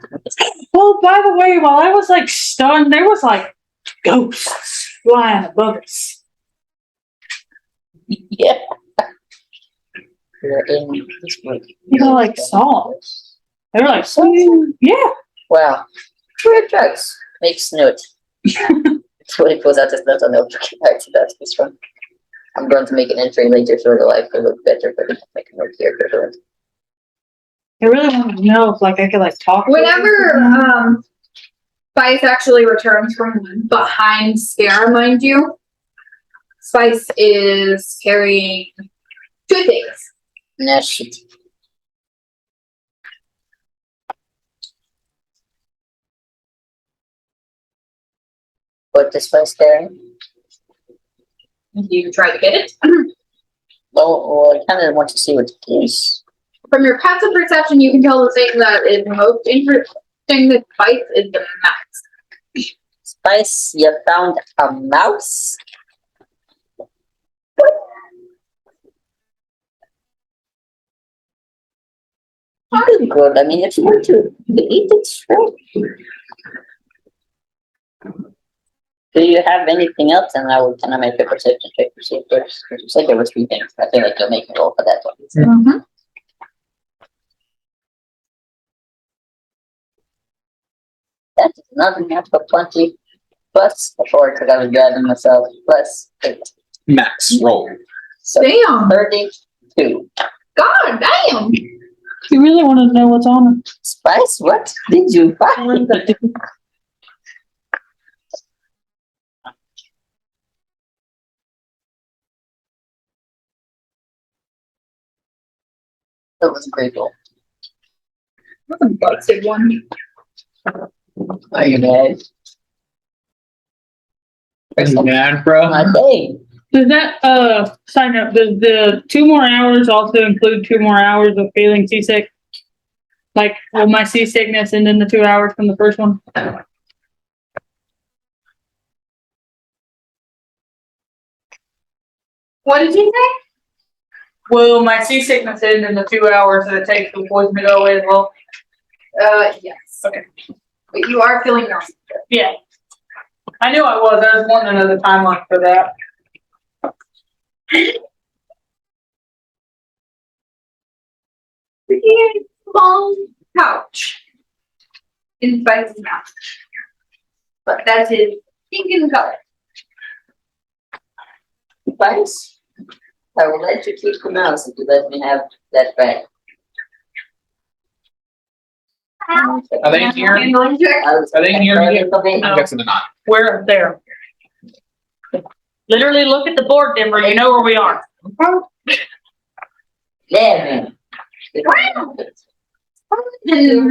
Oh, by the way, while I was like stunned, there was like ghosts flying above us. Yeah. We're in this room. You know, like saw. They were like, yeah. Wow. Weird drugs. Makes note. So when it goes out to that, I'll get back to that this one. I'm going to make an entry later so the life will look better, but I'll make a note here for it. I really wanted to know if like I could like talk. to Whenever Spice actually returns from behind Scare, mind you, Spice is carrying two things. Nah, shit. What the Spice carrying? You try to get it. Well, I kind of want to see what it is. From your passive perception, you can tell the thing that is most interesting that Spice is the mouse. Spice, you found a mouse? Good. I mean, if you want to eat it, sure. Do you have anything else? And I will kind of make a perception check to see if there's. You said there were 3 things. I feel like you'll make a roll for that one. Mm-hmm. That is nothing else but 20 plus 4 because I was driving myself plus 8. Max roll. So Damn. 32. God damn. You really want to know what's on it? Spice, what did you find? That was a great roll. That's a busted one. Are you mad? Are you mad, bro? My day. Does that sign up? Does the 2 more hours also include 2 more hours of feeling seasick? Like, will my seasickness and then the 2 hours from the first one? What did you say? Will my seasickness end in the 2 hours that it takes for the poison to go away as well? Yes. Okay. But you are feeling nauseous. Yeah. I knew I was. I was wanting another timeline for that. Small pouch in Spice's mouth. But that's his pink in color. Spice, I will let you keep the mouse if you let me have that back. Are they here? Handling check. Are they near you? I'm guessing they're not. We're there. Literally look at the board, Denver. You know where we are. 11. We're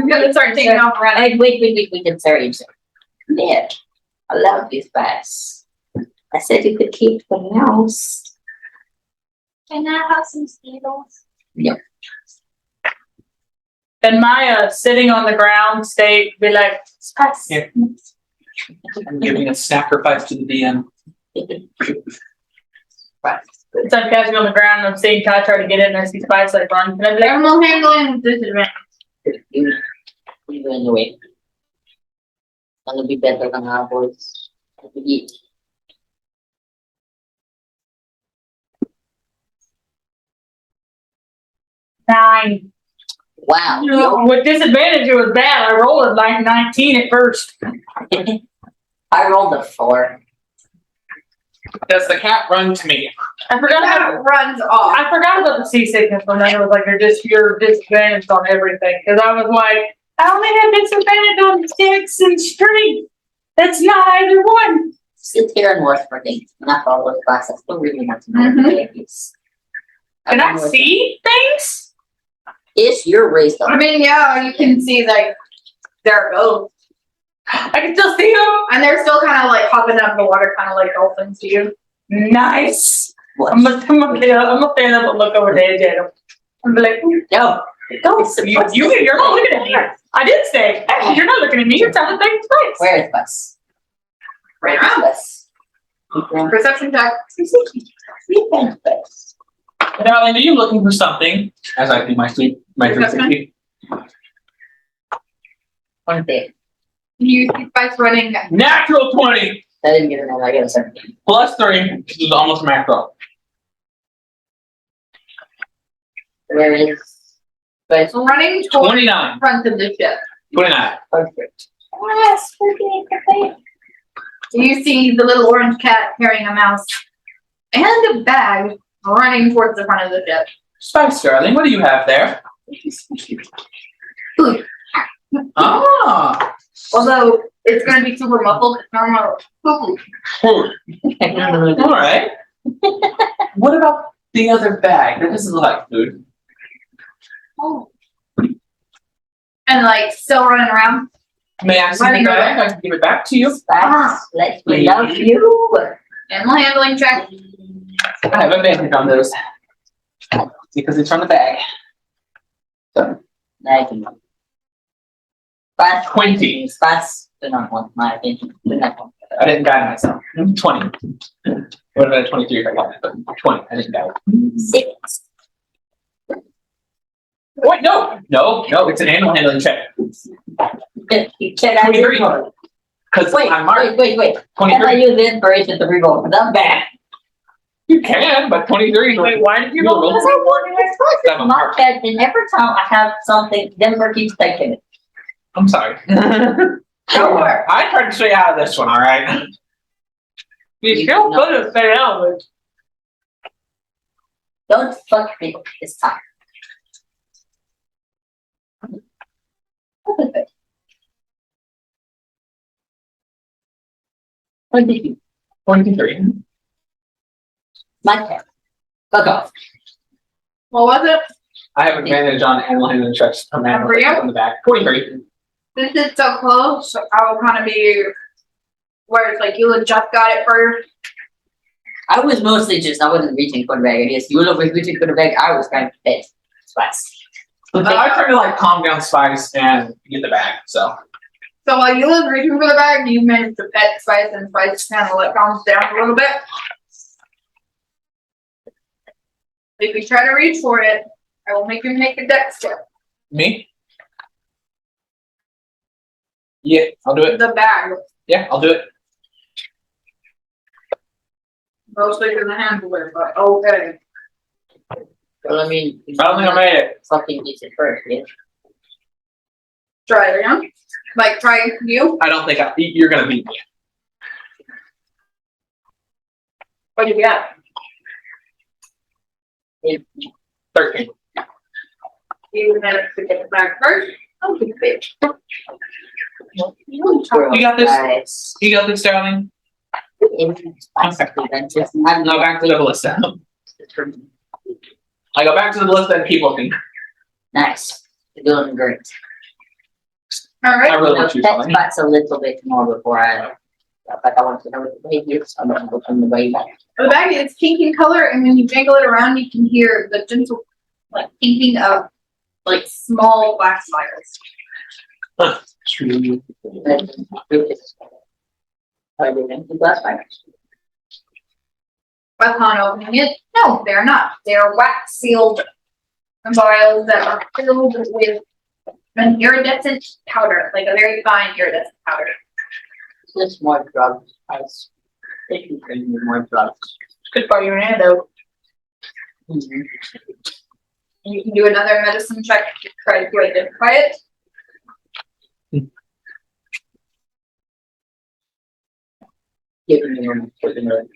gonna start taking off running. Wait, I'm sorry. Yeah, I love these bats. I said you could keep the mouse. Can I have some Skittles? And Maya sitting on the ground state be like, spice. Yeah. I'm giving a sacrifice to the DM. So I'm catching on the ground and I'm seeing Kai try to get in and I see Spice like run. And I'm like, Animal handling with disadvantage. You anyway. Gonna be better than our boys. Eat. "9." Wow. With disadvantage, it was bad. I rolled it like 19 at first. I rolled a 4. Does the cat run to me? I forgot That about runs off. I forgot about the seasickness one. Then it was like they're just pure disadvantage on everything. Because I was like, I only have disadvantage on sticks and street. That's not either one. Sit here and watch for things. Not all those classes. I still really want to know Mhm. what it is. Can I see things? Ish, you're raised I up. mean, yeah, you can see like their boat. I can still see them. And they're still kind of like hopping out of the water, kind of like dolphins to you. Nice. What? I'm gonna stand up and look over the edge at them. I'm like, No. Don't. you're not looking at me. I did say, actually, you're not looking at me. You're telling the same place. Where is Bus? Right around Bus. Perception check. Bus. Darling, are you looking for something? As I do my 360. One day. You see Spice running. Natural 20 I didn't get another. I got a 17. plus 3. This is almost macro. Where is Bus? Running towards 29. the front of the ship. 29. Perfect. Yes, okay. You see the little orange cat carrying a mouse and a bag running towards the front of the ship. Spice, darling, what do you have there? Food. Ah, Although it's going to be super muffled, it's normal food. food. All right. What about the other bag? That doesn't look like food. Oh. And like still running around. May I see the bag? I can give it back to you. Bus. Let me love you. Animal handling check. I have advantage on those because it's from the bag. So Like, Bus. 20. Bus. Do not want my attention. Do not want. I didn't guide myself. 20. Would have been a 23 if I got it, but 20. I didn't guide. 6. Wait, no, it's an animal handling check. Can I 23. reroll? Because Wait, I'm marked. wait. Can I 23. use the inspiration to reroll the bag? You can, but 23. Wait, why did you You'll roll roll. Because I wanted to I'm mark that, and every time I have something, Denver keeps taking it. I'm sorry. Go for it. I tried to stay out of this one, all right? You still could have stayed out with. Don't fuck me this time. What did you? 23. My turn. Fuck off. What was it? I have advantage on animal handling checks from animal For you? on the back. 23. Since it's so close, I will kind of be where it's like you just got it first. I was mostly just, I wasn't reaching for the bag. I guess you was reaching for the bag. I was kind of dead. Spice. I tried to like calm down Spice and get the bag, so. So while you was reaching for the bag, you managed to pet Spice and Spice kind of like calms down a little bit. If you try to reach for it, I will make you make a dex check. Me? Yeah, I'll do it. The bag. Yeah, I'll do it. Mostly because I handle it, but okay. Well, I mean, I don't think I made it. fucking eats it first, yeah. Try it again. Like try you. I don't think you're gonna beat me. What do you got? 13. You managed to get the bag first. Oh, you bitch. You got this? You got this, darling? Okay. Now back to the ballista. I go back to the list and keep looking. Nice. You're doing great. All I right. really want you That something. spot's a little bit more before but I want to know what the baby is. I'm gonna go from the way back. The bag is pink in color, and when you jangle it around, you can hear the gentle, like, pinking of, like, small black spiders. Are they empty glass bags? Upon opening it, no, they're not. They're wax sealed vials that are filled with an iridescent powder, like a very fine iridescent powder. Just more drugs. I think you bring me more drugs. Good for your antidote. Mhm. You can do another medicine check to try to identify it. Give me one for the note.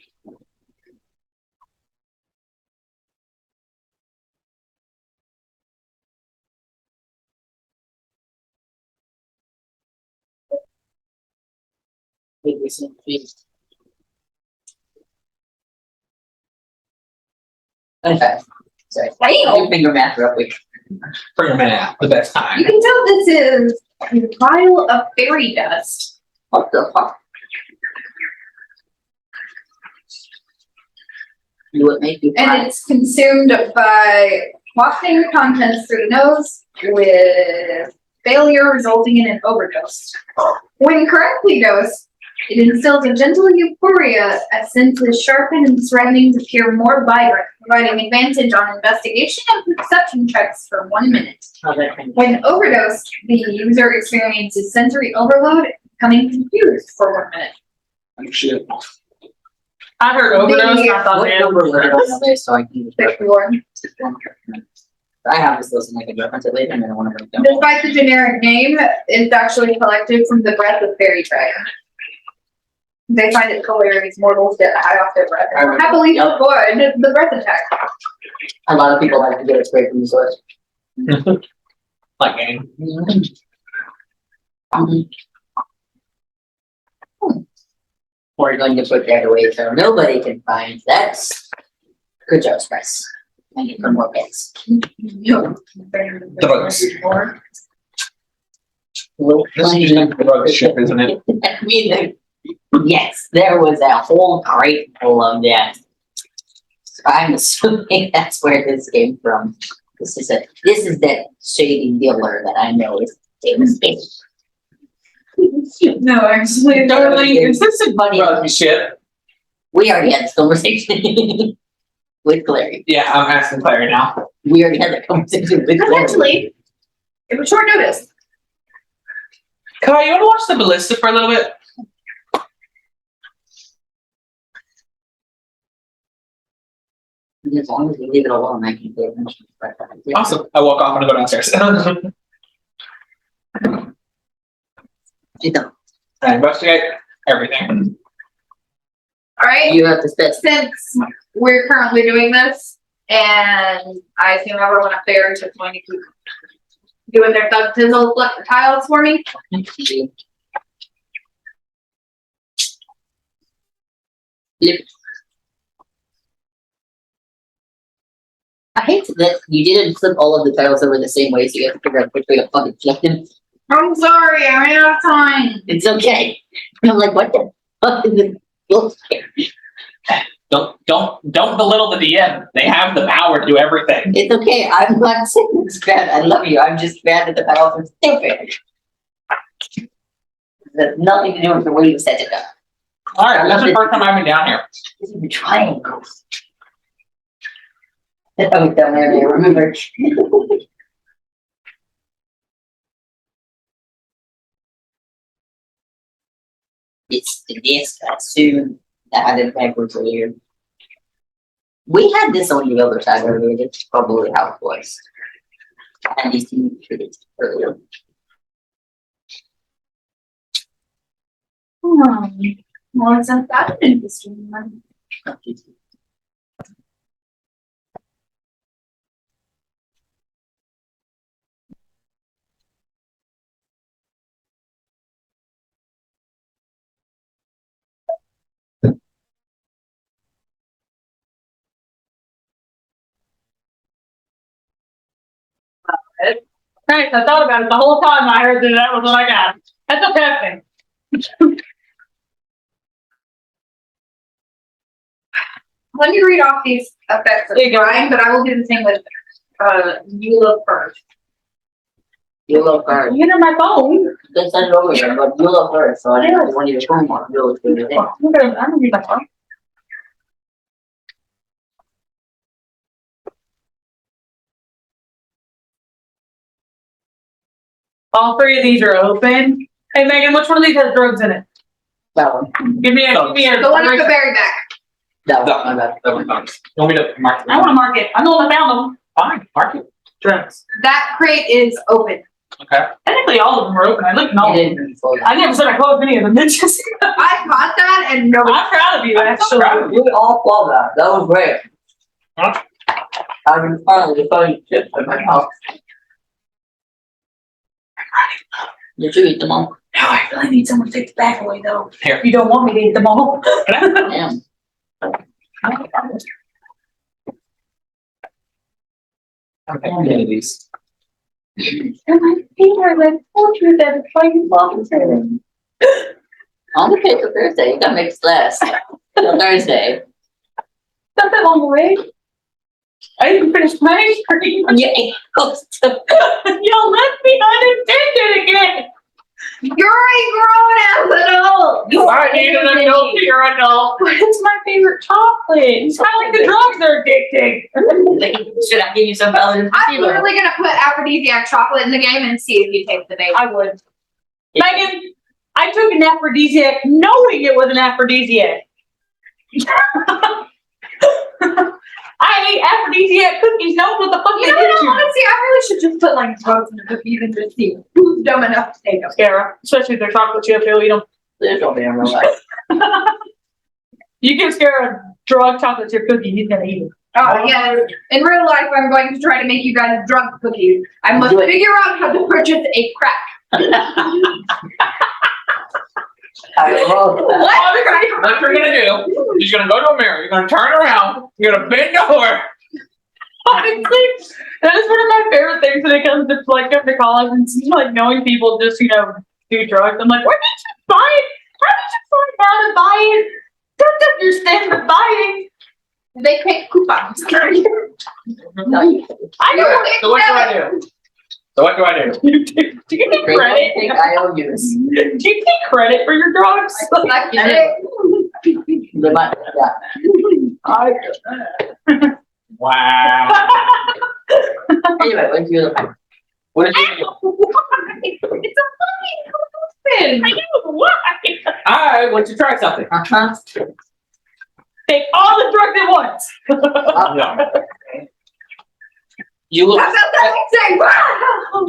Give me some please. Okay. Sorry. Wow. Do finger math real quick. For a minute, the best You time. can tell this is a vial of fairy dust. What the fuck? You would make you And cry. it's consumed by wafting the contents through the nose with failure resulting in an overdose. When correctly dosed, it instills a gentle euphoria as senses sharpen and surroundings appear more vibrant, providing advantage on investigation and perception checks for 1 minute. How that can When overdosed, the user experiences sensory overload, becoming confused for 1 minute. Oh, shit. I heard overdose. I thought, what man, number would it on this so I can just Pick one. I have this list and I can reference it later and then I want to break down. Despite the generic name, it's actually collected from the breath of fairy dragon. They find it hilarious mortals get high off their breath and happily Yep. avoid the breath attack. A lot of people like to get it straight from the source. like game. We're going to put that away so nobody can find that. Good job, Spice. Thank you for more bits. Drugs. Well, This is just a drug ship, isn't it? I mean, yes, there was a whole crate full of that. So I'm assuming that's where this came from. This is that shady dealer that I know is famous. No, actually, Darling, is this a drug ship? We already had this conversation with Clary. Yeah, I'm asking Clary now. We already had that conversation with Clary. actually, it was short notice. Kai, you want to watch the ballista for a little bit? As long as you leave it alone, I can pay attention. Awesome. I walk off and I go downstairs. You don't. I investigate everything. All right. You have to step. Since we're currently doing this, and I assume everyone up there is just going to keep doing their thug tizzle tiles for me. Yep. I hate that you didn't flip all of the tiles over the same way, so you have to figure out which way to fucking flip them. I'm sorry, I ran out of time. It's okay. And I'm like, what the fuck is it? Don't belittle the DM. They have the power to do everything. It's okay. I'm not saying it's bad. I love you. I'm just mad that the tiles are stupid. It has nothing to do with the way you set it up. Alright, that's the first time I've been down here. This is the triangles. I was down there, I remember. It's the disc, I assume. I had it backwards earlier. We had this on the other side earlier. That's probably how it was. I had these two treated earlier. Well, it's not that interesting one. Nice, I thought about it the whole time. I heard that was what I got. That's a bad thing. Let me read off these effects of There you go. crime, but I will do the same with Eula first. You look hard. You know my phone. They send it over there, but you look hard, so I didn't want you to phone one. You look through the thing. I'm gonna use my phone. All three of these are open. Hey Megan, which one of these has drugs in it? That one. Give me a. The one at the very back. That That one. one. You want me to mark it? I want to mark it. I'm the one that found them. Fine, mark it. Drugs. That crate is open. Okay. Technically, all of them are open. I looked at all of them. I never said I closed any of them. It's just, I caught that and nobody. I'm proud of you, actually. You all saw that. That was great. Huh? I've been finally throwing chips in my mouth. Did you eat them all? Now I really need someone to take the bag away, though. Here. You don't want me to eat them all. Damn. Okay, I'm getting these. And my favorite, I told you that it's like volunteer. On the cake of Thursday, you gotta make it last. Till Thursday. Not that long away. I didn't finish my ice cream. Yeah. Y'all left me unattended again. You're a grown ass adult. I need an adult. You're an adult. But it's my favorite chocolate. It's kind of like the drugs are addicting. Should I give you some valid I'm literally gonna put aphrodisiac chocolate in the game and see if you take the bait. I would. Megan, I took an aphrodisiac knowing it was an aphrodisiac. I ate aphrodisiac cookies. No, what the fuck You they know did what? to you? Honestly, I really should just put like drugs in the cookies and just see who's dumb enough to take them. Scara, especially if they're chocolate chip, he'll eat them. There's no damn real life. You give Scara a drug chocolate chip cookie, he's gonna eat it. Oh yes. In real life, I'm going to try to make you guys drunk cookies. I must Do it. figure out how to purchase a crack. I love that. What? What you're gonna do is you're gonna go to a mirror, you're gonna turn around, you're gonna bend over. Honestly, that is one of my favorite things when it comes to like going to college and like knowing people just, you know, do drugs. I'm like, where did you buy it? How did you find out to buy it? Don't understand the buying. They take coupons. No, you I know You're So what do I do? do you take think credit? IOUs. Do you take credit for your drugs? Like, yeah. They might, yeah. Wow. Anyway, what's your other What did you do? It's a fucking coupon. I know why. I want to try something. Uh-huh. Take all the drugs at once. No. You look. That's what that thing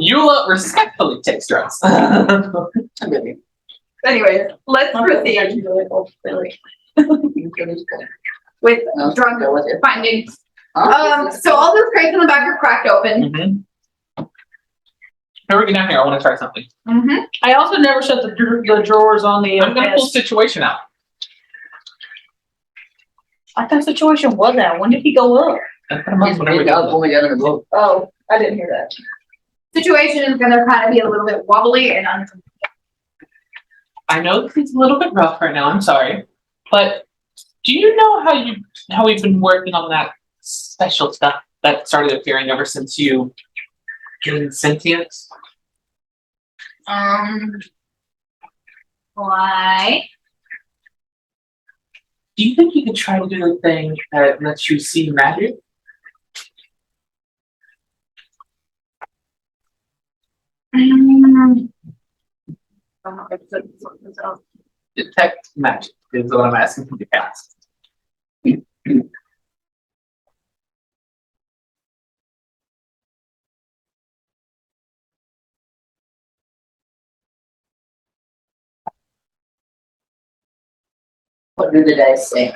saying. Eula respectfully takes drugs. Anyways, let's proceed with drunk findings. So all those crates in the back are cracked open. Mm-hmm. Here we go down here. I want to try something. Mm-hmm. I also never shut the drawers on the. I'm gonna pull situation out. I thought situation was that. When did he go up? And put 'em up whenever we go. Oh, I didn't hear that. Situation is gonna kind of be a little bit wobbly and uncomfortable. I know this is a little bit rough right now. I'm sorry, but do you know how we've been working on that special stuff that started appearing ever since you gained sentience? Why? Do you think you could try to do the thing that lets you see magic? Detect magic is what I'm asking you to cast. What do the dice say?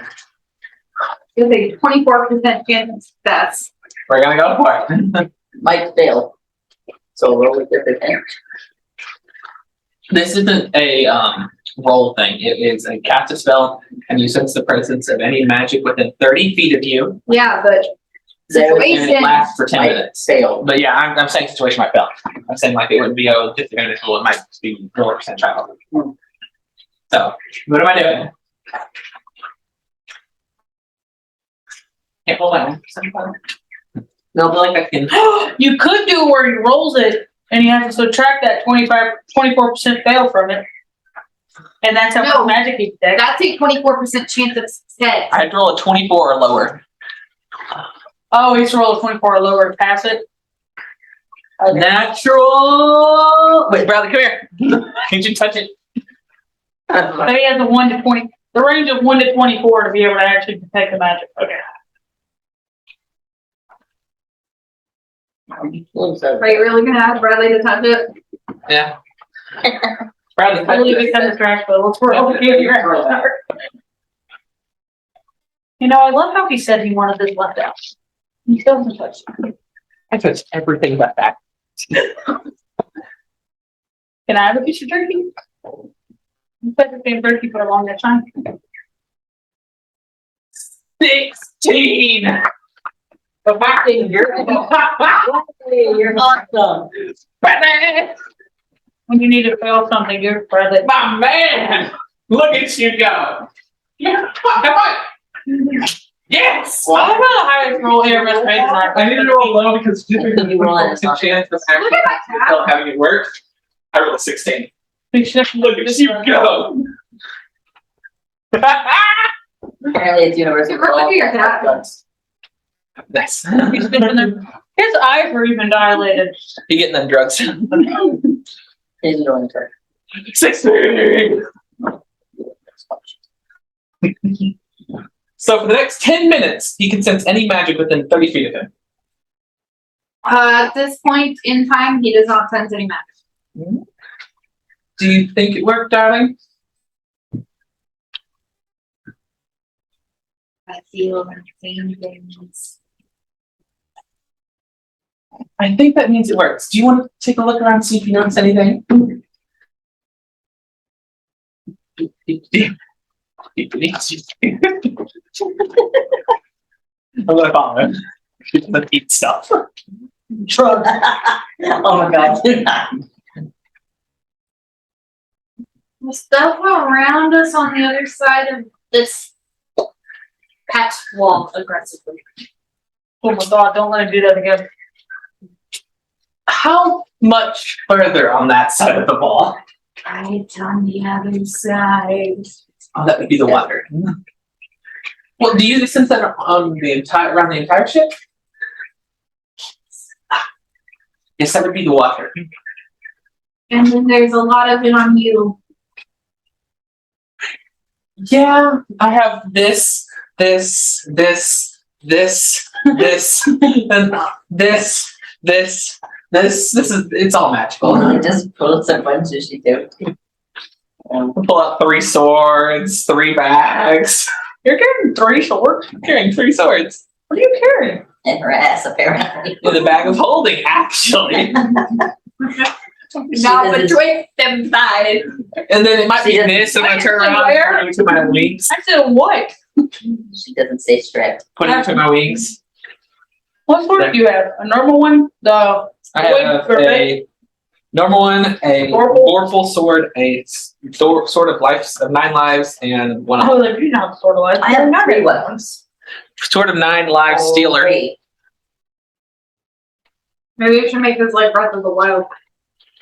It's a 24% chance of success. We're gonna go for it. Might fail. So roll with different. This isn't a roll thing. It is a cast a spell, and you sense the presence of any magic within 30 feet of you. Yeah, but There- and it lasts for 10 Might minutes. fail. But yeah, I'm saying situation might fail. I'm saying like it wouldn't be a disadvantage roll, it might be 0% trial. So, what am I doing? Can't roll that. No, but like I can. You could do where he rolls it and you have to subtract that 24% fail from it. And that's how No. much magic he detects. That's a 24% chance of success. I'd roll a 24 or lower. Oh, he's roll a 24 or lower to pass it. Natural. Wait, Bradley, come here. Can you touch it? So he has a 1 to 20, the range of 1 to 24 to be able to actually detect the magic. Okay. Are you really gonna ask Bradley to touch it? Yeah. Bradley, I touch believe it. it's kind of trash, but let's roll it. You know, I love how he said he wanted this left out. He still hasn't touched it. I touched everything but that. Can I have a piece of turkey? You put the same turkey for a long time. 16. You're awesome. Bradley, When you need to fail something, you're Bradley. my man, look at you go. Yeah, come on. Yes. I have the highest roll here, Miss Mason. I need to roll low because You roll it. 50% chance of Look at actually my tab. still having it work. I rolled a 16. We should Look at you go. Apparently it's University of Look at your dad. Nice. He's been there. His eyes were even dilated. You getting them drugs? He's enjoying the turkey. 16. So for the next 10 minutes, he can sense any magic within 30 feet of him. At this point in time, he does not sense any magic. Do you think it worked, darling? I feel the same things. I think that means it works. Do you want to take a look around and see if you notice anything? I'm gonna follow him. He's gonna eat stuff. Drugs. Oh my god, you're not. The stuff around us on the other side of this patch wall aggressively. Oh my god, don't let him do that again. How much further on that side of the wall? Right on the other side. Oh, that would be the water. Well, do you sense that on the entire around the entire ship? Yes, that would be the water. And then there's a lot of it on you. Yeah, I have this, this, and this. This is, it's all magical. Oh, he just pulls a bunch of shit out. Pull out 3 swords, 3 bags. You're carrying 3 swords? I'm carrying 3 swords. What are you carrying? In her ass, apparently. In the bag of holding, actually. Not between them sides. And then it might be See, this, and I turn actually around where? and put it to my wings. I said what? She doesn't stay strapped. Put it to my wings. What sword do you have? A normal one? The I have a normal one, a vorpal sword, a sword of life of 9 lives, and one oh, like you know, sort of like I have 3 weapons. sword of 9 lives stealer. Great. Maybe we should make this like Breath of the Wild.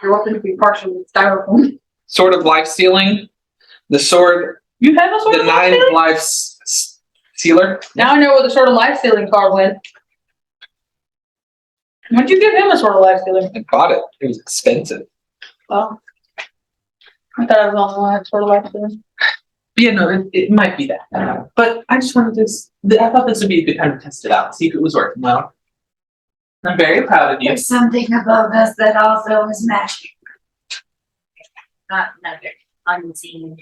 Your weapon to be partially styrofoam. Sword of life stealing. The sword, You have a sword the of 9 life stealing? lives stealer. Now I know what the sword of life stealing card went. When'd you give him a sword of life stealing? I bought it. It was expensive. Oh. I thought I was on the line sword of life stealing. But yeah, no, it might be that. But I just wanted to. I thought this would be a good time to test it out, see if it was working well. I'm very proud of you. There's something above us that also is magic. Not magic, unseen.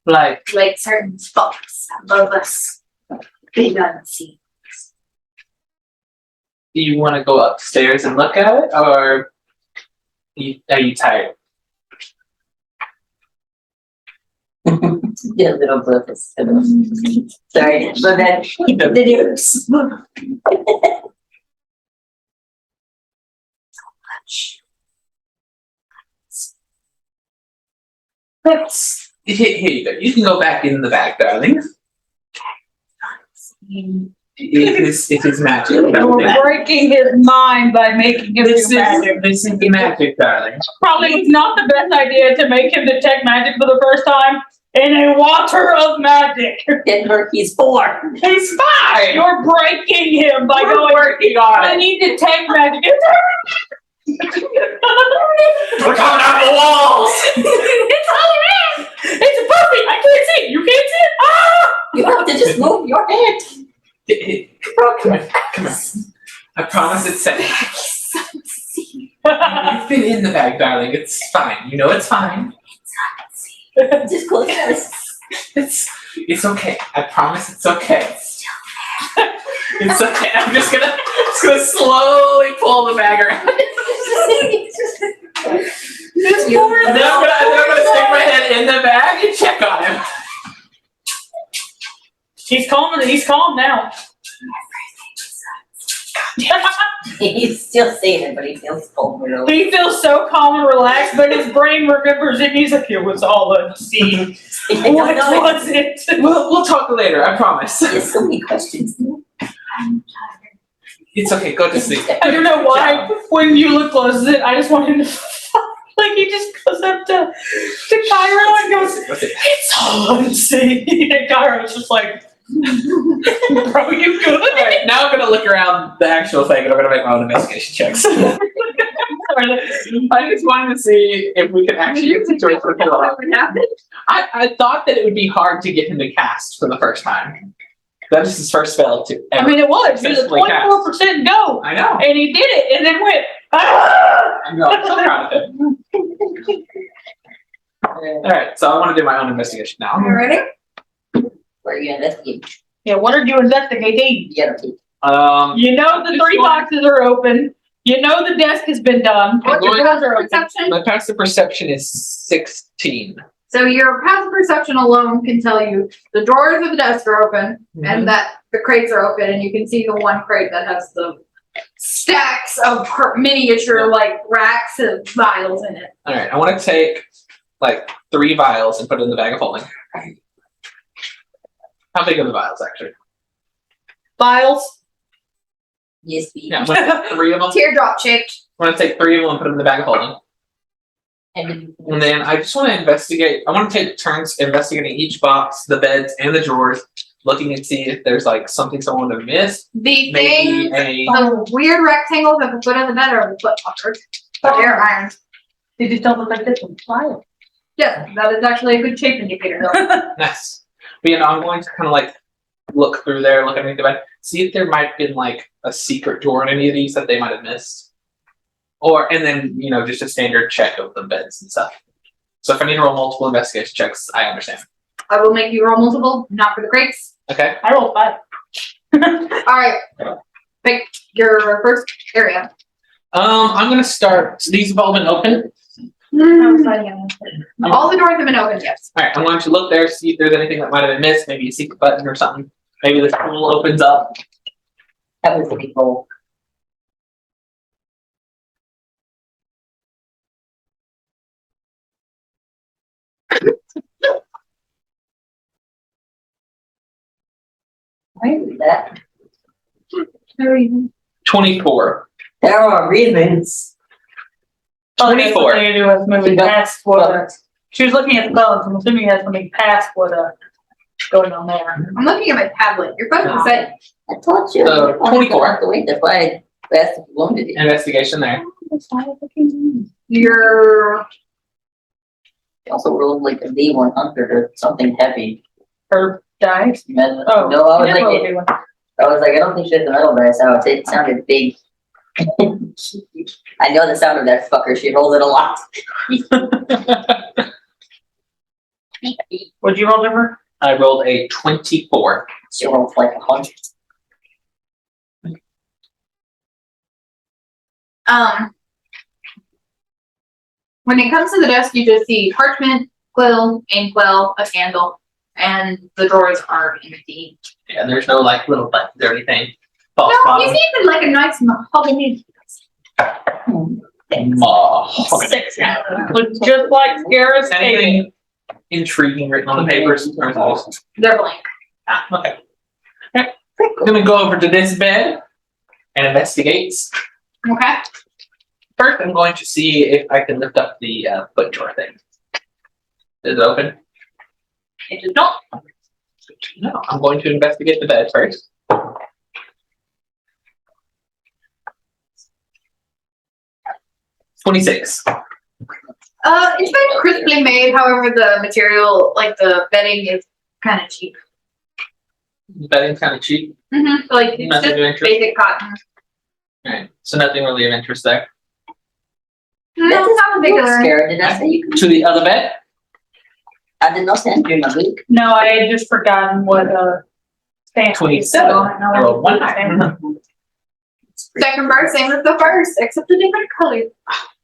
Like, Like certain spots above us. Big unseen. do you want to go upstairs and look at it, or are you tired? Yeah, little brothers. Sorry, but then the dukes. Here you go. You can go back in the bag, darling. It is magic. You're breaking his mind by making him This do magic. is the magic, darling. Probably not the best idea to make him detect magic for the first time in a water of magic. Get her, he's 4. He's fine. You're breaking him by We're going, working on I it. need to detect magic. We're coming out the walls. It's perfect. I can't see it. You can't see it. Ah! You have to just move your head. Come here. I promise it's safe. You've been in the bag, darling. It's fine. You know it's fine. Just close your eyes. It's okay. I promise it's okay. It's okay. I'm just gonna slowly pull the bag around. And then I'm gonna stick my head in the bag and check on him. He's calm now. He's still saying it, but he feels vulnerable. He feels so calm and relaxed, but his brain remembers it. He's like, it was all unseen. What was it? We'll talk later. I promise. He has so many questions. It's okay. Go to sleep. I don't know why. When you look close at it, I just want him to. Like he just goes up to Cairo and goes, "It's all unseen." And Cairo's just like, "Bro, you good?" All right, now I'm gonna look around the actual thing and I'm gonna make my own investigation checks. I just wanted to see if we could actually get the situation to pull off. I thought that it would be hard to get him to cast for the first time. That was his first spell too. I mean, it was. He was a 24% go, I know. and he did it, and then went. Ah! I'm so proud of him. Alright, so I want to do my own investigation now. You ready? Where are you gonna investigate? Yeah, what are you investigating? You gotta peek. You know the 3 boxes are open. You know the desk has been done. What's your doors are open. perception? My passive perception is 16. So your passive perception alone can tell you the drawers of the desk are open and that the crates are open, and you can see the one crate that has the stacks of miniature like racks of vials in it. Alright, I want to take like 3 vials and put it in the bag of holding. How big are the vials actually? Files. Yes, we. Yeah, I'm going to take 3 of them. Teardrop shaped. I'm going to take 3 of them and put them in the bag of holding. And then I just want to investigate. I want to take turns investigating each box, the beds, and the drawers, looking and see if there's like something someone would have missed. The Maybe things, the weird rectangles at the foot of the bed are the foot lockers. But they're iron. They just don't look like this one. File. Yes, that is actually a good shape indicator. Nice. But you know, I'm going to kind of like look through there, look underneath the bed, see if there might have been like a secret drawer in any of these that they might have missed. And then, you know, just a standard check of the beds and stuff. So if I need to roll multiple investigation checks, I understand. I will make you roll multiple, not for the crates. Okay. I rolled 5. Alright. Pick your first area. I'm gonna start. So these have all been open. All the doors have been opened, yes. Alright, I'm going to look there, see if there's anything that might have been missed, maybe a secret button or something. Maybe this pool opens up. That was pretty cool. Why is that? 24. There are reasons. 24. Something to do with moving past what. She was looking at the bones. I'm assuming it has something past what going on there. I'm looking at my tablet. Your phone said I told you. 24. That's why I asked if you wanted it. Investigation there. your She also rolled like a D100 or something heavy. Her dice. Oh, no, I was like, I don't think she has the metal dice out. It sounded big. I know the sound of that fucker. She rolls it a lot. What'd you roll, Jennifer? I rolled a 24. She rolls like 100. When it comes to the desk, you just see parchment, quill, inkwell, a candle, And the drawers are empty. Yeah, there's no like little buttons or anything. False No, bottom. he's even like a nice mahogany. Mahogany. Six. Looks just like Scarra's table. Anything intriguing written on the papers? Or is it just- They're blank. Okay. Okay. I'm gonna go over to this bed and investigate. Okay. First, I'm going to see if I can lift up the foot drawer thing. Is it open? It does not. No. I'm going to investigate the bed first. 26. It's very crisply made, however, the material, like the bedding is kind of cheap. Bedding's kind of cheap. Mm-hmm. Like, it's Nothing just of interest. basic cotton. Alright. So nothing really of interest there. No, it's not particular. Scared, did I say you could? To the other bed. I did not send you my week. No, I had just forgotten what, stamp. 27. Oh, one higher. Second bar, same as the first, except a different color.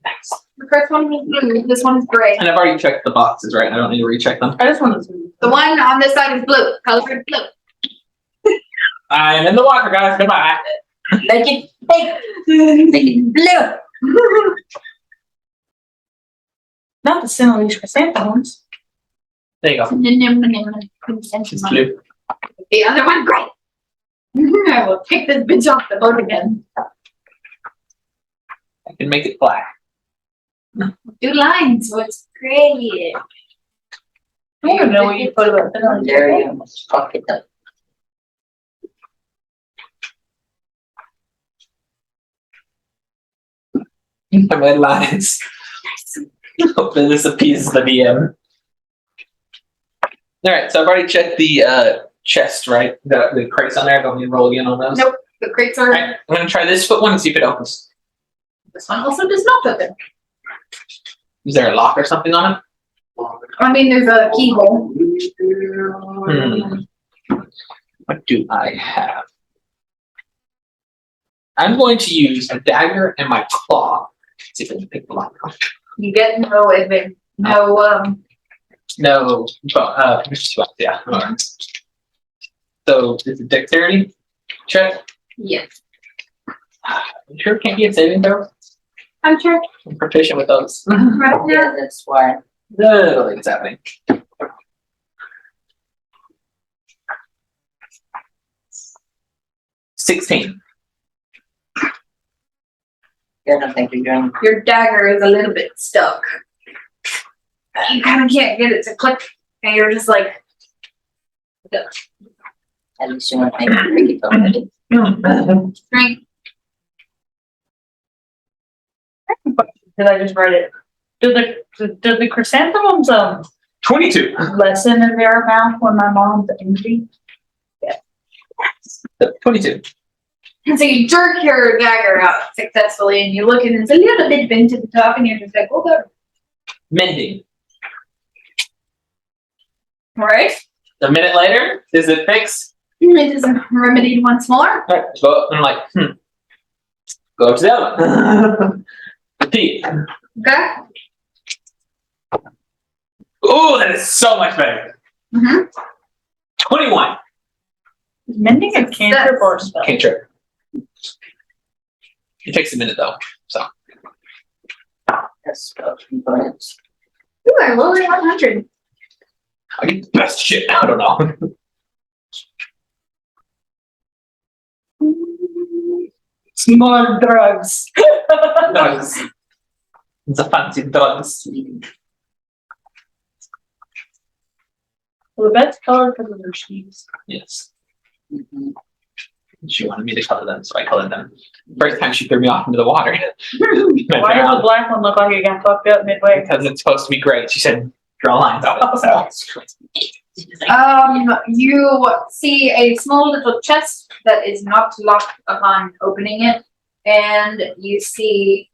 Nice. The first one was blue, this one is gray. And I've already checked the boxes, right? I don't need to recheck them. I just wanted to. The one on this side is blue, colored blue. I'm in the water, guys. Goodbye. Make it big. Make it blue. Not the Sinhalese chrysanthemums. There you go. It's blue. The other one, gray. I will take this bitch off the boat again. I can make it black. Do lines, so it's gray. I don't even know what you put about Sinhalese. There you go. Fuck it up. I made lines. Hopefully this appeases the DM. Alright, so I've already checked the chest, right? The crates on there. I don't need to roll again on those. Nope, the crates are. Alright, I'm gonna try this foot one and see if it opens. This one also does not open. Is there a lock or something on it? I mean, there's a keyhole. What do I have? I'm going to use a dagger and my claw. See if I can pick the lock. You get no advantage. No, yeah. Alright. So it's a dexterity check. Yes. You sure it can't be a saving throw? I'm sure. I'm proficient with those. Right Yeah, now. that's why. No, it's happening. $16. Yeah, I don't think you're doing. Your dagger is a little bit stuck. You kind of can't get it to click, and you're just like, At least you want to make it tricky for me. drink. Did I just write it? Do the chrysanthemums 22. lessen in their amount when my mom's angry? 22. And so you jerk your dagger out successfully, and you look, and it's a little bit bent to the top, and you're just like, oh god. Mending. All right. A minute later, is it fixed? It is remedied once more. Right. So I'm like, Go to the other one. Repeat. Okay. Oh, that is so much better. Mm-hmm. 21. Is mending a cantrip or a spell? Cantrip. It takes a minute though, so. That's components. Ooh, I lowered 100. I get the best shit. I don't know. Small drugs. Drugs. It's a fancy drugs. Well, the bed's colored because of their sheets. Yes. Mhm. She wanted me to color them, so I colored them. First time she threw me off into the water. Why does the black one look like it got fucked up midway? Because it's supposed to be great. She said, draw lines on it. So. You see a small little chest that is not locked upon opening it, and you see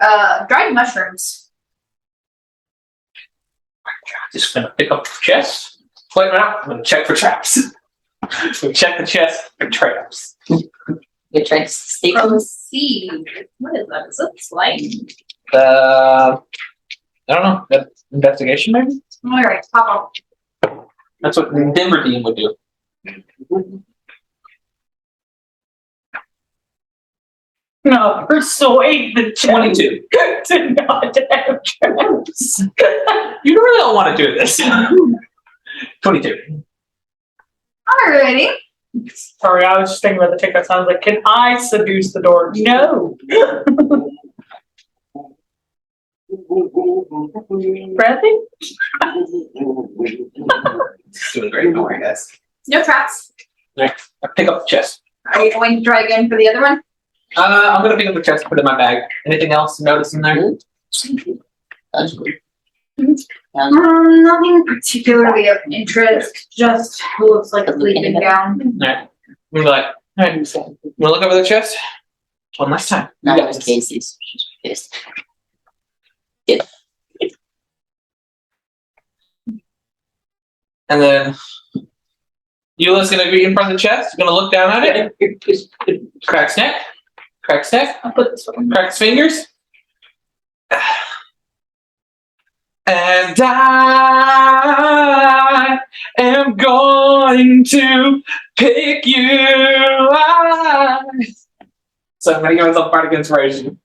dried mushrooms. Just gonna pick up the chest. Wait now, I'm gonna check for traps. So check the chest for traps. You're trying to stick them. Proceed. What is that? Is that slime? I don't know. Investigation maybe? All right, pop That's what Denver Dean would do. No, persuade the judge 22. to not have traps. You really don't want to do this. 22. Alrighty. Sorry, I was just thinking about the ticket. I was like, can I seduce the door? No. Bradley? Doing great. Don't worry, guys. No traps. I pick up the chest. Are you going to try again for the other one? I'm gonna pick up the chest, put it in my bag. Anything else to notice in there? That's good. Nothing particularly of interest. Just looks like a sleeping gown. Alright. We're like, alright, you wanna look over the chest? One last time. You Not got with this. Casey's. She's pissed. And then Eula's gonna be in front of the chest, gonna look down at it, crack his neck, crack his neck, I'll put this one. crack his fingers. And I am going to pick you up. So I'm gonna give myself part of inspiration.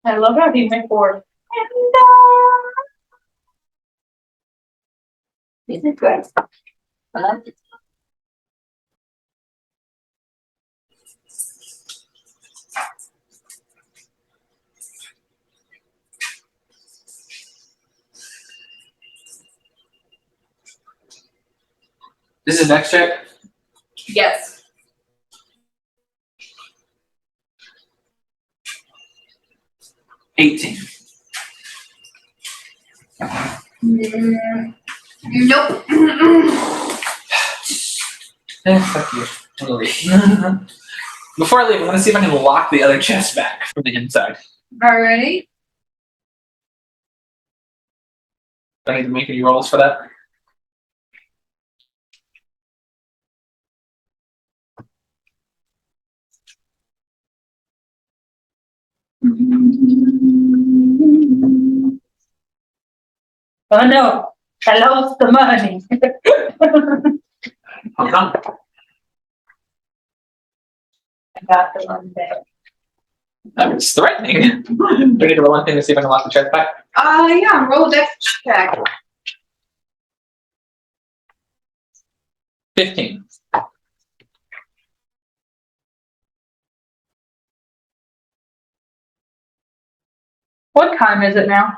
I love how he went for Is it good? I like it. This is next check. Yes. $18. Nope. Fuck you. I'm gonna leave. Before I leave, I'm gonna see if I can lock the other chest back from the inside. Alrighty. Do I need to make any rolls for that? oh no, I lost the money. Oh no. I got the money back. That was threatening. Do I need to roll one thing to see if I can lock the chest back? Yeah, roll a dex check. 15. What time is it now?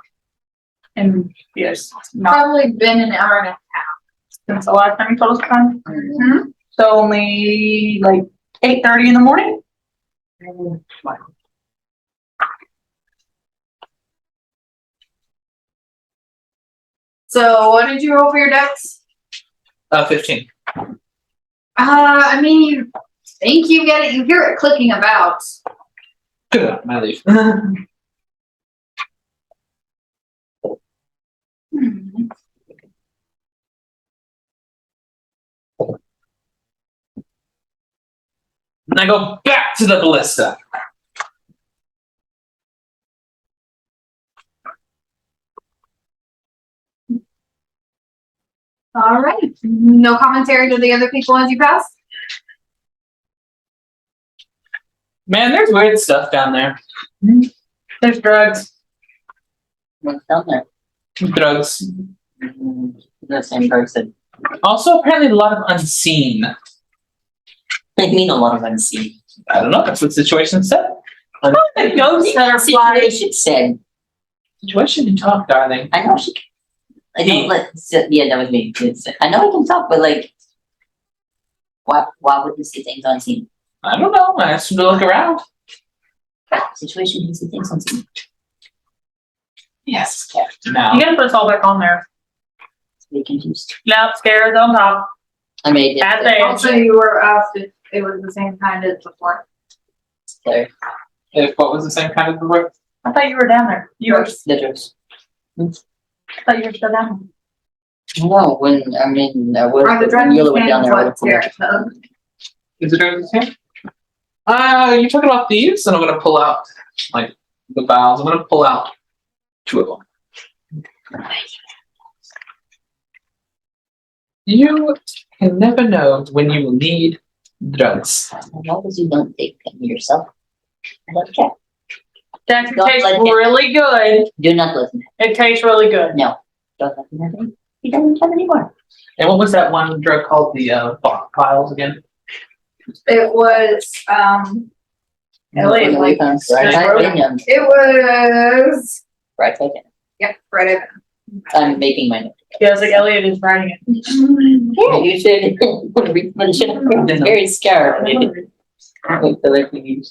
And yes, not Probably been an hour and a since the last time you told us the time. half. So only like 8:30 in the morning. So what did you roll for your dex? 15. I mean, you think you get it. You hear it clicking about. Good enough, I leave. And I go back to the ballista. All right. No commentary to the other people as you pass. Man, there's weird stuff down there. There's drugs. What's down there? Drugs. The same person. Also, apparently, a lot of unseen. I mean a lot of unseen. I don't know. That's what situation said. The ghosts that are flying. Situation said. Situation you talk, darling. I know she. I know. Yeah, that was me. I know I can talk, but like, why would you see things unseen? I don't know. I asked him to look around. Situation, you see things unseen. Yes, Captain. Now. You gotta put us all back on there. Be confused. Now upstairs on top. I made it. At the Also, you were asked if it was the same kind as before. There. If what was the same kind of reward? I thought you were down there. You were. The drugs. I thought you were still down No, when I mean I would Are the when drugs Yula went down there, I would what's have here? So, Is it drugs here? You're talking about these, and I'm gonna pull out like the vials. I'm gonna pull out 2 of them. You can never know when you will need drugs. As long as you don't take them yourself. I don't care. It actually Don't tastes let him. really good. Do not listen. It tastes really good. No. Don't let him have any. He doesn't have any more. And what was that one drug called? The files again? It was, Elliot, like, Right, Right. it was, right, right. yep, right. I'm making my note. Yeah, it's like Elliot is writing it. Yeah, you should. I'm very scared. Wait till I finish.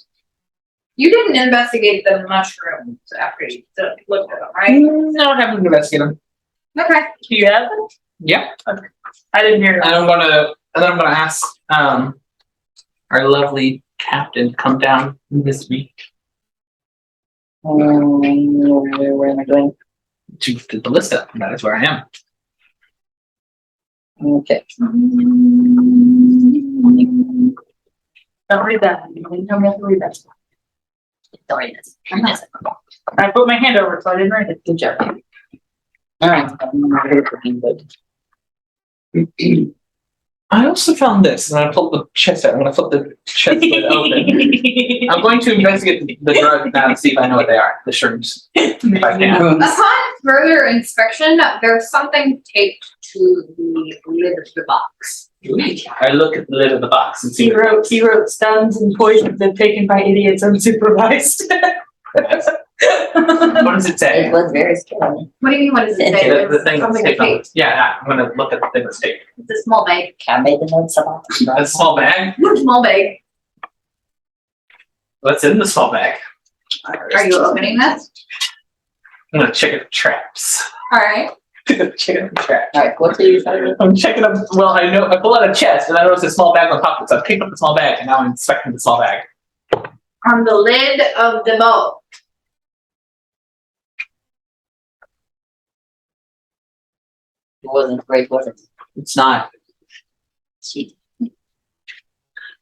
You didn't investigate the mushrooms after you looked at them, right? No, I haven't investigated them. Okay. Do you have them? Yeah. I didn't hear And that. I'm gonna ask our lovely captain to come down and visit me Where am I going? to the list up. That is where I am. Okay. Don't read that. You don't tell me I have to read that. Sorry, this. I put my hand over it, so I didn't read it. Good job. All right. I'm not really looking good. I also found this, and I pulled the chest out. I'm gonna flip the chest lid open. I'm going to investigate the drug now and see if I know what they are. The shrooms. If I can. Upon further inspection, there's something taped to the lid of the box. I look at the lid of the box and see. He wrote stuns and poisons and taken by idiots unsupervised. What does it It say? was very scary. What do you mean, what does it say? The There's thing that's something taped on. taped. Yeah, I'm gonna look at the thing that's taped. It's a small bag. Can I make the notes about A small bag. Small bag. What's in the small bag? Are you opening this? I'm gonna check it for traps. Alright. Check it for traps. All right, what are you trying to do? I'm checking up. Well, I know I pull out a chest and I notice a small bag on top of it. So I pick up the small bag and now I'm inspecting the small bag. On the lid of the boat. It wasn't great, was it? It's not. Sweet.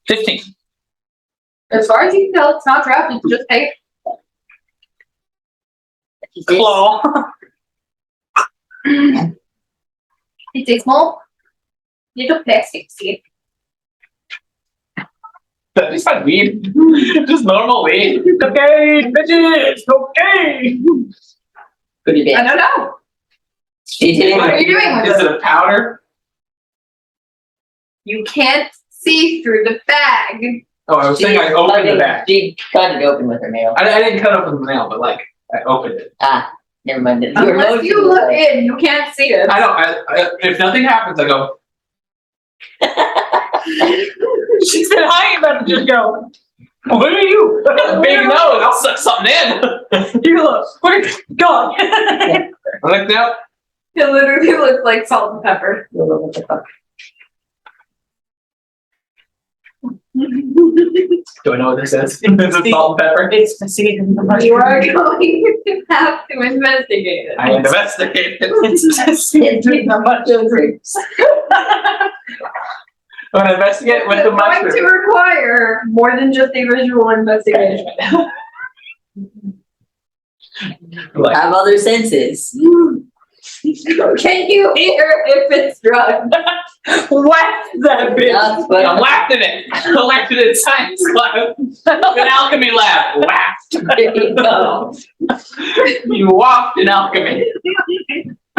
15. As far as you can tell, it's not trapped, it's just tape. Claw. It's a small little plastic stick. That is not weed. Just normal weed. Okay, bitches. Okay. Could be I bad. don't know. She did What are it. you doing with Is it? it a powder? You can't see through the bag. Oh, I was saying I opened the bag. She cut it open with her nail. I didn't cut open the nail, but like I opened it. Ah, never mind. Your Unless emotions you look are- in, you can't see it. I don't. If nothing happens, I go. She's been hiding about to just go. What are you? Big nose. I'll suck something in. You look. Where's it gone? I'm like, no. It literally looks like salt and pepper. What the fuck? Do I know what this is? It's a salt and pepper. It's the season. You are going to have to investigate it. I investigate it. It's the season of mushrooms. I'm gonna investigate with the It's going to mushroom. require more than just a visual investigation. Like, Have other senses. Can you hear if it's drugged? whack that bitch. That's what I laughed at it. I laughed at it in science class. An alchemy lab. Whacked. There you go. You walked in alchemy.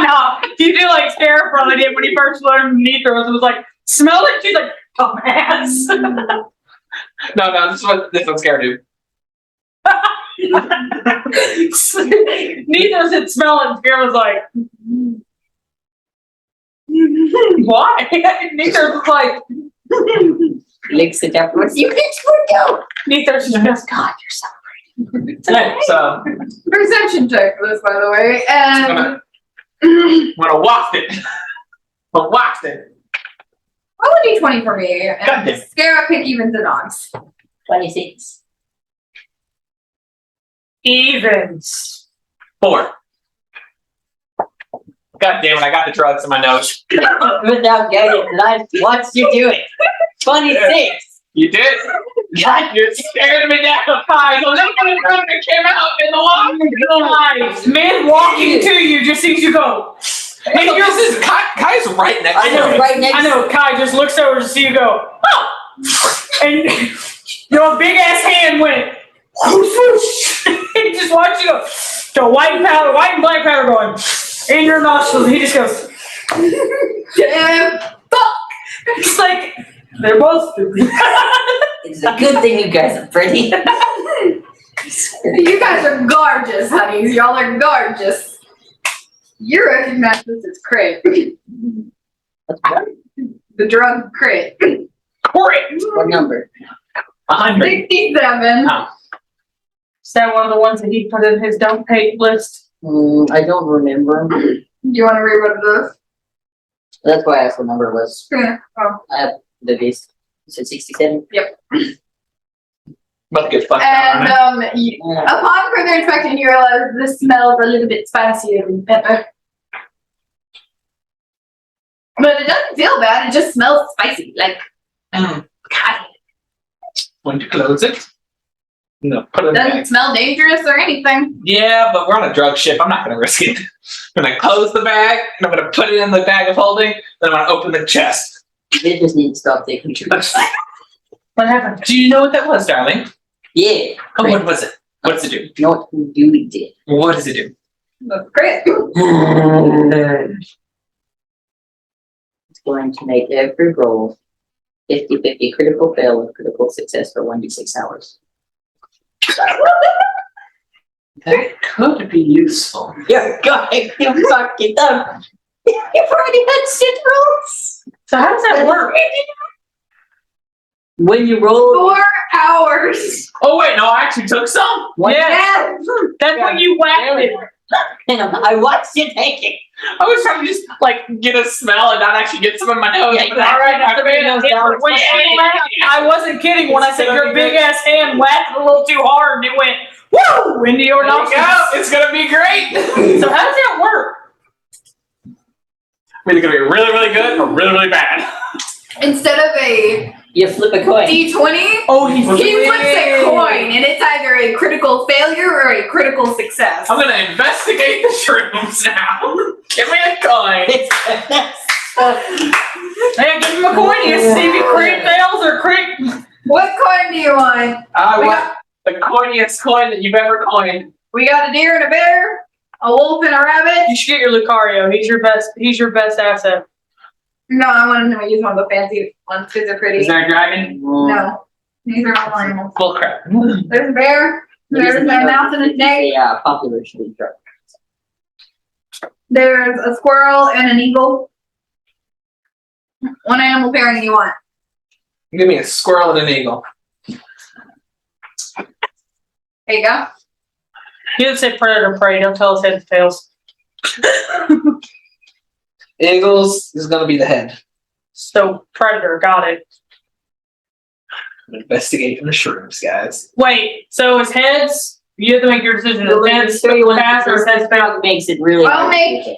No, you do like Sarah probably did when he first learned Nithros and was like, smell it? She's like, dumbass. No, this one's scared dude. Nithros had smell it and Sarah was like, why? Nithros was like, Licks it afterwards. You can go. Nithros just goes, God, you're so Okay, so Perception check for this, by the way. And I'm gonna waft it. I waft it. roll a d20 for me. God And damn it. scare up pick evens and odds. 26. evens. 4. God damn it, I got the drugs in my nose. Without getting it, I watched you do it. 26. You did? God, You're scaring me down. Hi, so that one drug that came out in the water. Man walking to you just sees you go. Hey, this is Kai's right next I to know, me. Right next. I know, Kai just looks over to see you go, oh! And your big ass hand went, whoosh, whoosh. He just watched you go, the white and black powder going in your nostrils. And he just goes, Damn. it's like, they're both stupid. It's a good thing you guys are pretty. You guys are gorgeous, honeys. Y'all are gorgeous. You recognize this as crit. The drug crit. Crit. What number? 100. 67. Is that one of the ones that he put in his don't pay list? I don't remember. You want to read what it is? That's why I asked what number it was. Yeah. Oh. I have the base. You said 67? About to get fucked And down. Yeah. upon further inspection, you realize this smells a little bit spicier than pepper. But it doesn't feel bad. It just smells spicy. Like, God, When to close it? No, put it it doesn't back. smell dangerous or anything. Yeah, but we're on a drug ship. I'm not going to risk it. I'm going to close the bag, and I'm going to put it in the bag of holding, then I'm going to open the chest. They just need to stop taking drugs. What happened? Do you know what that was, darling? Yeah. Oh, what was it? What does it do? You know what we did? What does it do? Crit. It's going to make every roll 50-50 critical fail and critical success for 1d6 hours. That could be useful. You're going to fuck it up. You've already had 6 rolls. So how does that work? When you roll, 4 hours. Oh, wait, no, I actually took some. Yeah, that's when you whacked it. I watched you take it. I was trying to just, like, get a smell and not actually get some in my nose. Yeah, But exactly. all right, That's the way it goes down. When you whacked, I wasn't kidding when I said your big ass hand whacked a little too hard and it went woo into your There we nostrils. go. It's going to be great. So how does that work? I mean, it's going to be really, really good or really, really bad. Instead of a You flip a coin. D20, Oh, he he flips a coin, and it's either a critical failure or a critical success. I'm going to investigate the shrooms now. Give me a coin. Hey, give him a coin. You see if he crit fails or crit. What coin do you want? I We want the coiniest coin that you've ever coined. We got a deer and a bear, a wolf and a rabbit. You should get your Lucario. He's your best. He's your best asset. No, I want to use one of the fancy ones because they're pretty. Is there a dragon? No, these are all animals. Bull crap. There's a bear. There's a mouse and a snake. Yeah, popular street drug. There's a squirrel and an eagle. One animal pairing you want. Give me a squirrel and an eagle. There you go. He didn't say predator prey. Don't tell us heads and tails. Eagles is going to be the head. So predator, got it. I'm investigating the shrooms, guys. Wait, so his heads. You have to make your decision. The His heads story when pass or his heads fail. drug makes it really I'll hard to make- do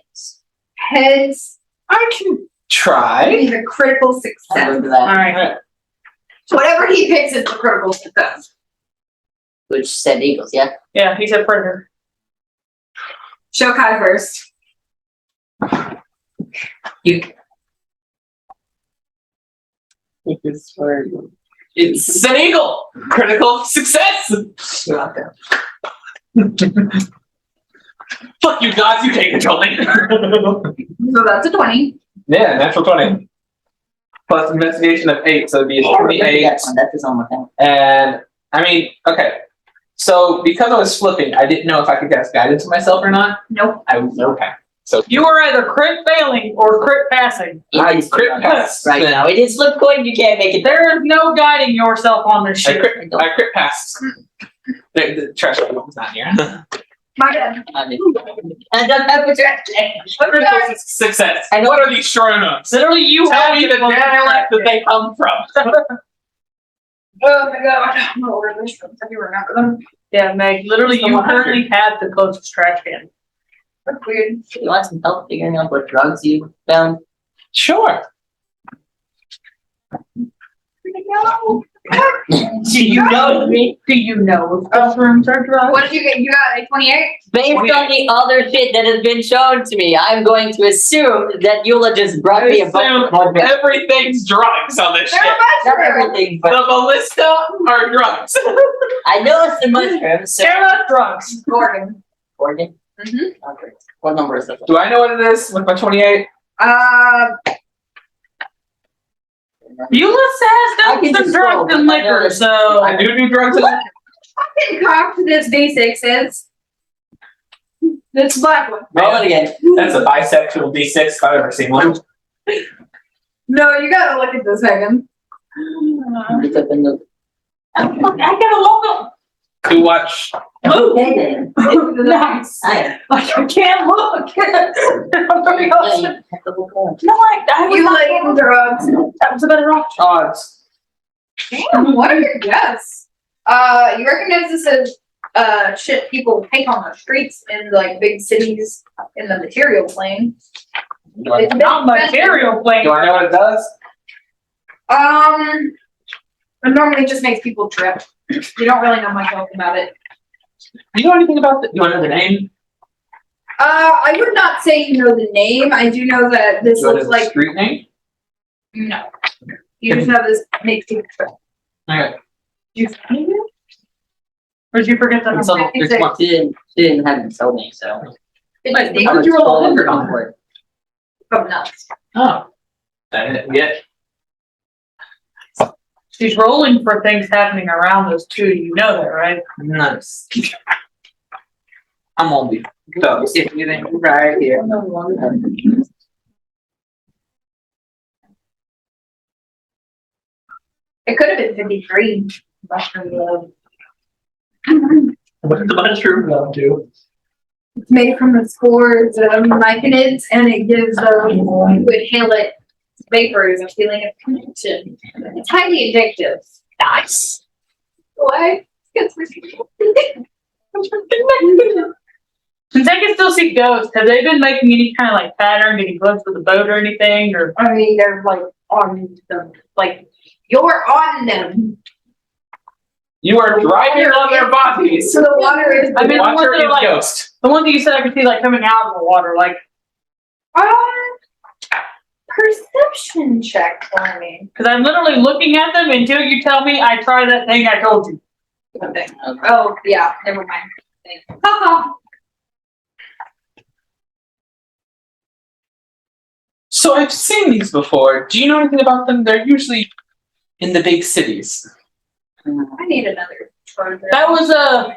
Heads. I can try. Need a critical I'll success. go to that. All right. Whatever he picks is the critical success. Which said eagles, yeah? Yeah, he said predator. Show Kai first. You. It's for It's an eagle. Critical success. not there. Fuck you guys, you take control. So that's a 20. Yeah, natural 20. Plus investigation of 8, so it'd be a 28. That is on my thing. And I mean, okay. So because I was flipping, I didn't know if I could cast guidance on myself or not. Nope. I was okay. So You were either crit failing or crit passing. I It is crit drug. pass. Right now, it is flip coin. You can't make it. There is no guiding yourself on this I shit. crit pass. The trash can was not here. My bad. I mean, I don't have a track. Critical success. I know- What are these shrooms? Literally, you Tell have me the dialect that they come from. Oh my god. I don't know where this from. If you remember them. Yeah, Meg. Literally, you Someone currently have the closest trash can. That's weird. You want some help figuring out what drugs you found? Sure. No. Do you know me? Do you know if those rooms are drugs? What did you get? You got a 28? Based on the other shit that has been shown to me, I'm going to assume that Eula just brought me a bunch of drugs. Everything's drugs on this shit. They're Not mushrooms. everything, The but ballista are drugs. I know it's the mushrooms. So They're not drugs. Gordon. Oregon? Mhm. Okay. What number is it? Do I know what it is with my 28? Eula says I there's can some just drugs roll, and but I know liquor, it's- so. I do drugs. Fucking cocked this D6 is. This black one. Roll it again. That's a bisexual D6 if I've ever seen one. No, you gotta look at this, Megan. It's up in the. I gotta look To watch. Okay then. up. Nice. I Like, I can't look. I'm very upset. No, I was You not. like drugs. That was a better option. Odds. Damn, what are your guess? You recognize this as shit people take on the streets in like big cities in the material plane. It's Not material plane. Do I know what it does? It normally just makes people trip. You don't really know much else about it. Do you know anything about it? Do I know the name? I would not say you know the name. I do know that this Do I know looks the like street name? no. You just know this makes people trip. Okay. Did you find it? Or did you forget that? It's on the- it's one- She didn't have it told me, so. Fifty-six. How did you roll 100 on for it? From nuts. Oh. I didn't get. She's rolling for things happening around us too. You know that, right? Nice. I'm only those. If you think right here. It could have been 53. Mushroom love. What did the mushroom go to? It's made from the spores of myconids, and it gives you inhale it vapors a feeling of connection. It's highly addictive. Nice. Why? It's Since I can still see ghosts, have they been making any kind of like pattern, getting close to the boat or anything? Or I mean, they're like on them. Like, you're on them. You are driving on their bodies. So the water is. I mean, the Watcher ones that is are like ghost. the ones that you said I could see like coming out of the water, like Perception check for me. because I'm literally looking at them until you tell me I try that thing I told you. Okay. Oh, yeah, never mind. Haha. So I've seen these before. Do you know anything about them? They're usually in the big cities. I need another charger. That was a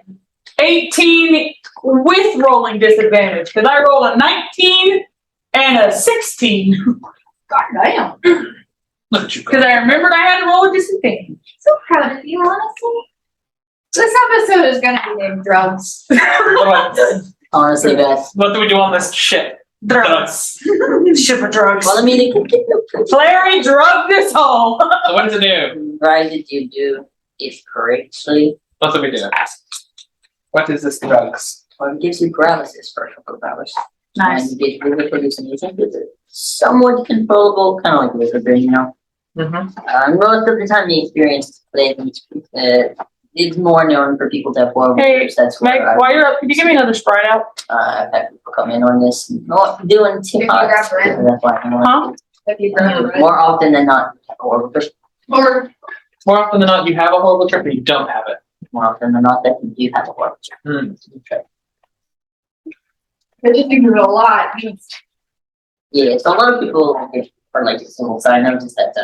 18 with rolling disadvantage because I rolled a 19 and a 16 God damn. Look at you. because I remembered I had to roll a disadvantage. So proud of you, honestly. This episode is gonna be named drugs. Honestly, Beth. What do we do on this ship? Drugs. Ship of drugs. Well, I mean, it could Larry drugged this all. So what does it do? provided you do it correctly. What do we do? What is this drugs? Well, it gives you paralysis for a couple of hours. Nice. And you get really producing. You think it's somewhat controllable, kind of like wizard brain, you know. Mm-hmm. Most of the time, the experience is more known for people to have horrible Hey, trips. That's Mike, where while you're up, could you give me another Sprite out? I've had people come in on this. Not doing too If you hot. grab red. That's why I know. Huh? If you grab it. More often than not, or Or More often than not, you have a horrible trip, but you don't have it. more often than not, that you do have a horrible trip. Okay. they just do it a lot. Yeah, so a lot of people are like a single side notice that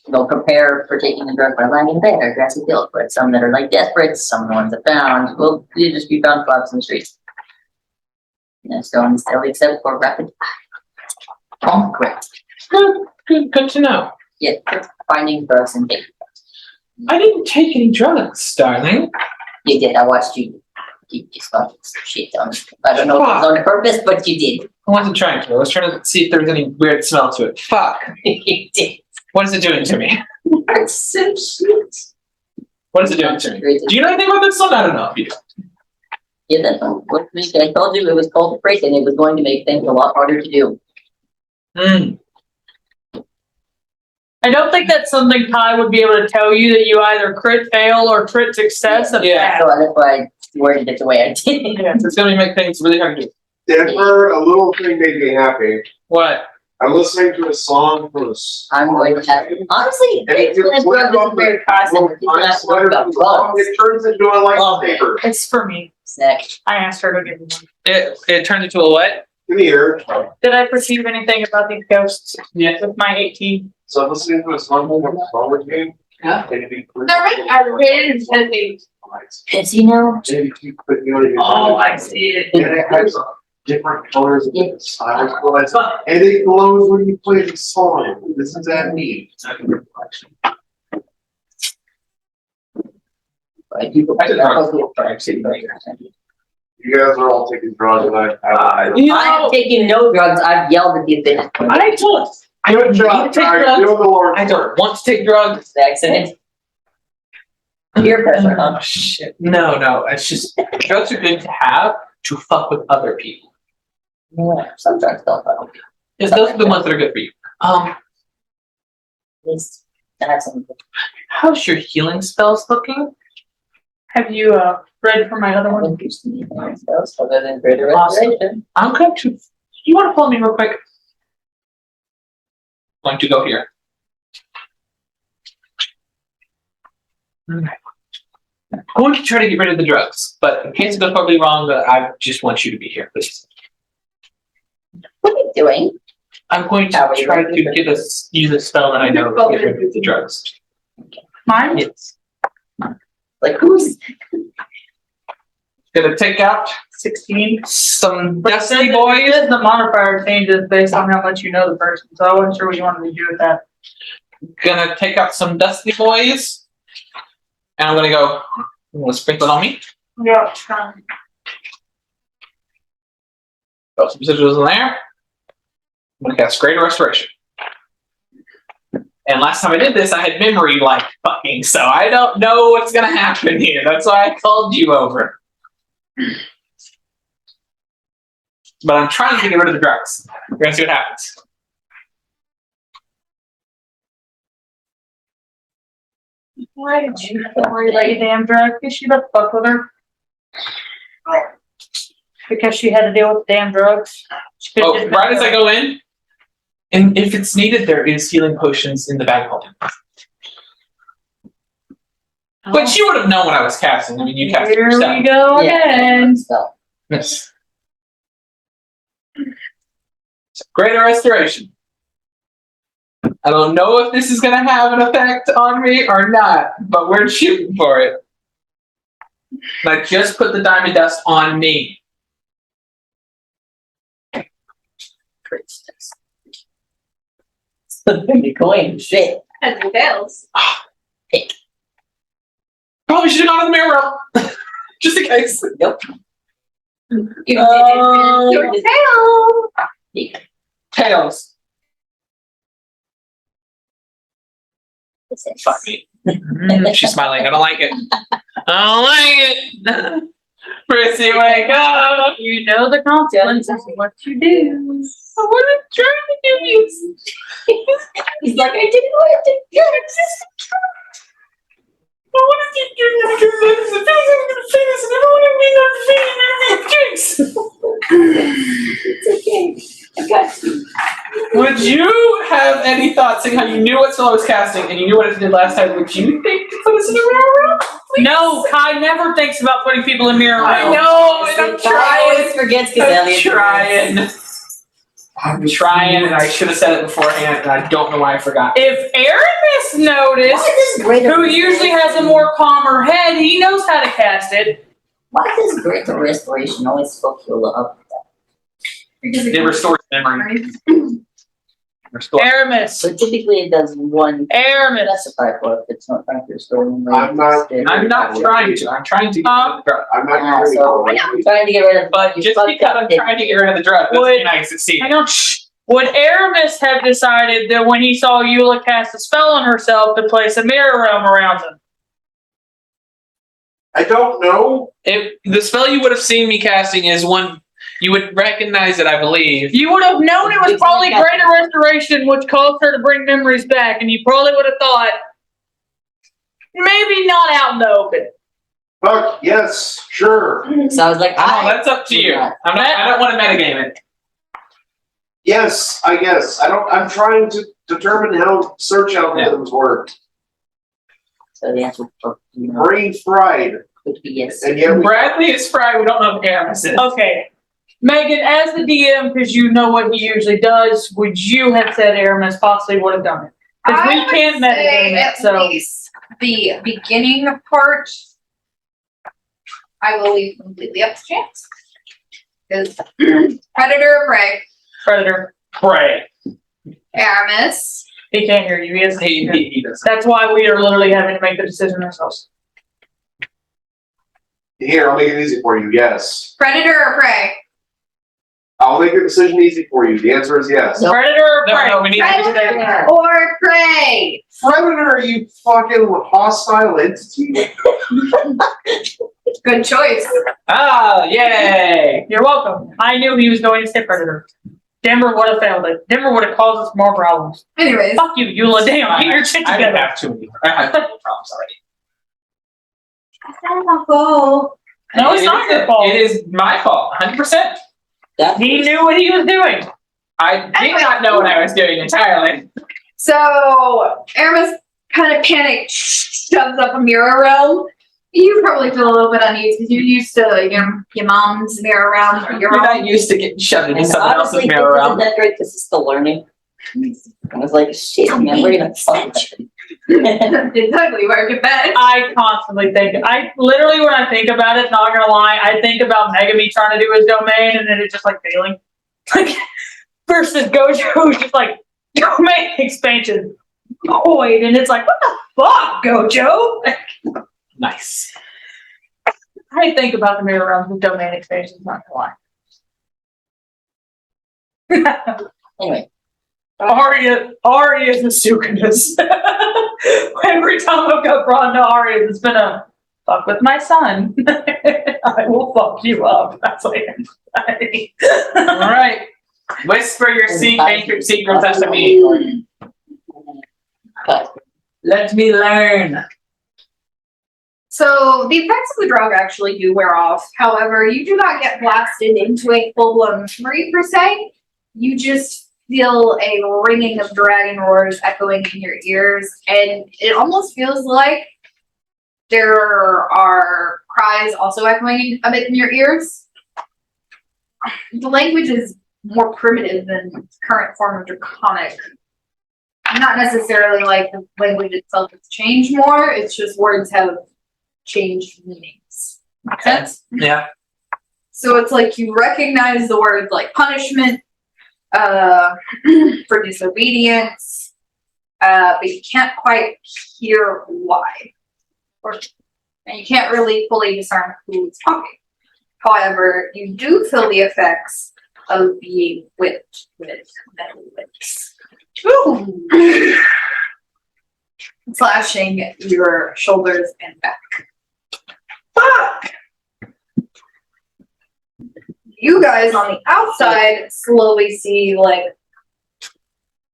they'll prepare for taking the drug by lying in bed or grassy field, but some that are like desperate, some of the ones that found will just be found clubs in the streets. So instead except for rapid correct. Good to know. Yeah, finding drugs and taking drugs. I didn't take any drugs, darling. You did, I watched you started some shit on I don't know if it was on purpose, but you did. I wasn't trying to. I was trying to see if there was any weird smell to it. Fuck. You did. What is it doing to me? That's some shit. What is it doing to me? Do you know anything about this one? I don't know if you do. Yeah, that's what I told you it was called prison. It was going to make things a lot harder to do. Hmm. I don't think that's something Ty would be able to tell you, that you either crit fail or crit success. Yeah. So that's why I worded it the way I did. Yeah. It's gonna make things really hard to do. Denver, a little thing made me happy. What? I'm listening to a song from the. I'm going to have, honestly, Excellent Drug is very constant. People have to worry about drugs. It turns into a lightsaber. It's for me. Sick. I asked her to give me one. It turned into a what? Come here. Did I perceive anything about these ghosts? Yeah. With my 18. So I'm listening to a song from the song with me. Yeah. I really intending. Does he know? Oh, I see it. And it has different colors and different styles. And it glows when you play the song. Isn't that neat? Like, people, I did not. You guys are all taking drugs and I. You I know, have taken no drugs. I've yelled at these things. I don't. Good job, You take Ty. drugs? You're doing the Lord's I don't work. want to take drugs. Accident. Peer pressure, huh? Oh shit. No. It's just drugs are good to have to fuck with other people. Yeah, some drugs don't help. Because those are the ones that are good for you. At least that's something. How's your healing spells looking? Have you read for my other one? Other than greater restoration. I'm going to. You want to follow me real quick? I'm going to go here. Okay. I'm going to try to get rid of the drugs, but in case it goes horribly wrong, I just want you to be here, please. What are you doing? I'm going to try to use a spell that I know to get rid of the drugs. Mine? Yes. Like who's? Gonna take out 16. some But dusty it boys. says the modifier changes based on how much you know the person, so I wasn't sure what you wanted to do with that. Gonna take out some dusty boys. And I'm gonna sprinkle it on me. Yeah. Got some sigils in there. I'm gonna cast Greater Restoration. And last time I did this, I had memory like fucking, so I don't know what's gonna happen here. That's why I called you over. But I'm trying to get rid of the drugs. We're gonna see what happens. Why did you worry about your damn drug? Because she left fuck with her. Because she had to deal with the damn drugs. She could've Oh, just right been as I go in, and if it's needed, there is healing potions in the bag holding. But you would have known what I was casting. I mean, you cast it Here yourself. we go again. So, Yes. Greater Restoration. I don't know if this is going to have an effect on me or not, but we're shooting for it. And I just put the diamond dust on me. the coin, shit. As it fails. Probably should have gone on the mirror roll. Just in case. Nope. Your tail. Tails. Fuck me. She's smiling. I don't like it. I don't like it. Prissy, wake up. You know the consequences of what you do. I wasn't trying to do this. He's like, I didn't want to do this. I wanted to do this. I feel like I'm going to say this, and I don't want to be It's okay. I got you. Would you have any thoughts, seeing how you knew what spell I was casting and you knew what it did last time? Would you think to put us in a mirror? No, Kai never thinks about putting people in mirror. I know, and I'm I trying. always forgets because I'm Elliot. trying. I'm trying, and I should have said it beforehand, and I don't know why I forgot. If Aramis noticed, Why is this greater? who usually has a more calmer head, he knows how to cast it. Why does greater restoration always fuck you up? It restores memory. Aramis. So typically it does one Aramis. specify for if it's not trying to restore memory. I'm not- I'm not trying to. I'm trying to get rid of the drug. I'm not Ah, really so I'm trying to get rid of But you just fucked because up I'm it. trying to get rid of the drug doesn't Would- mean I succeed. I don't. Would Aramis have decided that when he saw Eula cast a spell on herself to place a mirror realm around him? I don't know. If the spell you would have seen me casting is one, You would recognize it, I believe. You would have known it was probably Greater Restoration, which caused her to bring memories back, and you probably would have thought, maybe not out in the open. Fuck, yes, sure. So I was like, Oh, that's up to you. I don't want to metagame it. Yes, I guess. I'm trying to determine how search algorithms work. So the answer for Brain fried. would be yes. And yet we Bradley is fried. We don't know if Aramis is. Okay. Megan, as the DM, because you know what he usually does, would you have said Aramis possibly would have done it? Because we can't metagame it, at so. least the beginning part, I will leave completely up to chance. Because predator or prey, Predator. Pray. Aramis, He can't hear you. He is. He does. That's why we are literally having to make the decision ourselves. here, I'll make it easy for you. Yes. predator or prey, I'll make your decision easy for you. The answer is yes. Predator or prey? No, we need to do that. predator or prey. Predator, you fucking hostile entity. Good choice. Ah, yay! You're welcome. I knew he was going to say Predator. Denver would have failed it. Denver would have caused us more problems. Anyways, Fuck you, Eula. Damn, get your shit I didn't together. have too many. I had problems already. that's not my fault. No, it's not your fault. It is my fault, 100%. He knew what he was doing. I did not know what I was doing entirely. So Aramis kind of panicked, shoves up a mirror realm. You probably feel a little bit uneasy because you're used to your mom's mirror realm. Your You're own. not used to getting shoved into And someone else's honestly, mirror this realm. isn't that great because it's still learning. I was like, shit, man, we're gonna fuck with it. Exactly where you bet. I constantly think, literally when I think about it, not gonna lie, I think about Megami trying to do his domain and then it's just like failing. Like, versus Gojo, who's just like, domain expansion. Void, and it's like, what the fuck, Gojo? Nice. I think about the mirror realms with domain expansions, not gonna lie. Anyway, Aria's is Sukuna's. Every time I've got brought into Aria's, it's been a fuck with my son. I will fuck you up. That's like All right. Whisper your secrets to me. but Let me learn. So the effects of the drug actually do wear off. However, you do not get blasted into a full-blown memory per se. You just feel a ringing of dragon roars echoing in your ears, and it almost feels like there are cries also echoing a bit in your ears. The language is more primitive than the current form of Draconic. Not necessarily like the language itself has changed more, it's just words have changed meanings. Make sense? Yeah. So it's like you recognize the words like punishment, for disobedience, but you can't quite hear why. And you can't really fully discern who's talking. However, you do feel the effects of being whipped with metal whips. Ooh. Slashing your shoulders and back. Fuck! You guys on the outside slowly see like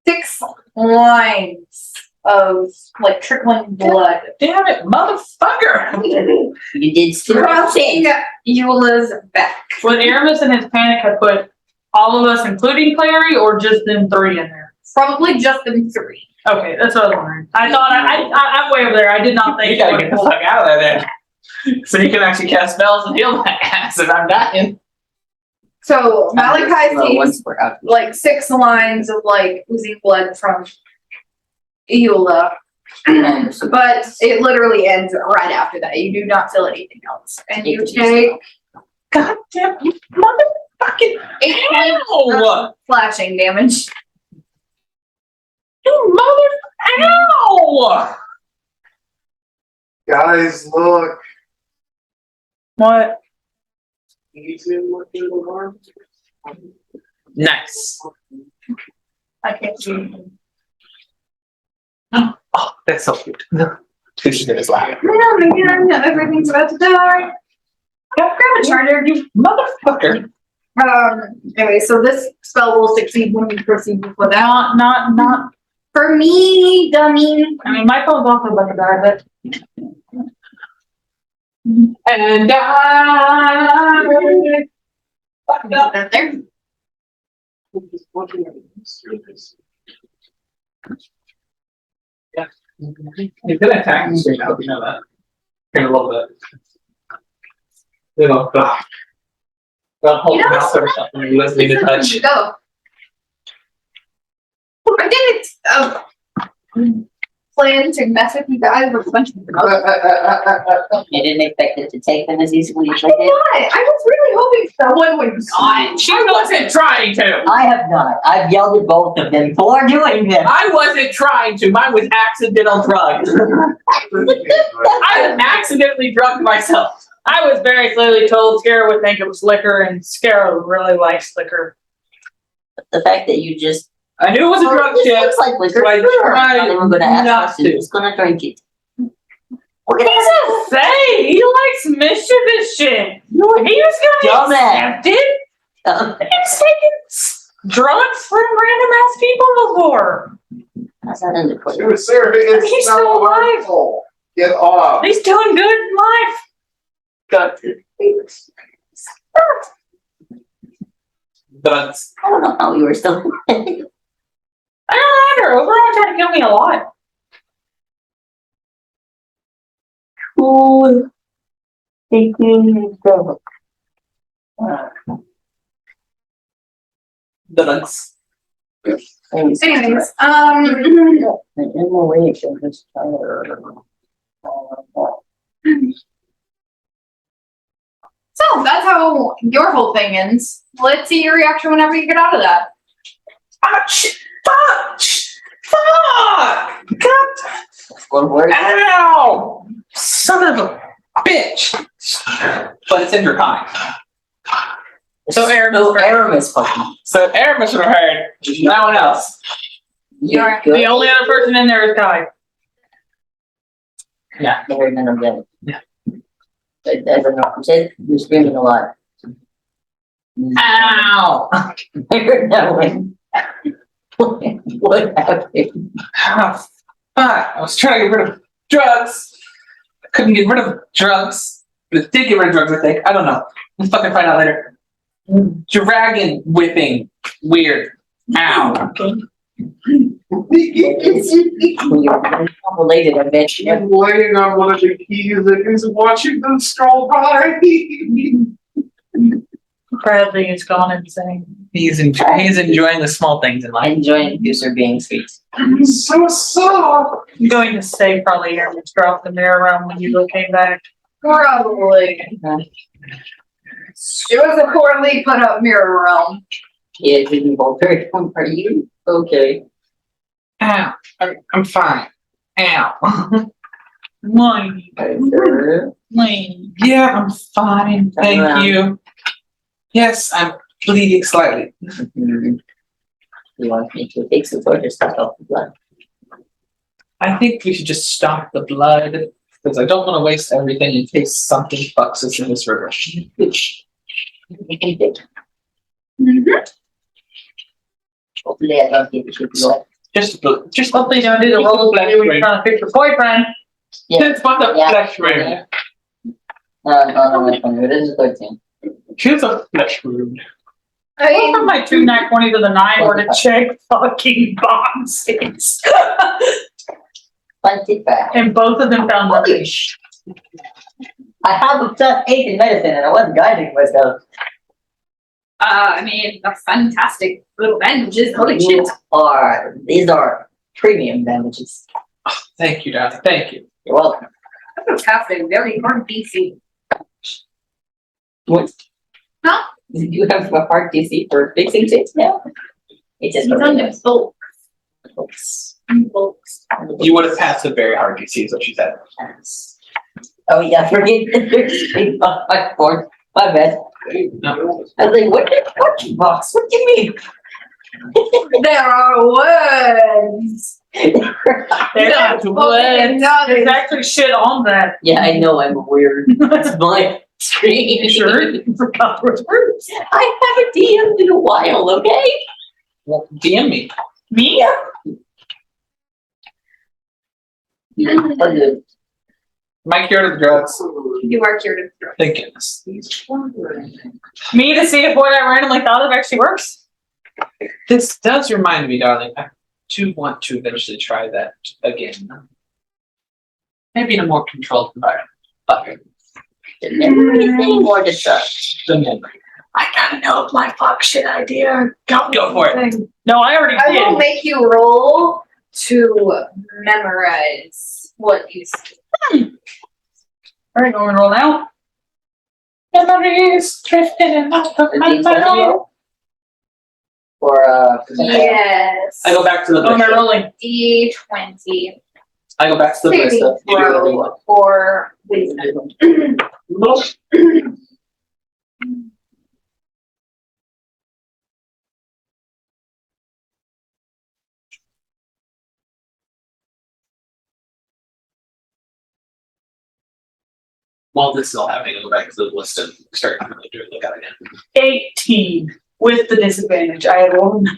6 lines of like trickling blood Damn it, motherfucker! you did still crossing Eula's back. Would Aramis in his panic have put all of us, including Clary, or just them 3 in there? Probably just them 3. Okay, that's what I was wondering. I thought I'm way over there. I did not think You gotta get the fuck out of there then. So you can actually cast spells and heal my ass if I'm dying. So Malachi once sees we're out. like 6 lines of like oozing blood from Eula, but it literally ends right after that. You do not feel anything else, and you take God damn you motherfucking 8 points ow! of slashing damage. You mother ow! Guys, look. What? You see what in the world? Nice. I can't see. Oh, that's so cute. She's gonna laugh. No, maybe everything's about to die. Grab a charger, you motherfucker. Anyway, so this spell will succeed when we proceed with that. Not, For me, dummy. I mean, my phone's also about to die, but And I fucked up. There. Yeah. You could attack straight out, you know that. In a little bit. You know, don't hold You the know, mouse or something you doesn't need to touch. Go. I didn't plan to mess with you guys with a bunch of You didn't expect it to take them as easily as I did. I was really hoping someone would not. She wasn't trying to. I have not. I've yelled at both of them for doing this. I wasn't trying to. Mine was accidental drugs. I accidentally drugged myself. I was very clearly told Scarra would think it was liquor, and Scarra really likes liquor. The fact that you just I knew it was a drug this ship. looks like liquor. So I Sure. tried They were going to ask not us to. Just going to drink it. Look at What does it say? He likes mischievous shit. He was gonna Dumbass. accept it. that. He's taken drugs from random ass people before. That's not in the question. Dude, Sarah, it's He's not still alive. harmful. Get off. He's doing good in life. Got to. Drugs. I don't know how you were still. I don't matter. Overall, tried to kill me a lot. Cool. Taking Drugs. Anyways, so that's how your whole thing ends. Let's see your reaction whenever you get out of that. Ouch! Fuck! Fuck! God! One word. Ow! Son of a bitch! But it's in draconic. So Aramis fucking. So Aramis would have heard. No one else. You're The good. only other person in there is Kai. Yeah. I heard none of them. Yeah. I don't know. You said you're screaming a lot. Ow! I heard that one. What happened? Ah, fuck. I was trying to get rid of drugs. I couldn't get rid of drugs. But it did get rid of drugs, I think. I don't know. We'll fucking find out later. Dragon whipping. Weird. Ow. Related, I bet you. I'm laying on one of the keys and is watching them stroll by. Bradley has gone insane. He's enjoying the small things in life. Enjoying user being sweet. So soft. I'm going to say probably Aramis dropped the mirror around when you came back. Probably. It was a poorly put up mirror realm. Yeah, didn't bother. Are you okay? Ow. I'm fine. Ow. Mine. Sure. Mine. Yeah, I'm fine. Thank you. Yes, I'm bleeding slightly. You want me to take some sort of stuff off the blood? I think we should just stop the blood because I don't want to waste everything in case something fucks us in this river. Hopefully I don't get to blood. Just Hopefully you don't do the roll when you were trying to fix your boyfriend. It's about the Yeah. flesh wound. No, it is a 13. She's a flesh wound. Both of my 2 nat 20 to the 9 were to check fucking boxes. 25. And both of them found nothing. I have a plus 8 in medicine and I wasn't guiding myself. I mean, that's fantastic little bandages. Holy shit. These are premium damages. Thank you, Dad. Thank you. You're welcome. That's fantastic. Very hard DC. What? Huh? You have a hard DC for fixing things now? It's just It's under bulks. Bulks. You would have passed a very hard DC, is what she said. Oh yeah, forget the my board. My bad. No. I was like, what box? What do you mean? There are words. There's Fucking nothing. actually shit on that. Yeah, I know I'm weird. It's my screen. Sure. Forgot where words. I haven't DM'd in a while, okay? Well, DM me. Me? Yeah. Am I cured of the drugs? You are cured of drugs. Thank goodness. Me to see if what I randomly thought of actually works? This does remind me, darling. I do want to eventually try that again. Maybe in a more controlled environment. But Never anything more to touch. the memory. I gotta know if my fuck shit idea. Go for it. No, I already I will did. make you roll to memorize what you see. Alright, going to roll now. Memories drifting in out of my mind. Or Yes. I go back to the What am I ballista. rolling? D20. I go back to the Saving ballista. You do whatever you want. throw for wisdom. While this is all happening, I go back to the ballista and start to really look at it again. 18 with the disadvantage. I had rolled.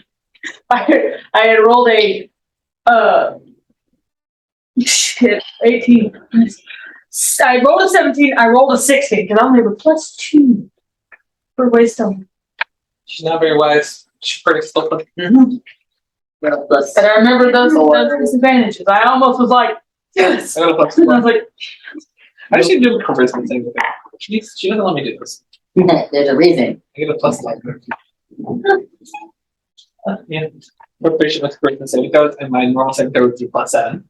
I had rolled a. Shit. 18. I rolled a 17. I rolled a 16 because I only have a +2 for wisdom. She's not very wise. She's pretty stupid. plus And I remember those disadvantages. I almost was like, yes. I got a plus And I was four. like, I should do a charisma thing with her. She doesn't let me do this. there's a reason. I get a plus 11. Yeah. Proficient with charisma saving throws, and my normal saving throw would be +7.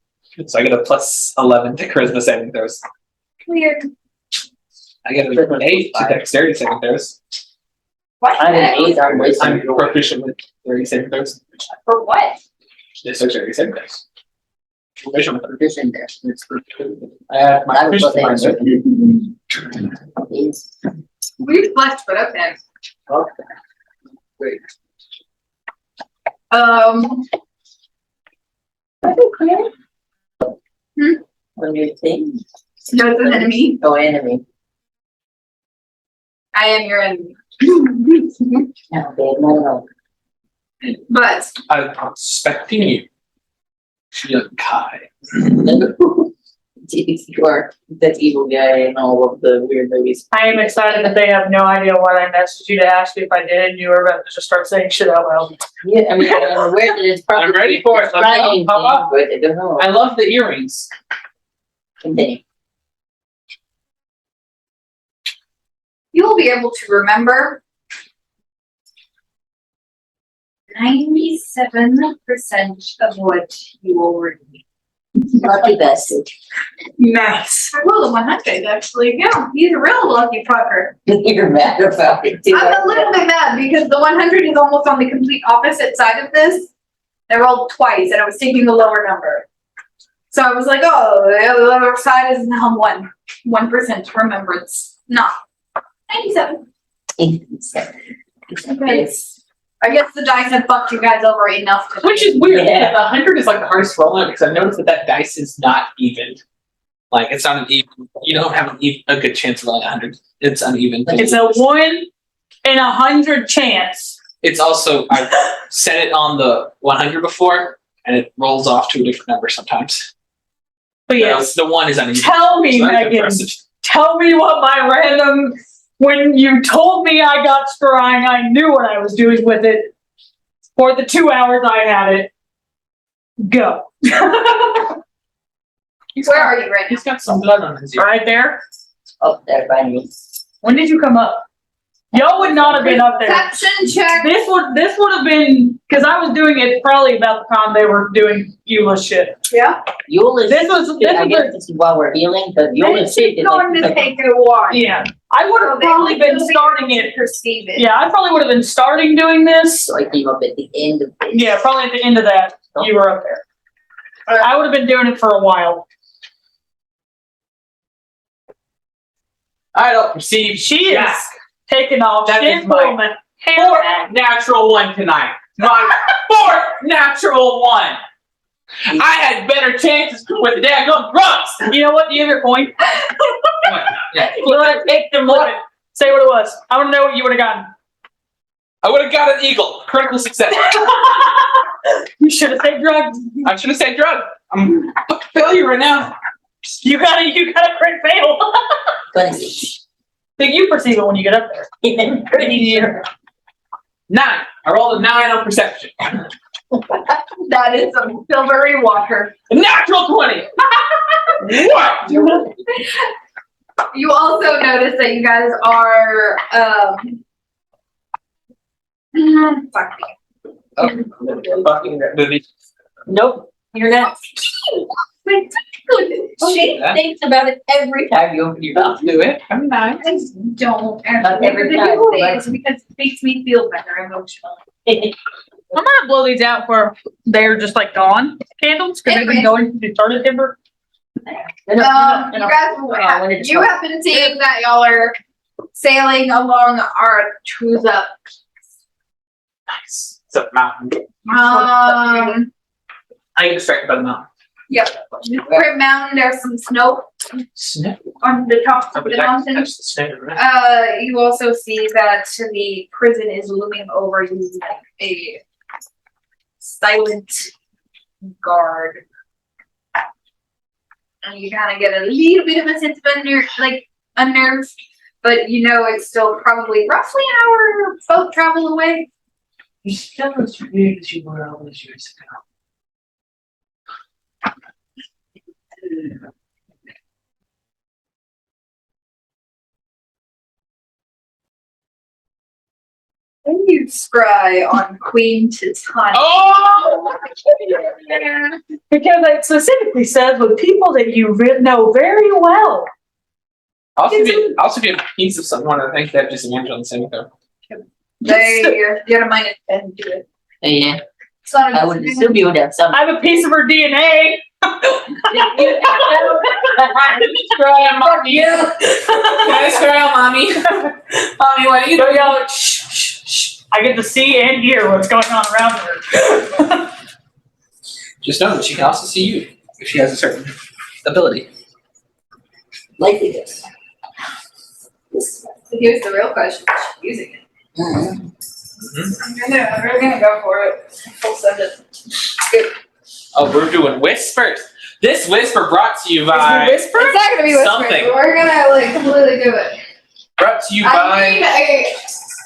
So I get a +11 to charisma saving throws. Weird. I get an 8 to dexterity saving throws. What? I have an 8 on I'm wisdom. proficient with dexterity saving throws. For what? Dexterity saving throws. Proficient with Proficient there. It's good. I have my I was proficient supposed minor. to Please. We flexed, but okay. Okay. Great. When you think, No, it's an enemy. oh, enemy. I am your enemy. Yeah, okay, no. But I'm suspecting you. Young Kai. You are that evil guy in all of the weird movies. I am excited that they have no idea what I messaged you to ask you if I did, and you were about to just start saying shit out loud. Yeah, I mean, I'm aware that it's probably. I'm ready for it. Let's go, trying, Papa. but I don't know. I love the earrings. Continue. you will be able to remember 97% of what you already. Lucky bastard. Nice. I rolled a 100 actually. Yeah, he's a real lucky fucker. You're mad about it too. I'm a little bit mad because the 100 is almost on the complete opposite side of this. I rolled twice and I was taking the lower number. So I was like, oh, the other side is now 1% remembrance. Not 97. Because I guess the dice have fucked you guys over enough. To Which is weird. Yeah. The 100 is like the hardest roll on it because I've noticed that dice is not even. Like it's not an even. You don't have a good chance of rolling 100. It's uneven. It's a 1 in 100 chance. It's also I've set it on the 100 before, and it rolls off to a different number sometimes. But yes, The 1 is uneven. tell me, So that's Megan. impressive. Tell me what my random. When you told me I got scrying, I knew what I was doing with it. For the 2 hours I had it. Go. Where are you right now? He's got some blood on his ear. Right there. Up there by me. When did you come up? Y'all would not have been up there. Perception check. This would have been because I was doing it probably about the time they were doing Eula shit. Yeah. Eula. This was I guess this is while we're healing, because Eula shit is Going to like. take a while. Yeah, I would have probably been starting it. Perceive it. Yeah, I probably would have been starting doing this. So I came up at the end of this. Yeah, probably at the end of that, you were up there. I would have been doing it for a while. I don't perceive. She is Jack. taking off. That Shit is my woman. Fourth natural one tonight. My fourth natural one. I had better chances with the daggone drugs. You know what? Do you have your point? Yeah. You want to take the money? Say what it was. I want to know what you would have gotten. I would have got an eagle. Critical success. You should have said drugs. I should have said drug. I'm a failure right now. You gotta crit fail. 26. Think you perceive it when you get up there. Pretty sure. 9. I rolled a 9 on perception. That is some silvery water. A natural 20. What? You also notice that you guys are, fuck me. Fucking Nope. You're next. She thinks about it every time you open your mouth. do it. I'm 9. I don't Not every actually time, do but- things because it makes me feel better emotionally. I'm gonna blow these out for they're just like gone candles because they've been going since we started timber. You guys you have been seeing that y'all are sailing along our Tuza. Nice. It's a mountain. Um, I get distracted by the mountain. yep. Grim Mountain, there's some snow Snow. on the top of the mountain. That's the snow, right? You also see that the prison is looming over you like a silent guard. And you kind of get a little bit of a sense of unnerved, but you know it's still probably roughly an hour boat travel away. You still as weird as you were all those years ago. And you scry on Queen Titania. Oh! Because it specifically says with people that you know very well. Also, if you have a piece of someone, I think that just imagine on the same thing. You get a minus 10 to it. Yeah, It's not a I would assume you would have some. I have a piece of her DNA. Scry on mommy. Can I scry on mommy? Mommy, what are you Go doing? yell, shh, shh, shh. I get to see and hear what's going on around her. Just know that she can also see you if she has a certain ability. Likely this. So here's the real question. Is she using it? Mhm. We're gonna go for it. Full send it. Oh, we're doing whispers. This whisper brought to you by It's not gonna be whispering. Something. We're gonna completely do it. brought to you I need by a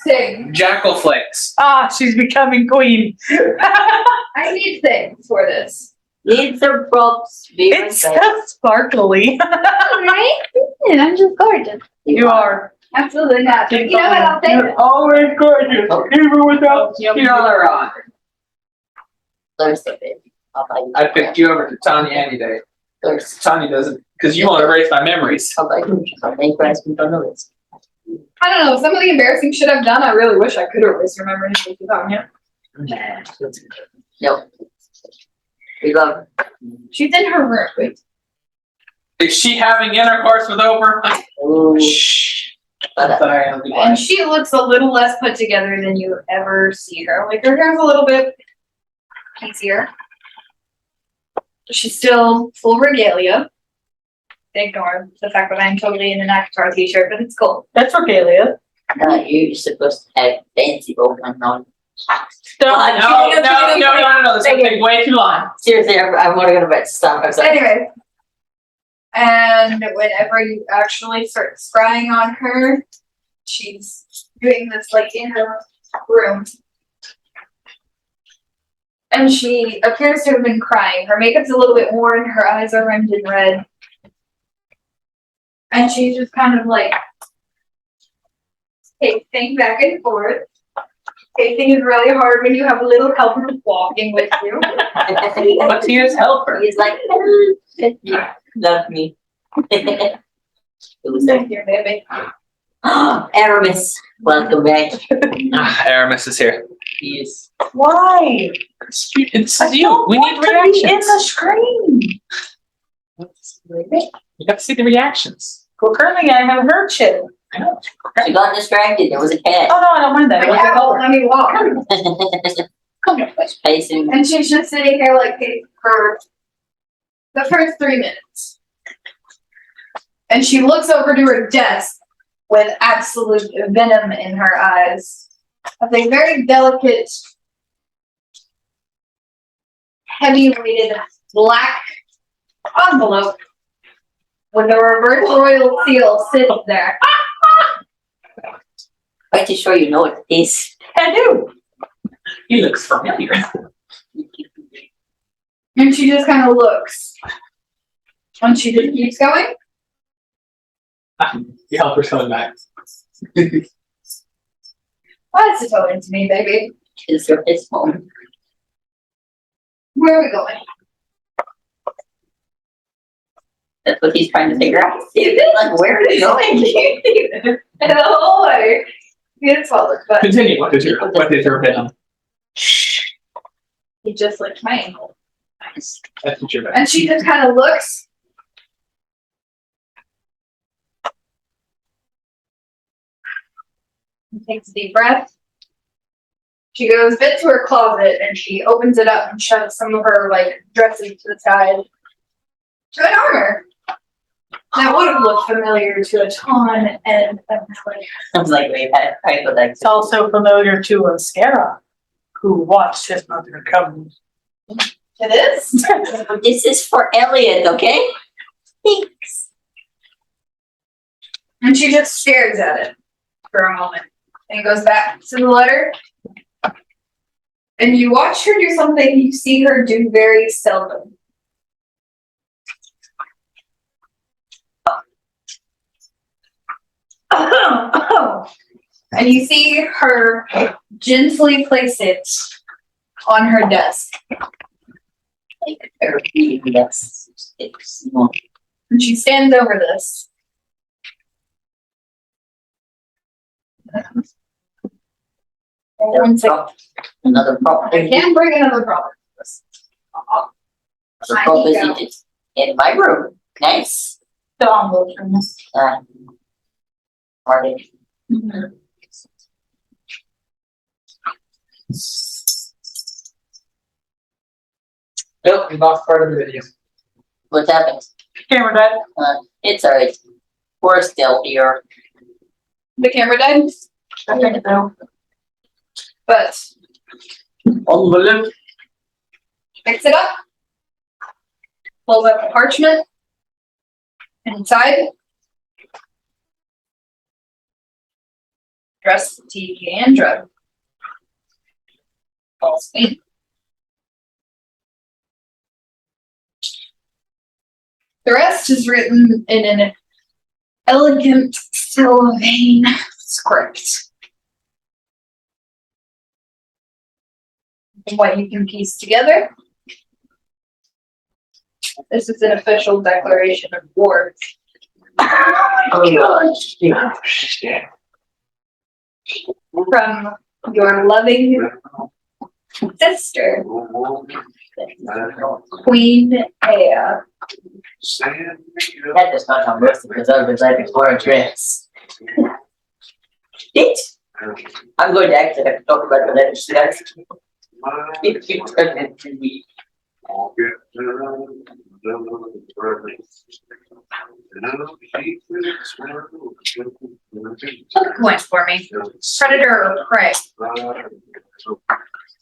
thing. Jackal Flakes. Ah, she's becoming queen. I need things for this. Need some props. Be It's myself. so sparkly. Right? I'm just gorgeous. You are. Absolutely not. You know what? I'll take it. Always gorgeous, even without You're Thursday, baby. I'll buy you. I picked you over to Tanya any day. Thursday. Tanya doesn't, because you want to erase my memories. I'll buy you. I'll make rice from the list. I don't know. Some of the embarrassing shit I've done, I really wish I could erase your memories without him. Nah. Nope. We love her. She's in her room. Wait. Is she having intercourse with Oprah? Ooh. Shh. But, Sorry, I'll be And quiet. she looks a little less put together than you ever see her. Like her hair's a little bit easier. She's still full regalia. Ignore the fact that I'm totally in an Akatar t-shirt, but it's cool. That's regalia. you're supposed to have fancy Pokemon on. No, this is going to take way too long. Seriously, I want to go to bed. Stop. I'm sorry. Anyway. And whenever you actually start scrying on her, she's doing this like in her room. And she appears to have been crying. Her makeup's a little bit worn, her eyes are rimmed in red. And she's just kind of like pacing back and forth. Pacing is really hard when you have a little helper walking with you. But Tia's helper. He's like, love me. Who's that? Thank you, baby. Aramis, welcome back. Aramis is here. Yes. Why? It's you. We need in the reactions. screen. You got to see the reactions. Well, currently I have her shit. I know. She got distracted. There was a cat. Oh no, I don't mind that. My cat won't let me walk. Come here, please. Pacing. And she's just sitting here like this for the first 3 minutes. And she looks over to her desk with absolute venom in her eyes. Of a very delicate, heavy-weighted black envelope with a reverse royal seal sitting there. Quite sure you know what it is. I do. He looks familiar. And she just kind of looks. And she just keeps going. The helper's coming back. What's it going to me, baby? Is your his home? Where are we going? That's what he's trying to figure out. Like, where are they going? In the whole way. Beautiful, but Continue. What did your venom? he just licked my ankle. Nice. That's what your venom. And she just kind of looks. And takes a deep breath. She goes a bit to her closet and she opens it up and shoves some of her like dresses to the side. To an armor. That would have looked familiar to a ton and I was like, wait, I go like, It's also familiar to a Scara, who watched his mother come. it is. this is for Elliot, okay? Thanks. And she just stares at it for a moment and goes back to the letter. And you watch her do something you see her do very seldom. And you see her gently place it on her desk. Like therapy, yes. It's And she stands over this. One second. another problem. I can bring another problem. Another problem is it in my room. Nice. The envelope from this. Party. Nope, we lost part of the video. What happened? Camera died. It's alright. We're still here. The camera died, I think so. but On the left. picks it up, pulls out the parchment, and inside, address to Leandra. Calls me. The rest is written in an elegant Sylvain script. From what you can piece together, this is an official declaration of war. Oh gosh. From your loving sister, Queen Aya. That does not sound worse because I was like for a dress. It. I'm going to actually have to talk about the letters, guys. If you turn it to me. Flip a coin for me. Predator or prey?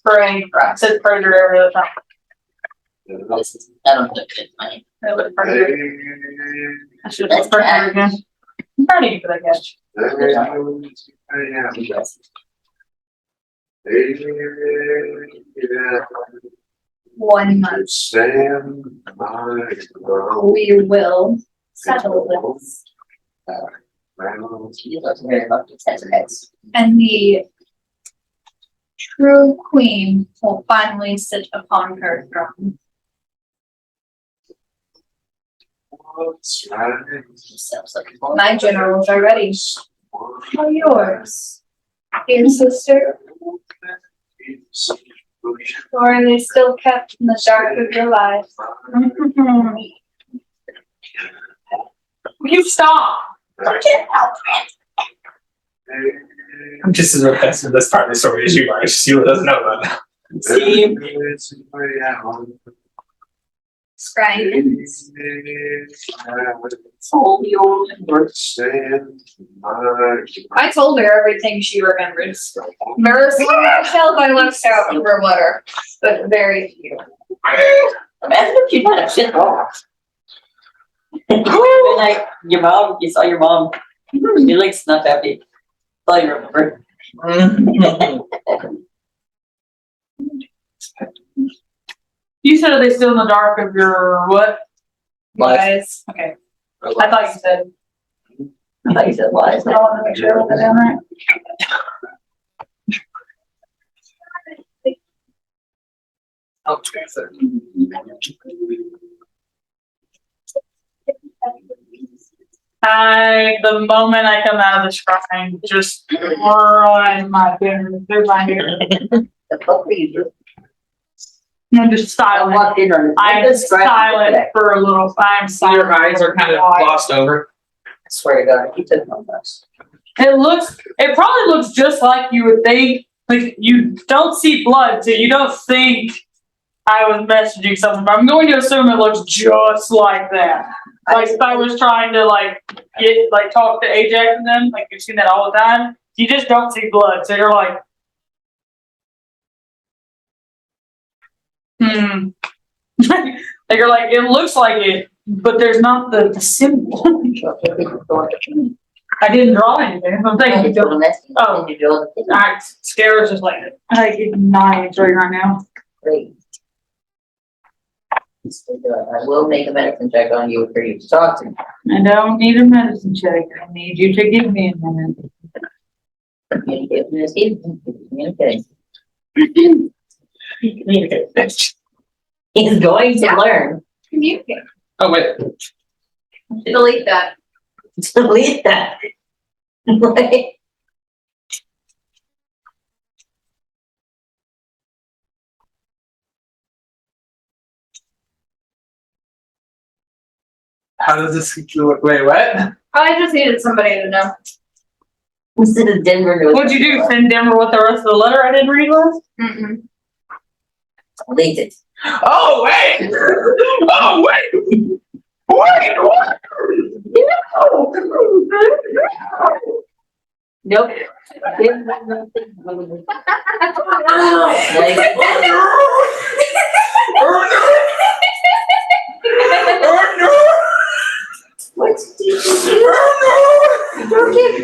Prey. It says predator over the top. This is, I don't think it's funny. It was predator. I should have put predator again. I'm proud of you for that, guys. One month. We will settle this. She doesn't very much heads. And the true queen will finally sit upon her throne. Sounds like a fun. My generals are ready. How yours, dear sister? Or are they still kept in the dark of your life? You stop. I can't help it. I'm just as obsessed with this part of the story as you are. Sheila doesn't know about See? Scrying. I told her everything she remembers. Nervous myself, I left out over letter, but very few. Imagine if you had a shit wrong. Like your mom, you saw your mom. You like snuck happy. All you remember. You said, are they still in the dark of your what? Guys. Okay. I thought you said. I thought you said lies. I want to make sure I wrote that down right. Oh, The moment I come out of the shrine, just run my fingers through my hair. The fuck were you doing? I'm just I silent. walked in on it. I'm silent for a little. I'm silent. your eyes are kind of glossed over. I swear to God, you took my bus. It probably looks just like you would think. Like, you don't see blood, so you don't think I was messaging someone, but I'm going to assume it looks just like that. Like, if I was trying to, talk to Ajax and them, like, you've seen that all the time, you just don't see blood, so you're like, like, you're like, it looks like it, but there's not the symbol. I didn't draw anything. I'm thinking, oh, Scare's just like igniting right now. Great. I will make a medicine check on you for you to talk to me. I don't need a medicine check. I need you to give me a minute. Communicate with me. Communicate. He's going to learn. Communicate. Oh, wait. Delete that. Delete that. Right. How does this look? Wait, what? I just needed somebody to know. Instead of Denver knows. What'd you do? Send Denver what the rest of the letter I didn't read was? Mm-mm. Delete it. Oh, wait! Oh, wait! Wait, what? Nope. What did you You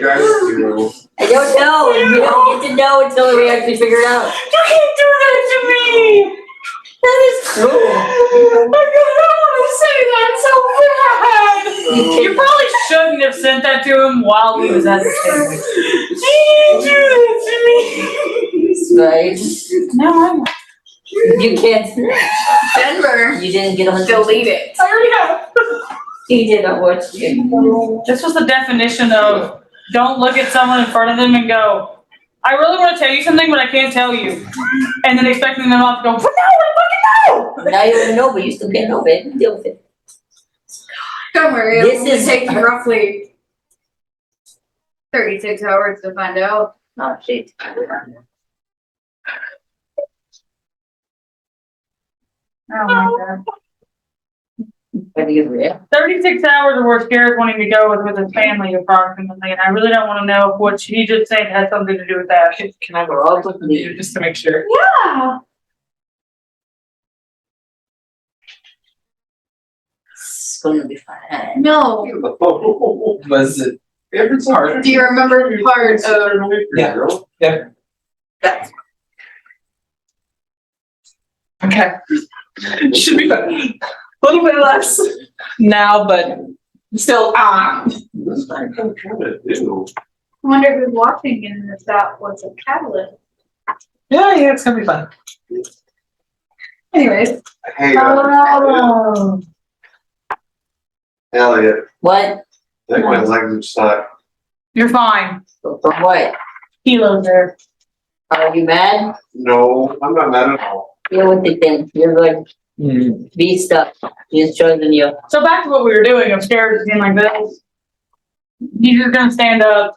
guys do. I don't know. You don't get to know until we actually figure it out. You can't do that to me! That is cruel. I don't want to say that so bad! You probably shouldn't have sent that to him while he was at the table. You can't do that to me! Right? No, I'm. You can't. Denver. You didn't get a Delete it. I already have. He didn't watch you. This was the definition of don't look at someone in front of them and go, I really want to tell you something, but I can't tell you. And then expecting them not to go, but no, I fucking know! Now you want to know, but you still can't know, babe. Deal with it. Don't worry, This it'll is- take you roughly 36 hours to find out. Oh, shit. Oh my god. Have you read? 36 hours of where Scare's wanting to go with his family approximately, and I really don't want to know if what he just said has something to do with that. Can I go up with you just to make sure? Yeah. It's going to be fine. No. Was it? It's hard. Do you remember the part of Yeah. Yep. that? Okay. Should be fun. A little bit less now, but still, That's what I'm trying to do. I wonder who's watching and if that was a catalyst. yeah, it's gonna be fun. Anyways. Hey, Oh. Elliot, What? that my legs are stuck. You're fine. From what? Kilo's there. Are you mad? No, I'm not mad at all. Deal with it then. You're good. Be stuck. He's chosen you. So back to what we were doing upstairs, being like this. He's just gonna stand up.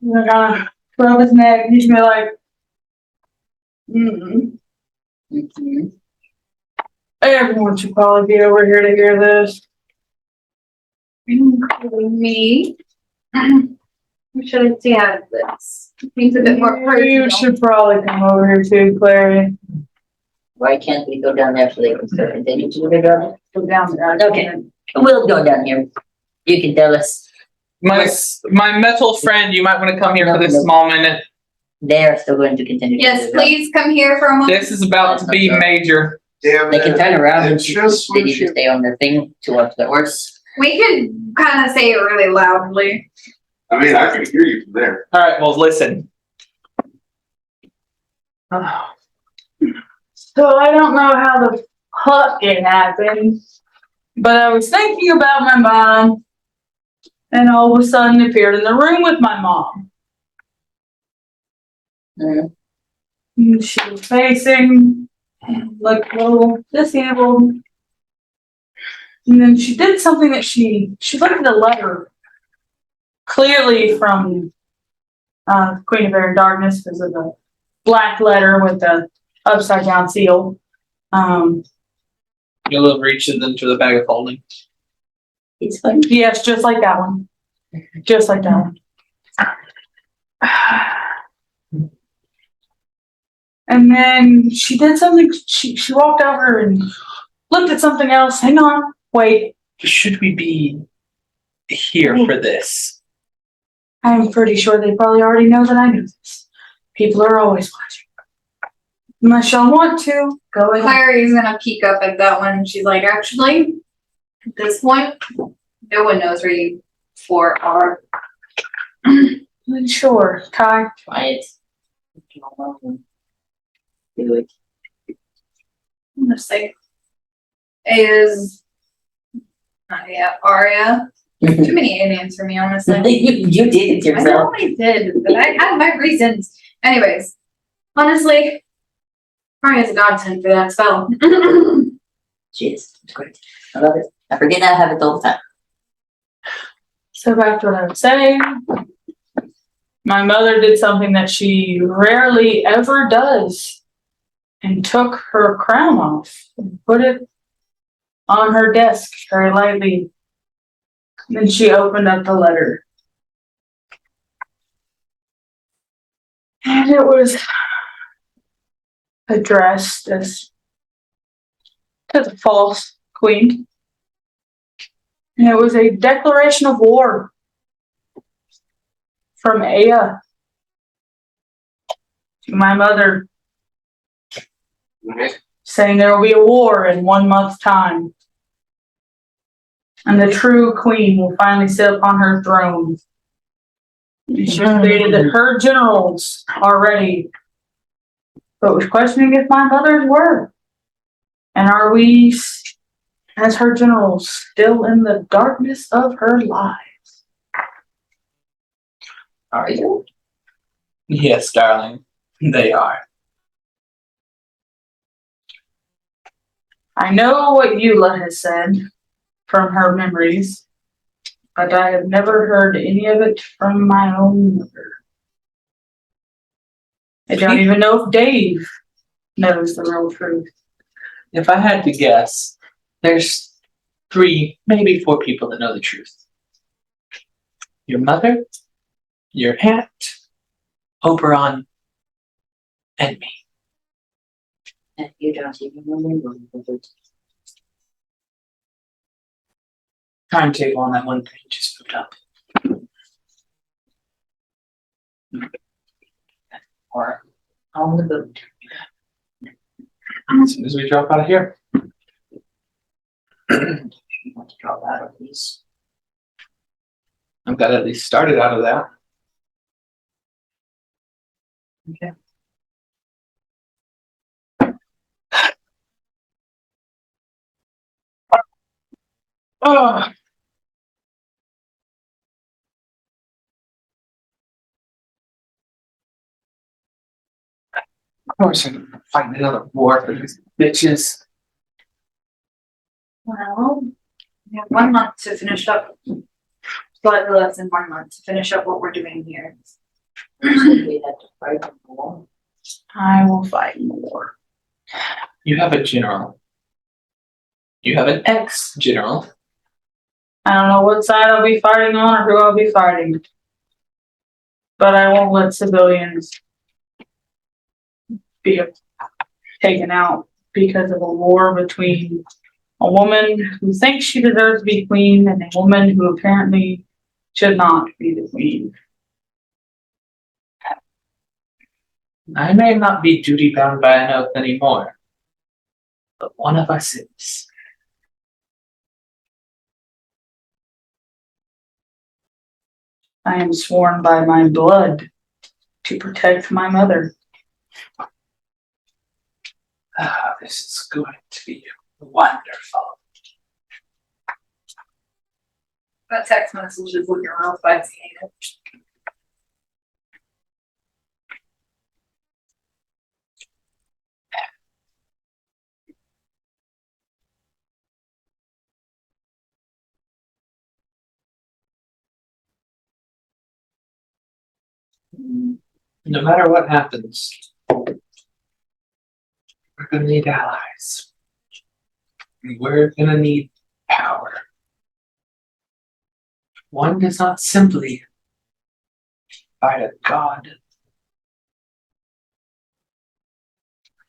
He's gonna rub his neck. He's gonna be like, Mm-mm. Mhm. Everyone should probably be over here to hear this. Including me. What should I say out of this? Seems a bit more You personal. should probably come over here too, Clary. Why can't we go down there so they can still continue to go down? Go down there. Okay. We'll go down here. You can tell us. My metal friend, you might want to come here for this No. small minute. They are still going to continue. to Yes, go down. please come here for a moment. This is about to be major. Damn They can turn around and It's just they what need to you- stay on their thing to watch their horse. We could kind of say it really loudly. I mean, I can hear you from there. All right, well, listen. So I don't know how the fuck it happened, but I was thinking about my mom, and all of a sudden appeared in the room with my mom. Mhm. And she was facing, like, a little disabled. And then she did something that she looked at a letter, clearly from Queen of Air and Darkness, because of the black letter with the upside down seal. You'll reach into the bag of holding. It's fun. Yes, just like that one. Just like that one. And then she did something, she walked over and looked at something else. Hang on, wait. Should we be here for this? I'm pretty sure they probably already know that I knew this. People are always watching. Unless y'all want to, go ahead. Clary's gonna peek up at that one. She's like, actually, at this point, no one knows where you four are. Sure, Kai. Quiet. Do it. I'm gonna say, is, Arya. Too many aliens for me, honestly. You did it I know yourself. I did, but I had my reasons. Anyways, honestly, Arya's a godsend for that spell. She is. It's great. I love it. I forget I have it all the time. So back to what I was saying. My mother did something that she rarely ever does and took her crown off and put it on her desk very lightly. Then she opened up the letter. And it was addressed as to the false queen. And it was a declaration of war from Aya to my mother, saying there will be a war in 1 month's time. And the true queen will finally sit upon her throne. And she stated that her generals are ready, but was questioning if my mother's were. And are we, as her generals, still in the darkness of her lives? Are you? Yes, darling, they are. I know what Eula has said from her memories, but I have never heard any of it from my own mother. I don't even know if Dave knows the real truth. If I had to guess, there's 3, maybe 4 people that know the truth. Your mother, your aunt, Oberon, and me. And you don't even remember it. Timetable on that one thing just moved up. Or on the boat. As soon as we drop out of here. You want to drop out of these. I've got at least started out of that. Okay. Oh. Of course, I'm fighting another war for these bitches. Well, we have 1 month to finish up. Slightly less than 1 month to finish up what we're doing here. So we had to fight them along. I will fight in the war. You have a general. You have an ex-general. I don't know what side I'll be fighting on or who I'll be fighting. But I won't let civilians be taken out because of a war between a woman who thinks she deserves to be queen and a woman who apparently should not be the queen. I may not be duty bound by an oath anymore, but one of us is. I am sworn by my blood to protect my mother. Ah, this is going to be wonderful. That text message is looking real fascinating. No matter what happens, we're gonna need allies. We're gonna need power. One does not simply fight a god.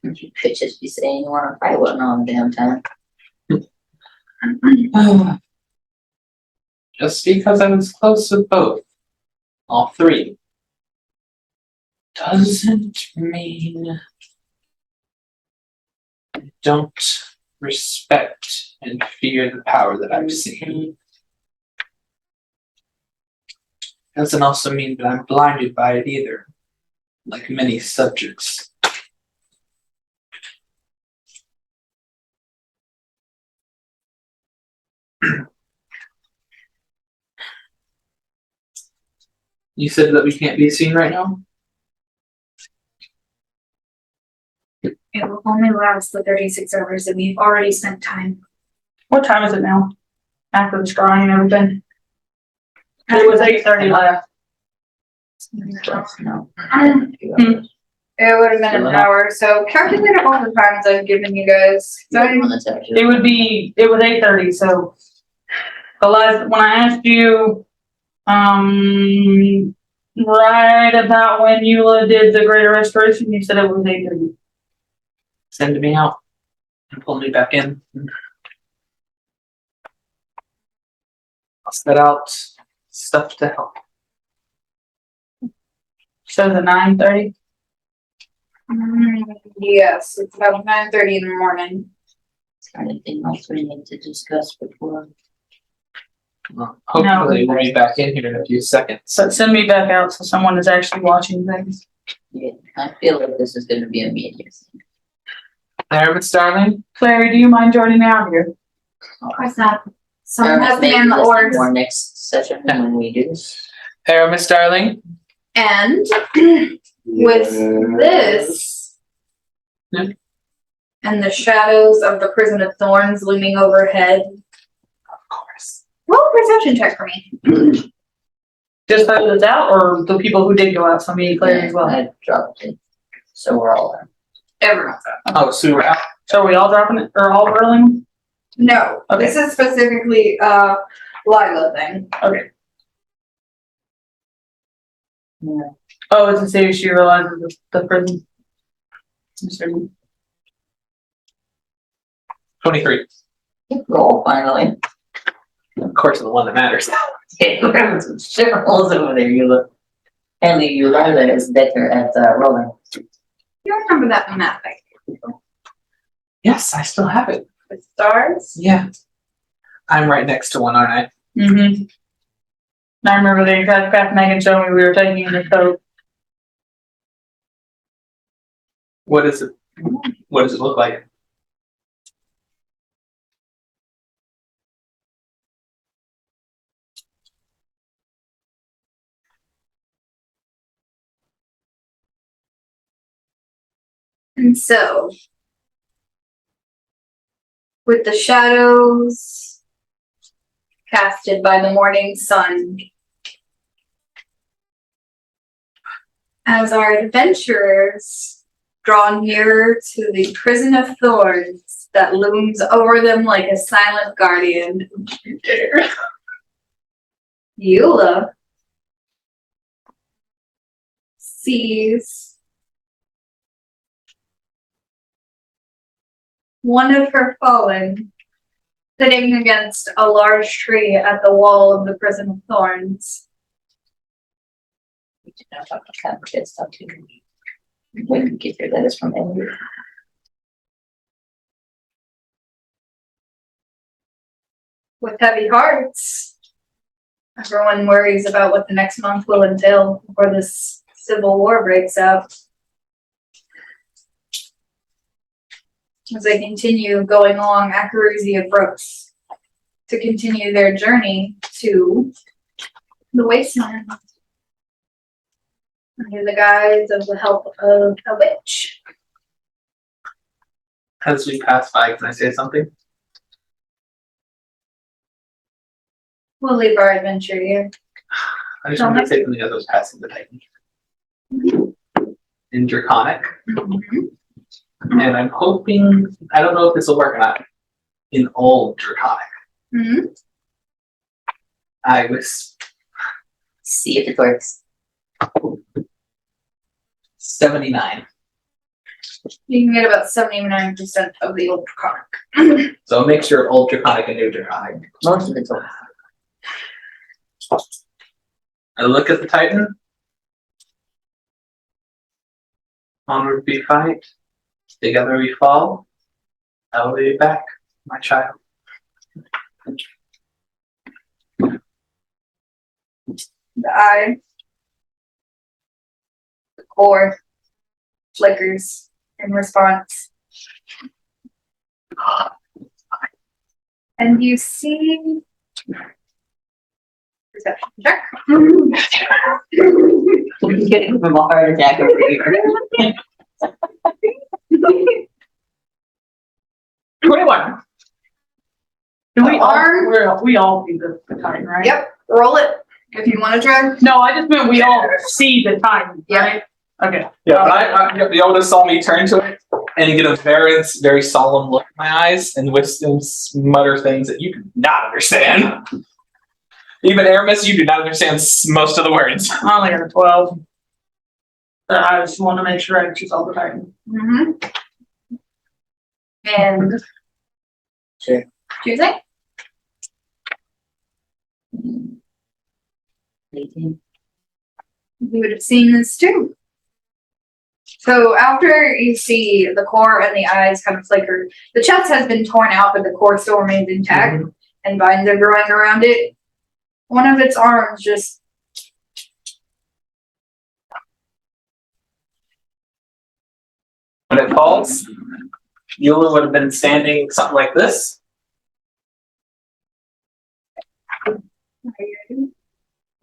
You could just be saying you want to fight one all the damn time. Just because I was close with both, all three, doesn't mean I don't respect and fear the power that I've seen. Doesn't also mean that I'm blinded by it either, like many subjects. You said that we can't be seen right now? It will only last the 36 hours that we've already spent time. What time is it now? After the scrying and everything? It was 8:30 left. No. It would have been an hour, so calculate all the times I've given you guys. It was 8:30, so the last, when I asked you, right about when Eula did the Greater Restoration, you said it was 8:30. Send me out and pull me back in. I'll set out stuff to help. So the 9:30? Yes, it's about 9:30 in the morning. Is there anything else we need to discuss before? Well, hopefully we'll be back in here in a few seconds. So send me back out so someone is actually watching things. Yeah, I feel like this is gonna be immediate. There, Miss Darling. Clary, do you mind joining me out here? Of course not. Someone has to Maybe man the listen orgs. more next session when we do. There, Miss Darling. And with this, Yeah. and the shadows of the Prison of Thorns looming overhead, Of course. roll a perception check for me. Just those that's out, or the people who did go out, so me and Clary as well? I dropped it. So we're all there. Everyone's up. Oh, so we're out. So are we all dropping it, or all rolling? No, Okay. this is specifically Lila thing. Okay. Yeah. Oh, it's to see if she realizes the prison. I'm assuming. 23. Roll finally. Of course, the one that matters. We're having some shit rolls over there, you look. Apparently, Uriah is better at rolling. You remember that map Yes, I still have it. with stars? Yeah. I'm right next to one, aren't I? Mm-hmm. I remember the exact path Megan showed me we were taking in the code. What is it? What does it look like? And so, with the shadows casted by the morning sun, as our adventurers draw nearer to the Prison of Thorns that looms over them like a silent guardian. Eula sees one of her fallen sitting against a large tree at the wall of the Prison of Thorns. We did not talk about that, but it's stuff too. When you get your letters from Emily. With heavy hearts, everyone worries about what the next month will entail before this civil war breaks out. As they continue going along Akarusia Brooks to continue their journey to the wasteland under the guise of the help of a witch. As we pass by, can I say something? We'll leave our adventure here. I just wanted to say something as I was passing the Titan. In Draconic. And I'm hoping, I don't know if this will work or not, in old Draconic. Mm-hmm. I was See if it works. 79. You can get about 79% of the old Draconic. So a mixture of old Draconic and new Draconic. Most of it's works. I look at the Titan. Onward we fight. Together we fall. I will be back, my child. The eye, the core flickers in response. And you see perception check. We're getting from a heart attack over here. 21. Do we The all, arm? we all see the time, right? Yep, roll it if you want to try. No, I just meant we all see the time, right? Okay. Yeah, but the oldest saw me turn to it and get a very solemn look in my eyes and mutter things that you do not understand. Even Aramis, you do not understand most of the words. I only got a 12. I just want to make sure I choose all the time. Mm-hmm. And Sure. Tuesday? 18. You would have seen this too. So after you see the core and the eyes kind of flicker, the chest has been torn out, but the core still remains intact, and vines are growing around it. One of its arms just When it falls, Eula would have been standing something like this.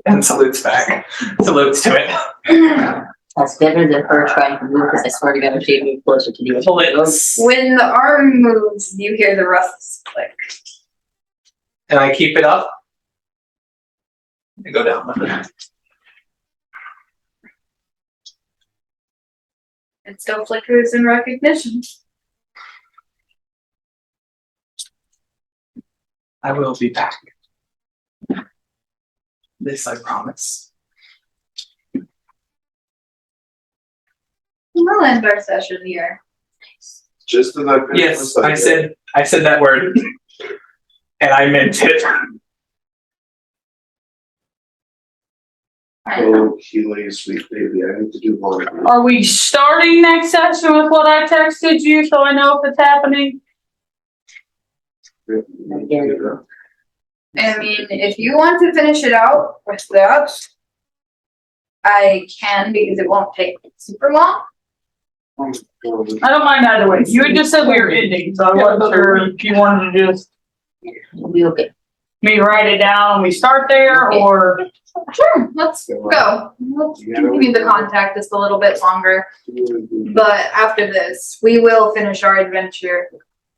And salutes back. Salutes to it. That's better than her trying to move because I swear to God, she moved closer to the Salutes. when the arm moves, you hear the rust click. And I keep it up. And go down with it. It still flickers in recognition. I will be back. This I promise. We'll end our session here. Just as I Yes, I said that word. And I meant it. Oh, Keely, sweet baby, I need to do one. Are we starting next session with what I texted you so I know if it's happening? I mean, if you want to finish it out with that, I can because it won't take super long. I don't mind either way. You had just said we were ending, so I wasn't sure if you wanted to just We okay. me write it down and we start there or. Sure, let's go. We'll continue the contact just a little bit longer. But after this, we will finish our adventure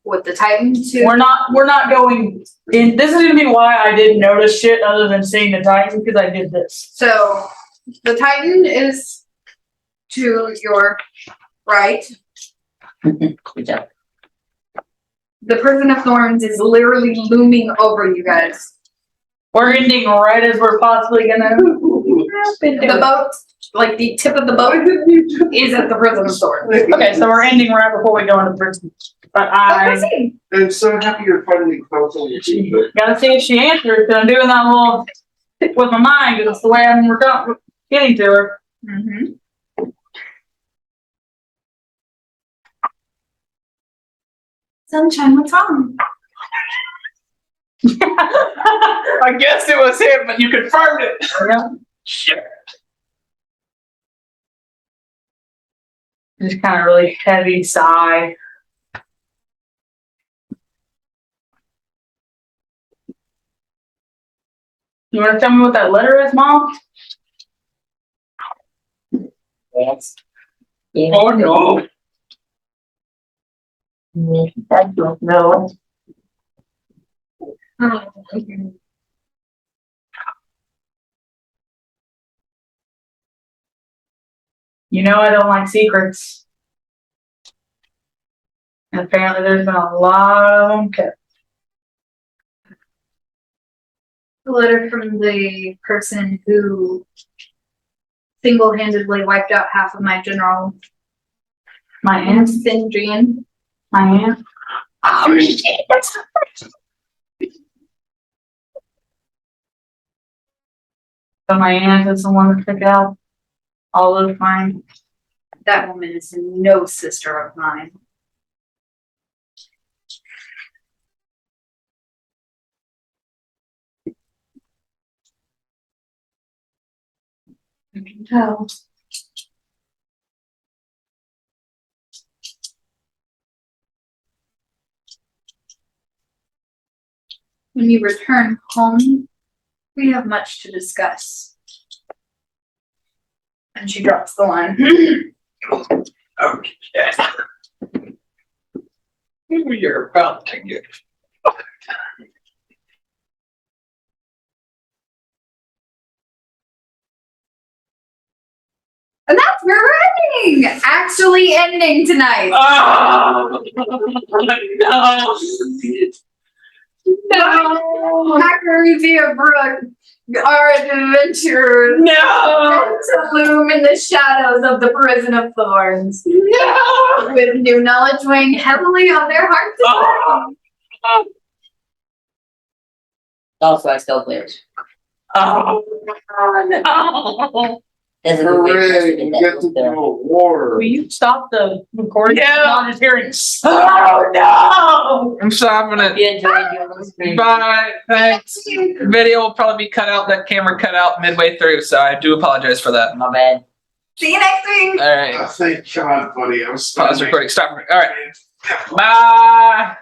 with the Titan 2. We're not going in. This is gonna be why I didn't notice shit other than seeing the Titan because I did this. So the Titan is to your right? Good job. The Prison of Thorns is literally looming over you guys. We're ending right as we're possibly gonna. The boat, like the tip of the boat, is at the Prison of Thorns. Okay, so we're ending right before we go into prison. But I I'm so happy you're finally closing your teeth. gotta see if she answers, because I'm doing that little with my mind, because it's the way I'm getting to her. Mm-hmm. Sunshine, what's wrong? I guess it was him, but you confirmed it. Yeah. Sure. Just kind of really heavy sigh. You want to tell me what that letter is, Mom? Yes. Oh no. I don't know. You know I don't like secrets. And apparently there's been a lot of them kept. A letter from the person who single-handedly wiped out half of my general. My aunt. Sindrian. My aunt. Oh shit, that's So my aunt is the one that took out all of mine. That woman is no sister of mine. I can tell. When you return home, we have much to discuss. And she drops the line. Okay. You're about to get. And that's where we're ending! Actually ending tonight. Oh no! No! Macarizia Brook, our adventurers. No! To loom in the shadows of the Prison of Thorns. No! With new knowledge weighing heavily on their hearts. Oh. also I still glitch. Oh no! There's a good way for us to Hooray, get you that get to out there. go war. Will you stop the recording? Yeah. I'm not hearing. Oh no! I'm stopping Hope it. you enjoyed your little stream. Bye. Thanks. Video will probably be cut out. That camera cut out midway through, so I do apologize for that. My bad. See you next week. All right. Thank God, buddy. I was Pause recording. Stop. All right. Bye.